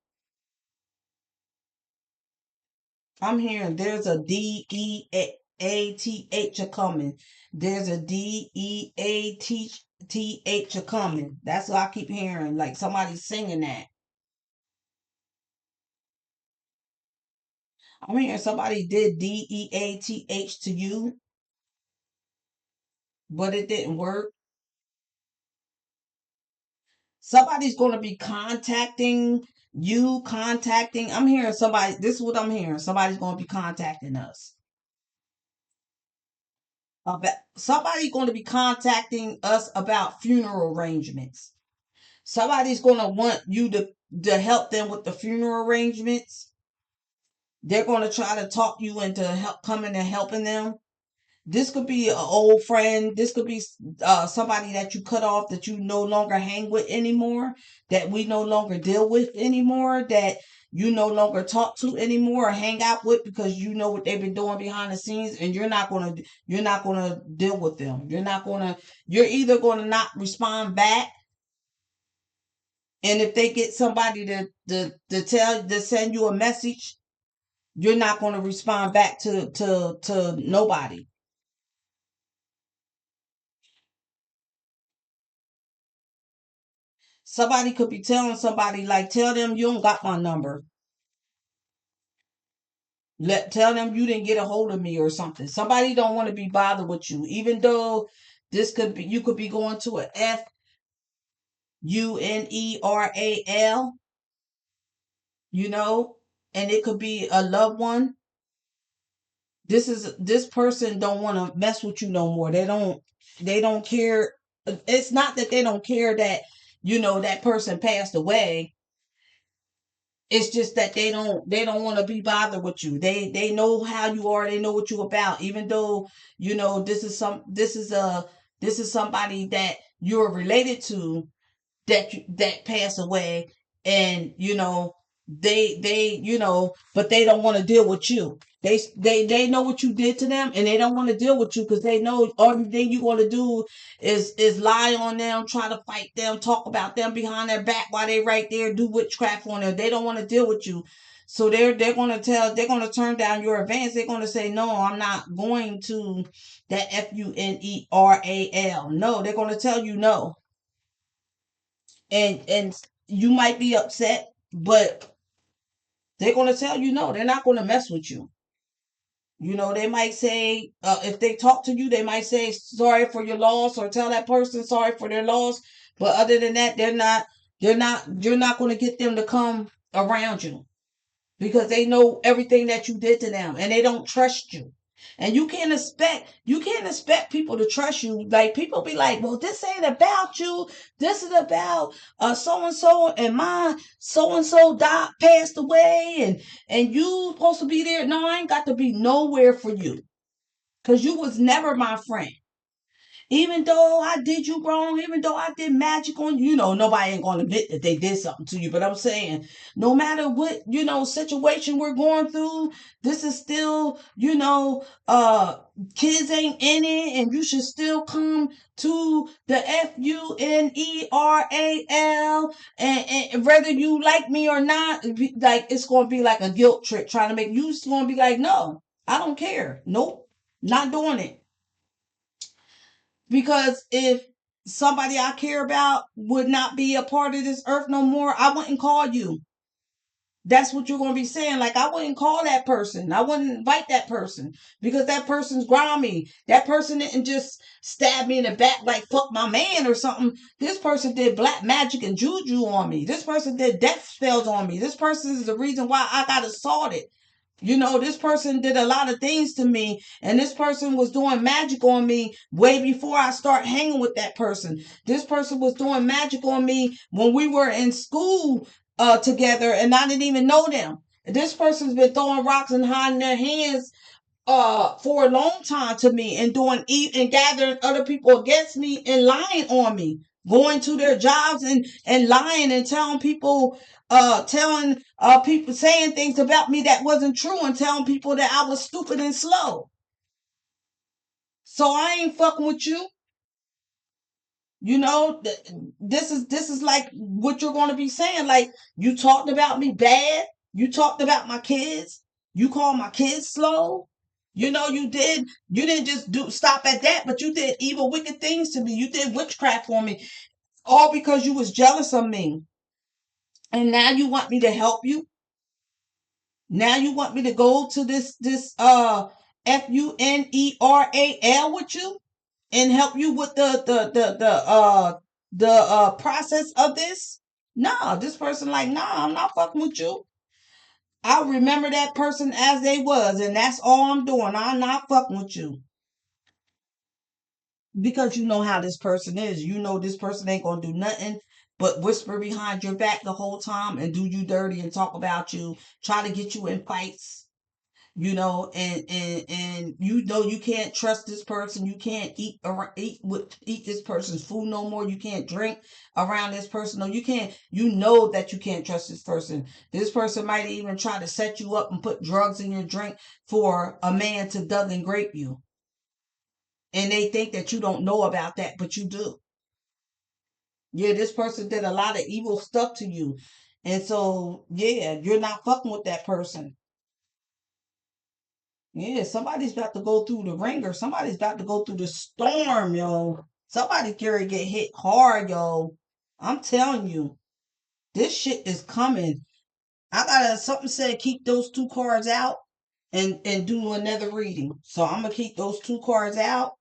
I'm hearing there's a DEATH a coming. There's a DEATH a coming. That's what I keep hearing. Like somebody singing that. I'm hearing somebody did DEATH to you, but it didn't work. Somebody's going to be contacting you, contacting. I'm hearing somebody. This is what I'm hearing. Somebody's going to be contacting us. Somebody's going to be contacting us about funeral arrangements. Somebody's going to want you to help them with the funeral arrangements. they're going to try to talk you into coming and helping them. This could be an old friend. This could be somebody that you cut off, that you no longer hang with anymore, that we no longer deal with anymore, that you no longer talk to anymore or hang out with, because you know what they've been doing behind the scenes, and you're not gonna deal with them. You're either gonna not respond back, and if they get somebody to send you a message, you're not gonna respond back to nobody. Somebody could be telling somebody, like, tell them you don't got my number. Tell them you didn't get a hold of me or something. Somebody don't want to be bothered with you, even though you could be going to a funeral, you know, and it could be a loved one. This person don't want to mess with you no more. They don't care. It's not that they don't care that, that person passed away. It's just that they don't want to be bothered with you. They know how you are. They know what you're about. Even though, this is somebody that you're related to, that pass away, and but they don't want to deal with you. They know what you did to them, and they don't want to deal with you, because they know all the thing you want to do is lie on them, try to fight them, talk about them behind their back while they right there, do witchcraft on them. They don't want to deal with you. So they're gonna turn down your advance. They're gonna say, no, I'm not going to that funeral. No, they're gonna tell you no. And you might be upset, but they're going to tell you no. They're not going to mess with you. They might say, if they talk to you, they might say sorry for your loss, or tell that person sorry for their loss. But other than that, you're not going to get them to come around you, because they know everything that you did to them, and they don't trust you. And you can't expect people to trust you. Like, people be like, well, this ain't about you. This is about so and so, and my so and so died, passed away, and you supposed to be there. No, I ain't got to be nowhere for you, because you was never my friend. Even though I did you wrong, even though I did magic on you, nobody ain't going to admit that they did something to you. But I'm saying, no matter what, situation we're going through, this is still, kids ain't in it, and you should still come to the funeral, and whether you like me or not, like, it's going to be like a guilt trip, trying to make you going to be like, no, I don't care. Nope, not doing it. Because if somebody I care about would not be a part of this earth no more, I wouldn't call you. That's what you're going to be saying. Like, I wouldn't call that person. I wouldn't invite that person, because that person's grimy. That person didn't just stab me in the back like fuck my man or something. This person did black magic and juju on me. This person did death spells on me. This person is the reason why I got assaulted. This person did a lot of things to me, and this person was doing magic on me way before I start hanging with that person. This person was doing magic on me when we were in school together, and I didn't even know them. This person's been throwing rocks and hiding their hands for a long time to me, and and gathering other people against me and lying on me, going to their jobs and lying and telling people, saying things about me that wasn't true, and telling people that I was stupid and slow. So I ain't fucking with you. This is like what you're going to be saying. Like, you talked about me bad. You talked about my kids. You called my kids slow. You didn't just stop at that, but you did evil, wicked things to me. You did witchcraft on me, all because you was jealous of me. And now you want me to help you. Now you want me to go to this funeral with you, and help you with the process of this. No, this person like, nah, I'm not fucking with you. I remember that person as they was, and that's all I'm doing. I'm not fucking with you. Because you know how this person is. You know this person ain't gonna do nothing but whisper behind your back the whole time, and do you dirty, and talk about you, try to get you in fights. and you can't trust this person. You can't eat this person's food no more. You can't drink around this person. No, you can't. You know that you can't trust this person. This person might even try to set you up and put drugs in your drink for a man to dug and grape you, and they think that you don't know about that, but you do. Yeah, this person did a lot of evil stuff to you, and so yeah, you're not fucking with that person. Yeah, somebody's about to go through the ringer. Somebody's about to go through the storm, yo. Somebody Gary get hit hard, yo. I'm telling you, this shit is coming. I gotta something said keep those two cards out and do another reading. So I'm gonna keep those two cards out.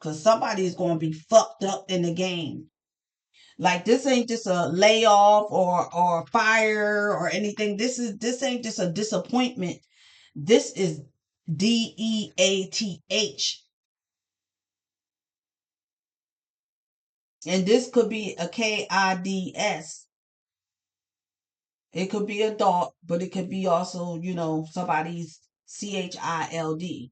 Cause somebody is gonna be fucked up in the game. Like this ain't just a layoff or fire or anything. This ain't just a disappointment. This is DEATH. And this could be a KIDS. It could be adult, but it could be also, somebody's CHILD.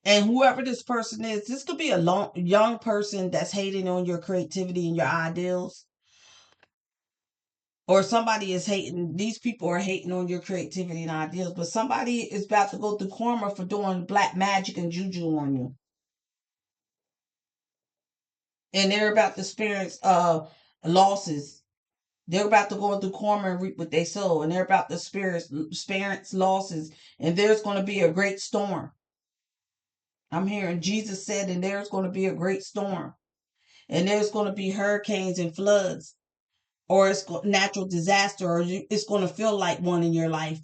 And whoever this person is, this could be a young person that's hating on your creativity and your ideals. Or somebody is hating, these people are hating on your creativity and ideals, but somebody is about to go through karma for doing black magic and juju on you. And they're about to experience losses. They're about to go through karma and reap what they sow, and they're about to experience losses, and there's going to be a great storm. I'm hearing Jesus said, and there's going to be a great storm, and there's going to be hurricanes and floods, or it's natural disaster, or it's going to feel like one in your life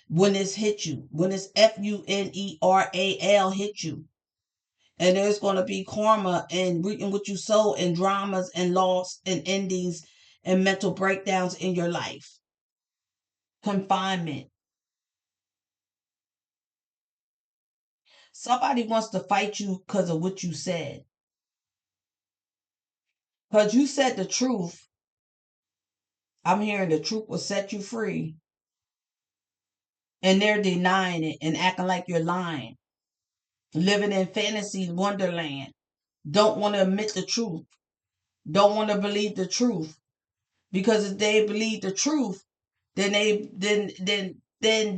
when it's hit you, when it's FUNERAL hit you. And there's going to be karma and reaping what you sow and dramas and loss and endings and mental breakdowns in your life. Confinement. Somebody wants to fight you because of what you said. Because you said the truth. I'm hearing the truth will set you free. And they're denying it and acting like you're lying. Living in fantasy wonderland. Don't want to admit the truth. Don't want to believe the truth. Because if they believe the truth, then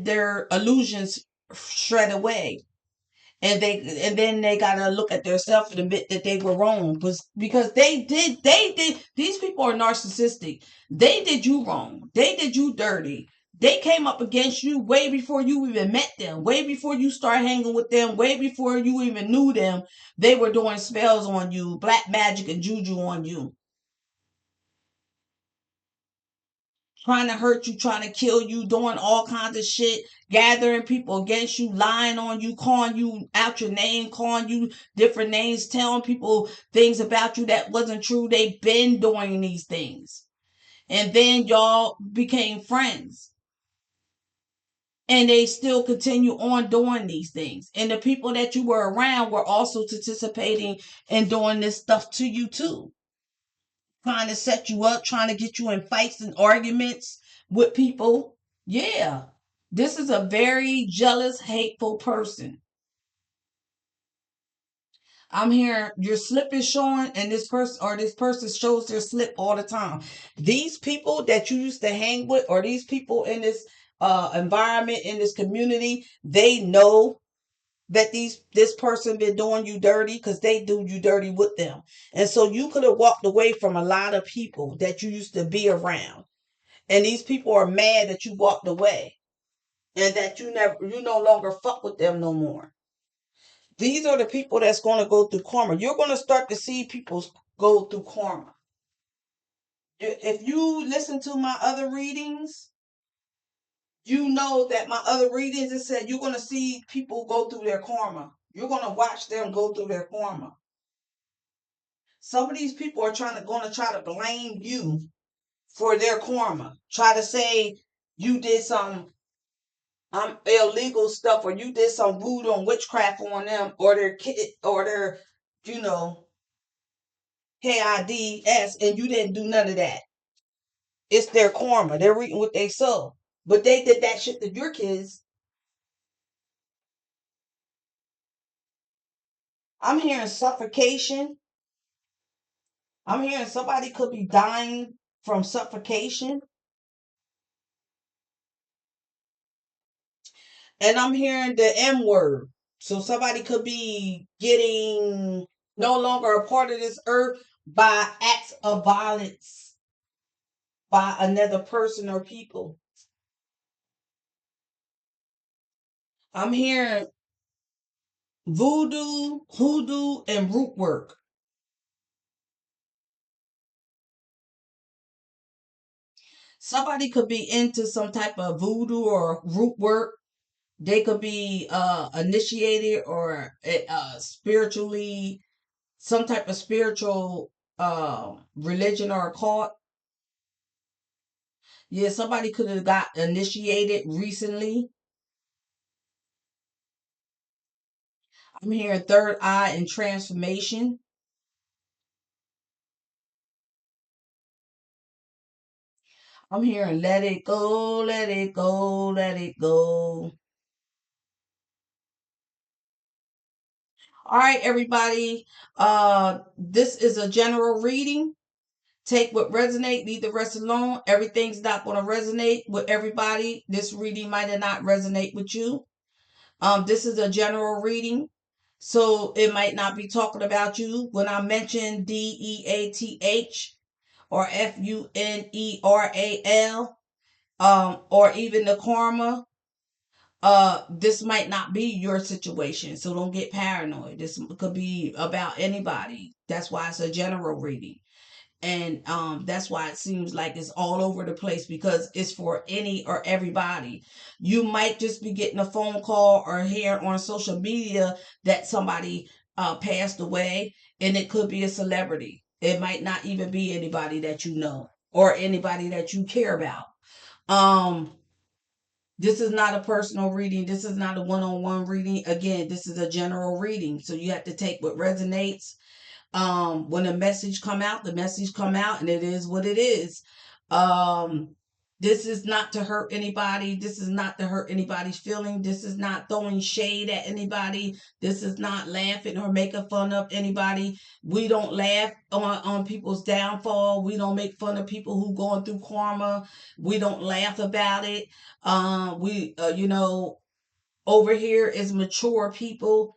their illusions shred away. And then they gotta look at themselves and admit that they were wrong, because they did these people are narcissistic. They did you wrong. They did you dirty. They came up against you way before you even met them, way before you start hanging with them, way before you even knew them. They were doing spells on you, black magic and juju on you, trying to hurt you, trying to kill you, doing all kinds of shit, gathering people against you, lying on you, calling you out your name, calling you different names, telling people things about you that wasn't true. They've been doing these things. And then y'all became friends. And they still continue on doing these things. And the people that you were around were also participating in doing this stuff to you too. Trying to set you up, trying to get you in fights and arguments with people. Yeah. This is a very jealous, hateful person. I'm hearing your slip is showing, and this person shows their slip all the time. These people that you used to hang with, or these people in this environment, in this community, they know that this person been doing you dirty, because they do you dirty with them. And so you could have walked away from a lot of people that you used to be around. And these people are mad that you walked away, and that you no longer fuck with them no more. These are the people that's going to go through karma. You're going to start to see people go through karma. If you listen to my other readings, you know that my other readings, it said you're going to see people go through their karma. You're going to watch them go through their karma. Some of these people are going to try to blame you for their karma. Try to say you did some illegal stuff, or you did some voodoo and witchcraft on them, or their kid, or their, you know, KIDS, and you didn't do none of that. It's their karma. They're reaping what they sow. but they did that shit to your kids. I'm hearing suffocation. I'm hearing somebody could be dying from suffocation. And I'm hearing the M word. So somebody could be getting no longer a part of this earth by acts of violence by another person or people. I'm hearing voodoo, hoodoo, and root work. Somebody could be into some type of voodoo or root work. They could be initiated or spiritually, some type of spiritual religion or cult. Yeah, somebody could have got initiated recently. I'm hearing third eye and transformation. I'm hearing let it go, let it go, let it go. All right, everybody. This is a general reading. Take what resonate, leave the rest alone. Everything's not going to resonate with everybody. This reading might not resonate with you. This is a general reading, so it might not be talking about you. When I mention DEATH or FUNERAL, or even the karma, this might not be your situation. So don't get paranoid. This could be about anybody. That's why it's a general reading. And that's why it seems like it's all over the place, because it's for any or everybody. You might just be getting a phone call or hear on social media that somebody passed away, and it could be a celebrity. It might not even be anybody that you know or anybody that you care about. um this is not a personal reading. This is not a one-on-one reading. Again, this is a general reading, so you have to take what resonates. When a message come out, the message come out, and it is what it is. um this is not to hurt anybody. This is not to hurt anybody's feeling. This is not throwing shade at anybody. This is not laughing or making fun of anybody. We don't laugh on people's downfall. We don't make fun of people who going through karma. We don't laugh about it. We over here is mature people,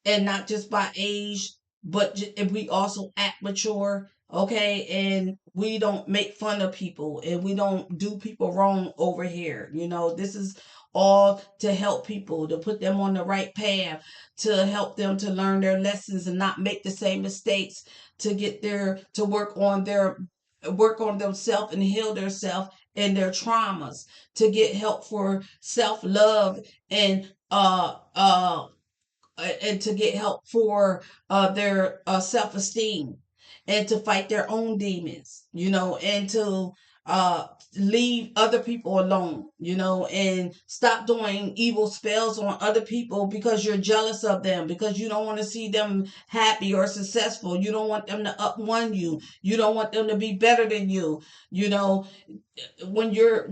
and not just by age, but if we also act mature, okay, and we don't make fun of people, and we don't do people wrong over here. This is all to help people, to put them on the right path, to help them to learn their lessons and not make the same mistakes, to get their to work on themselves and heal themselves and their traumas, to get help for self-love and and to get help for their self-esteem, and to fight their own demons, and to uh, leave other people alone, and stop doing evil spells on other people because you're jealous of them, because you don't want to see them happy or successful. You don't want them to up one you. You don't want them to be better than you. You know, when you're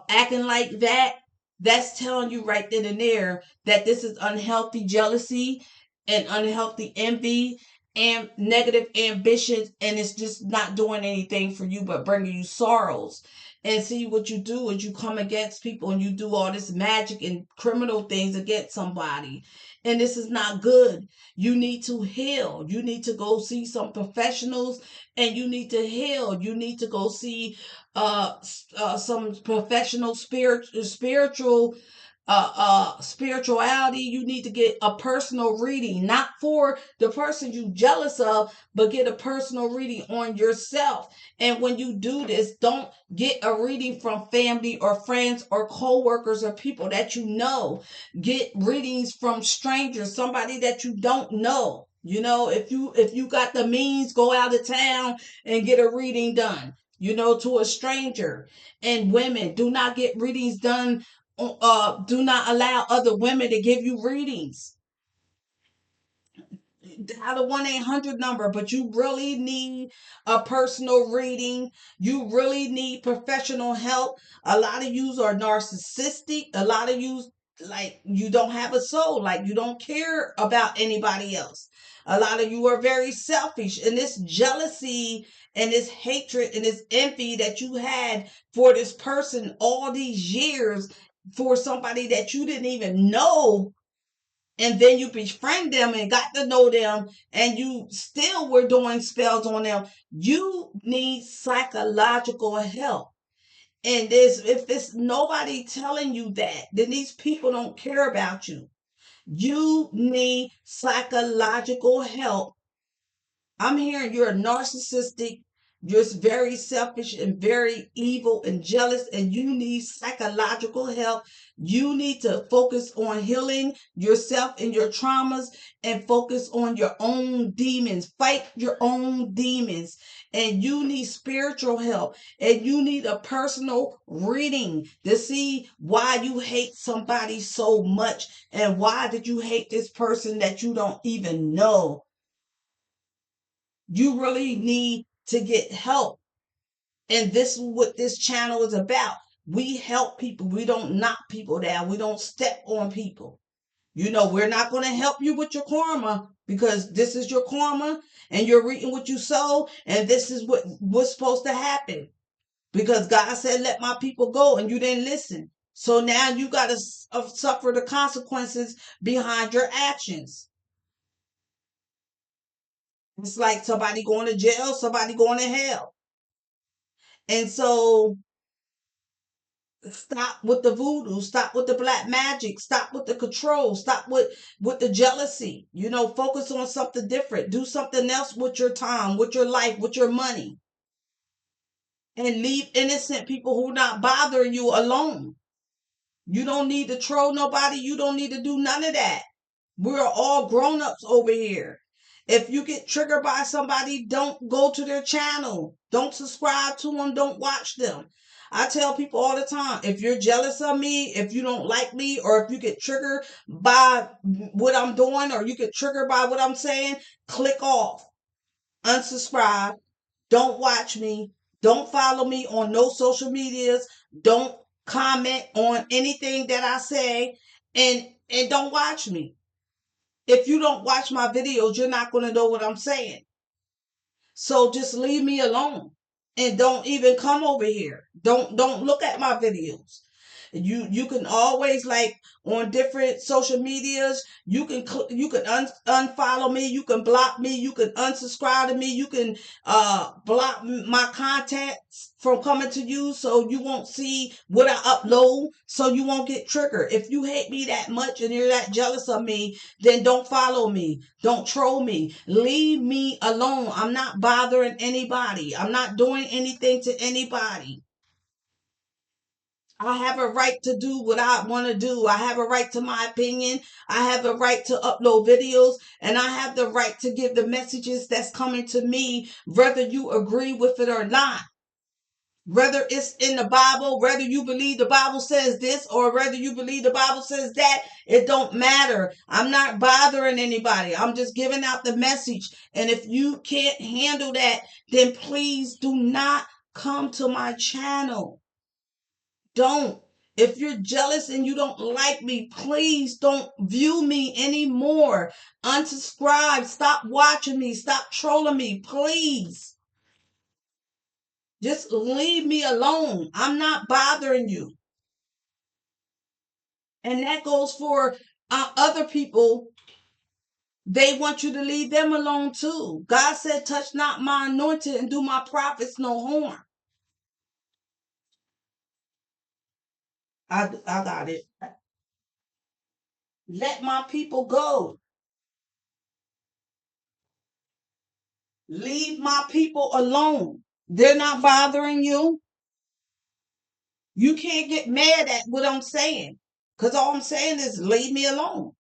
acting like that, that's telling you right then and there that this is unhealthy jealousy and unhealthy envy and negative ambitions, and it's just not doing anything for you but bringing you sorrows. And see, what you do is you come against people and you do all this magic and criminal things against somebody, and this is not good. You need to heal. You need to go see some professionals, and you need to heal. You need to go see some professional spiritual spirituality. You need to get a personal reading, not for the person you jealous of, but get a personal reading on yourself. And when you do this, don't get a reading from family or friends or co-workers or people that you know. Get readings from strangers, somebody that you don't know. If you got the means, go out of town and get a reading done, to a stranger. And women, do not get readings done. Do not allow other women to give you readings. dial a 1-800 number, but you really need a personal reading. You really need professional help. A lot of you are narcissistic. A lot of you, like, you don't have a soul, like you don't care about anybody else. A lot of you are very selfish, and this jealousy and this hatred and this envy that you had for this person all these years, for somebody that you didn't even know, and then you befriend them and got to know them, and you still were doing spells on them. You need psychological help. And if there's nobody telling you that, then these people don't care about you. You need psychological help. I'm hearing you're narcissistic, you're very selfish and very evil and jealous, and you need psychological help. You need to focus on healing yourself and your traumas, and focus on your own demons. Fight your own demons. And you need spiritual help. And you need a personal reading to see why you hate somebody so much, and why did you hate this person that you don't even know. You really need to get help. And this is what this channel is about. We help people. We don't knock people down. We don't step on people. We're not going to help you with your karma, because this is your karma, and you're reaping what you sow, and this is what's supposed to happen. Because God said, let my people go, and you didn't listen. So now you got to suffer the consequences behind your actions. It's like somebody going to jail, somebody going to hell. And so stop with the voodoo, stop with the black magic, stop with the control, stop with the jealousy. Focus on something different. Do something else with your time, with your life, with your money. And leave innocent people who not bothering you alone. You don't need to troll nobody. You don't need to do none of that. We're all grown-ups over here. If you get triggered by somebody, don't go to their channel. Don't subscribe to them. Don't watch them. I tell people all the time, if you're jealous of me, if you don't like me, or if you get triggered by what I'm doing, or you get triggered by what I'm saying, click off. Unsubscribe. Don't watch me. Don't follow me on no social medias. Don't comment on anything that I say, and don't watch me. If you don't watch my videos, you're not going to know what I'm saying. So just leave me alone, and don't even come over here. Don't look at my videos. You can always, like, on different social medias, you can unfollow me, you can block me, you can unsubscribe to me, you can block my contacts from coming to you, so you won't see what I upload, so you won't get triggered. If you hate me that much and you're that jealous of me, then don't follow me, don't troll me, leave me alone. I'm not bothering anybody. I'm not doing anything to anybody. I have a right to do what I want to do. I have a right to my opinion. I have a right to upload videos, and I have the right to give the messages that's coming to me, whether you agree with it or not. Whether it's in the Bible, whether you believe the Bible says this, or whether you believe the Bible says that, it don't matter. I'm not bothering anybody. I'm just giving out the message. And if you can't handle that, then please do not come to my channel. Don't. If you're jealous and you don't like me, please don't view me anymore. Unsubscribe. Stop watching me. Stop trolling me, please. Just leave me alone. I'm not bothering you. And that goes for other people. They want you to leave them alone too. God said, touch not my anointed and do my prophets no harm. I got it. Let my people go. Leave my people alone. They're not bothering you. You can't get mad at what I'm saying, because all I'm saying is leave me alone.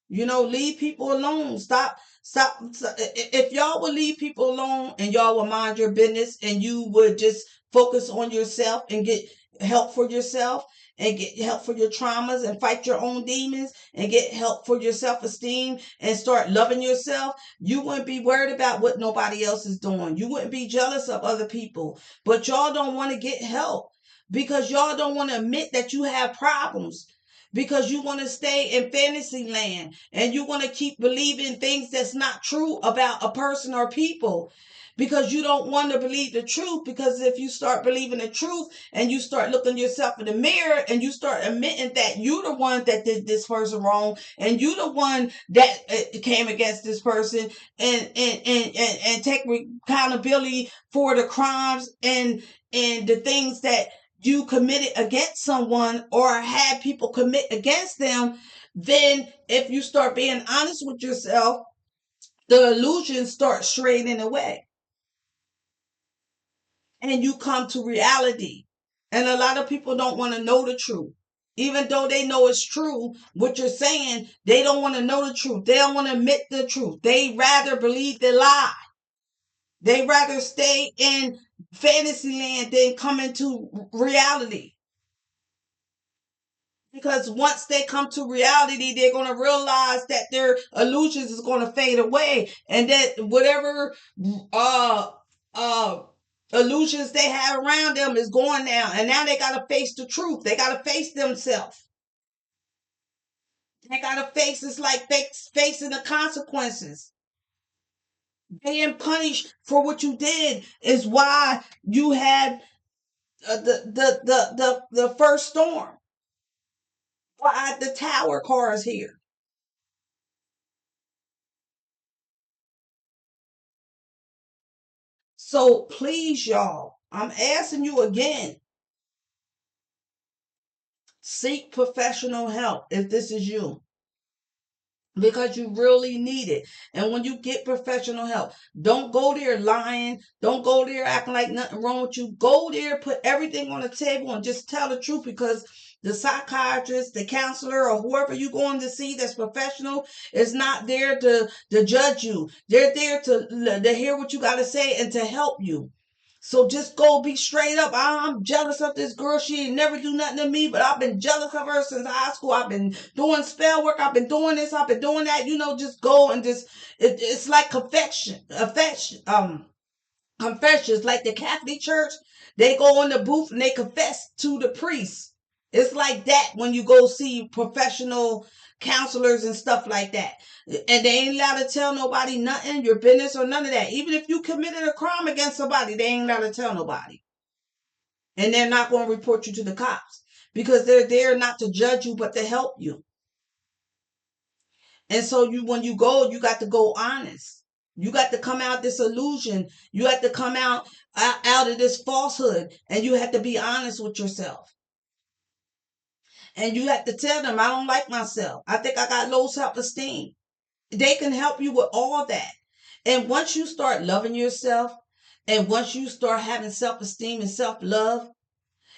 Leave people alone. Stop. If y'all would leave people alone, and y'all would mind your business, and you would just focus on yourself and get help for yourself, and get help for your traumas and fight your own demons and get help for your self-esteem and start loving yourself, you wouldn't be worried about what nobody else is doing. You wouldn't be jealous of other people. But y'all don't want to get help because y'all don't want to admit that you have problems, because you want to stay in fantasy land and you want to keep believing things that's not true about a person or people, because you don't want to believe the truth. Because if you start believing the truth and you start looking yourself in the mirror and you start admitting that you're the one that did this person wrong and you the one that came against this person, and take accountability for the crimes and the things that you committed against someone or had people commit against them, then if you start being honest with yourself, the illusions start straightening away and you come to reality. And a lot of people don't want to know the truth. Even though they know it's true, what you're saying, they don't want to know the truth. They don't want to admit the truth. They rather believe the lie. They rather stay in fantasy land than come into reality. Because once they come to reality, they're going to realize that their illusions is going to fade away, and that whatever uh uh illusions they have around them is going now, and now they got to face the truth. They got to face themselves. They got to face, it's like facing the consequences. Being punished for what you did is why you had the first storm. Why the tower car is here. So please, y'all, I'm asking you again, seek professional help if this is you, because you really need it. And when you get professional help, don't go there lying. Don't go there acting like nothing wrong with you. Go there, put everything on the table and just tell the truth, because the psychiatrist, the counselor, or whoever you're going to see that's professional is not there to judge you. They're there to hear what you got to say and to help you. So just go be straight up. I'm jealous of this girl. She ain't never do nothing to me, but I've been jealous of her since high school. I've been doing spell work. I've been doing this. I've been doing that. Just go and just, it's like confessions, like the Catholic Church. They go in the booth and they confess to the priest. It's like that when you go see professional counselors and stuff like that. And they ain't allowed to tell nobody nothing, your business or none of that. Even if you committed a crime against somebody, they ain't allowed to tell nobody. And they're not going to report you to the cops, because they're there not to judge you, but to help you. And so when you go, you got to go honest. You got to come out this illusion. You have to come out of this falsehood, and you have to be honest with yourself. And you have to tell them, I don't like myself. I think I got low self-esteem. They can help you with all that. And once you start loving yourself, and once you start having self-esteem and self-love,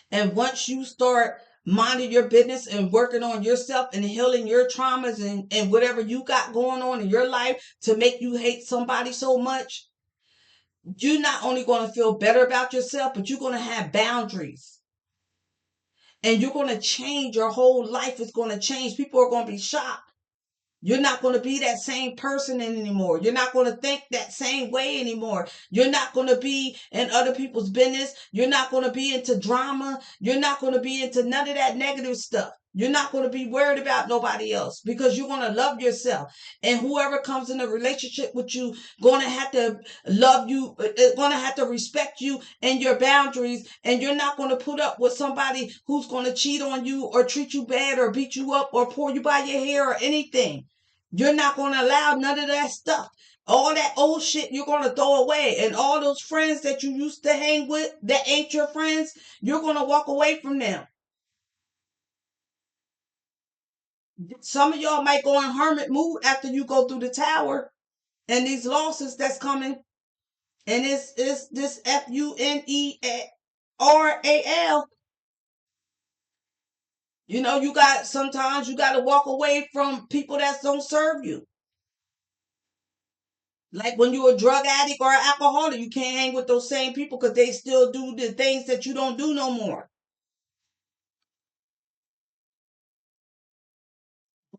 and once you start minding your business and working on yourself and healing your traumas and whatever you got going on in your life to make you hate somebody so much, you're not only going to feel better about yourself, but you're going to have boundaries. And you're going to change. Your whole life is going to change. People are going to be shocked. You're not going to be that same person anymore. You're not going to think that same way anymore. You're not going to be in other people's business. You're not going to be into drama. You're not going to be into none of that negative stuff. You're not going to be worried about nobody else, because you're going to love yourself. And whoever comes in a relationship with you going to have to love you, going to have to respect you and your boundaries. And you're not going to put up with somebody who's going to cheat on you or treat you bad or beat you up or pull you by your hair or anything. You're not going to allow none of that stuff. All that old shit you're going to throw away. And all those friends that you used to hang with that ain't your friends, you're going to walk away from them. Some of y'all might go in hermit mood after you go through the tower and these losses that's coming. And it's this FUNERAL. Sometimes you got to walk away from people that don't serve you. Like when you're a drug addict or an alcoholic, you can't hang with those same people because they still do the things that you don't do no more.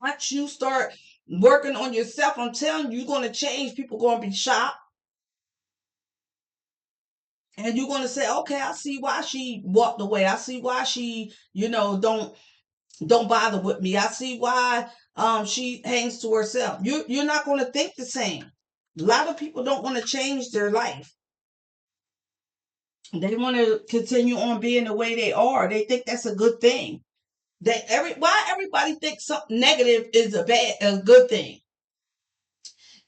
Once you start working on yourself, I'm telling you, you're going to change. People going to be shocked. And you're going to say, okay, I see why she walked away. I see why she, don't bother with me. I see why she hangs to herself. You're not going to think the same. A lot of people don't want to change their life. They want to continue on being the way they are. They think that's a good thing. Why everybody thinks something negative is a good thing.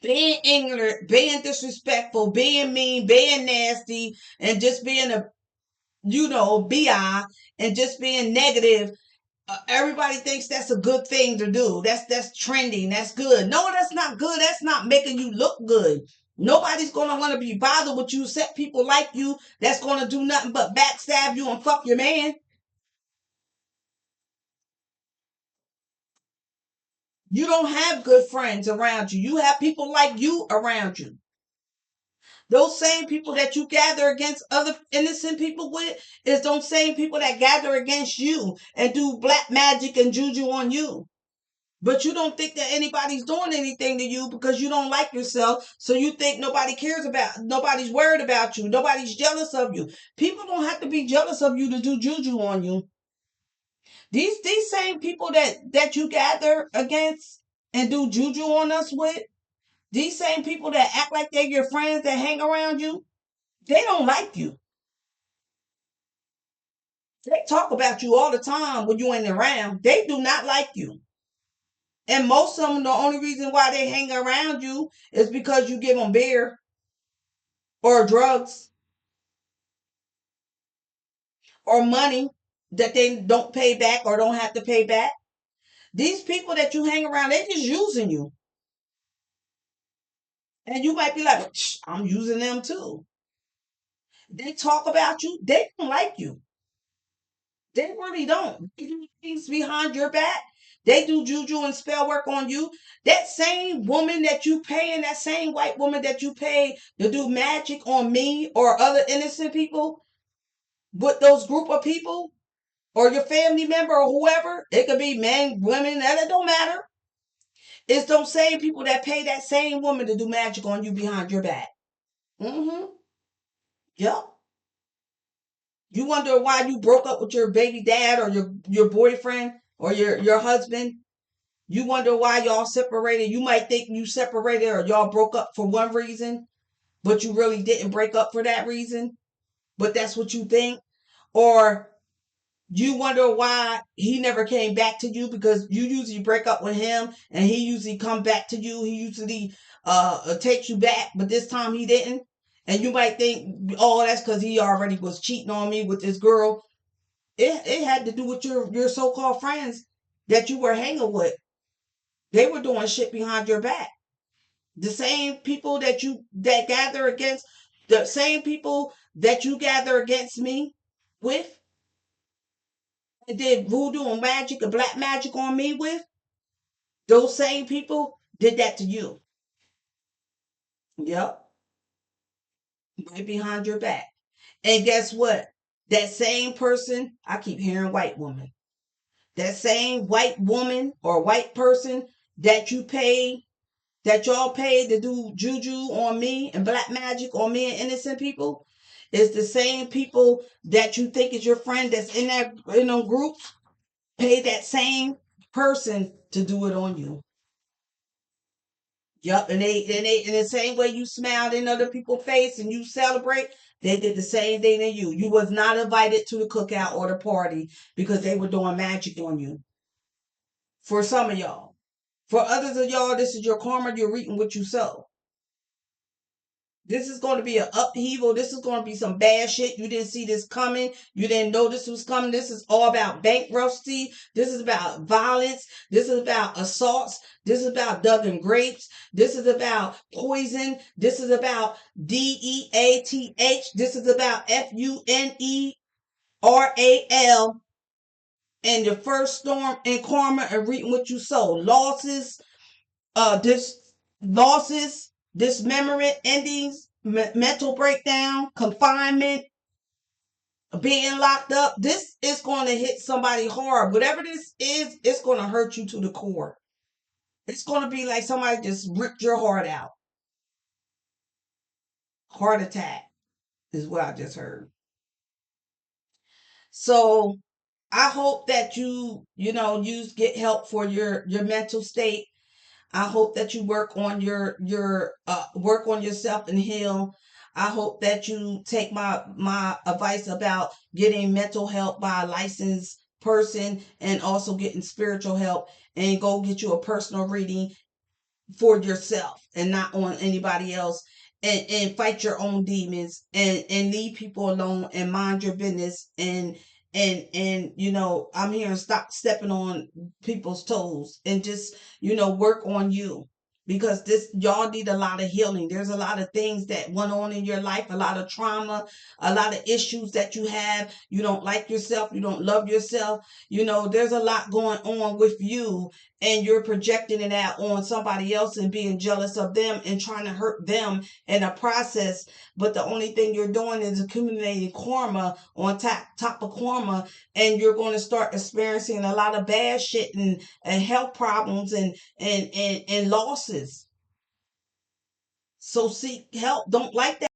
Being ignorant, being disrespectful, being mean, being nasty, and just being a bi, and just being negative. Everybody thinks that's a good thing to do. That's trending. That's good. No, that's not good. That's not making you look good. Nobody's gonna want to be bothered with you except people like you that's gonna do nothing but backstab you and fuck your man. You don't have good friends around you. You have people like you around you. Those same people that you gather against other innocent people with is those same people that gather against you and do black magic and juju on you. But you don't think that anybody's doing anything to you because you don't like yourself. So you think nobody's worried about you. Nobody's jealous of you. People don't have to be jealous of you to do juju on you. These same people that you gather against and do juju on us with, these same people that act like they're your friends that hang around you, they don't like you. They talk about you all the time when you ain't around. They do not like you. And most of them, the only reason why they hang around you is because you give them beer or drugs or money that they don't pay back or don't have to pay back. These people that you hang around, they just using you. And you might be like, I'm using them too. They talk about you. They don't like you. They really don't. They do things behind your back. They do juju and spell work on you. That same woman that you pay and that same white woman that you pay to do magic on me or other innocent people, with those group of people or your family member or whoever, it could be men, women, that it don't matter. It's those same people that pay that same woman to do magic on you behind your back. Mm-hmm. Yep. You wonder why you broke up with your baby dad or your boyfriend or your husband. You wonder why y'all separated. You might think you separated or y'all broke up for one reason, but you really didn't break up for that reason. But that's what you think. Or you wonder why he never came back to you because you usually break up with him and he usually come back to you. He usually takes you back, but this time he didn't. And you might think, oh, that's because he already was cheating on me with this girl. It had to do with your so-called friends that you were hanging with. They were doing shit behind your back. The same people that gather against the same people that you gather against me with and did voodoo and magic and black magic on me with, those same people did that to you. Yep. Right behind your back. And guess what? That same person, I keep hearing white woman. That same white woman or white person that y'all paid to do juju on me and black magic on me and innocent people, is the same people that you think is your friend that's in that group, pay that same person to do it on you. Yup, and they in the same way you smiled in other people's face and you celebrate, they did the same thing to you. You was not invited to the cookout or the party because they were doing magic on you. For some of y'all. For others of y'all, this is your karma. You're reaping what you sow. This is going to be an upheaval. This is going to be some bad shit. You didn't see this coming. You didn't know this was coming. This is all about bankruptcy. This is about violence. This is about assaults. This is about dugging grapes. This is about poison. This is about DEATH. This is about FUNERAL. And the first storm in karma and reaping what you sow. Losses, this losses, dismemberment, endings, mental breakdown, confinement, being locked up. This is going to hit somebody hard. Whatever this is, it's going to hurt you to the core. It's going to be like somebody just ripped your heart out. Heart attack is what I just heard. So I hope that you get help for your mental state. I hope that you work on your work on yourself and heal. I hope that you take my advice about getting mental help by a licensed person and also getting spiritual help, and go get you a personal reading for yourself and not on anybody else, and fight your own demons, and leave people alone and mind your business, and I'm here and stop stepping on people's toes, and just work on you, because this y'all need a lot of healing. There's a lot of things that went on in your life, a lot of trauma, a lot of issues that you have. You don't like yourself, you don't love yourself. There's a lot going on with you, and you're projecting it out on somebody else and being jealous of them and trying to hurt them in a process. But the only thing you're doing is accumulating karma on top of karma, and you're going to start experiencing a lot of bad shit, and health problems, and losses. So seek help. Don't like that.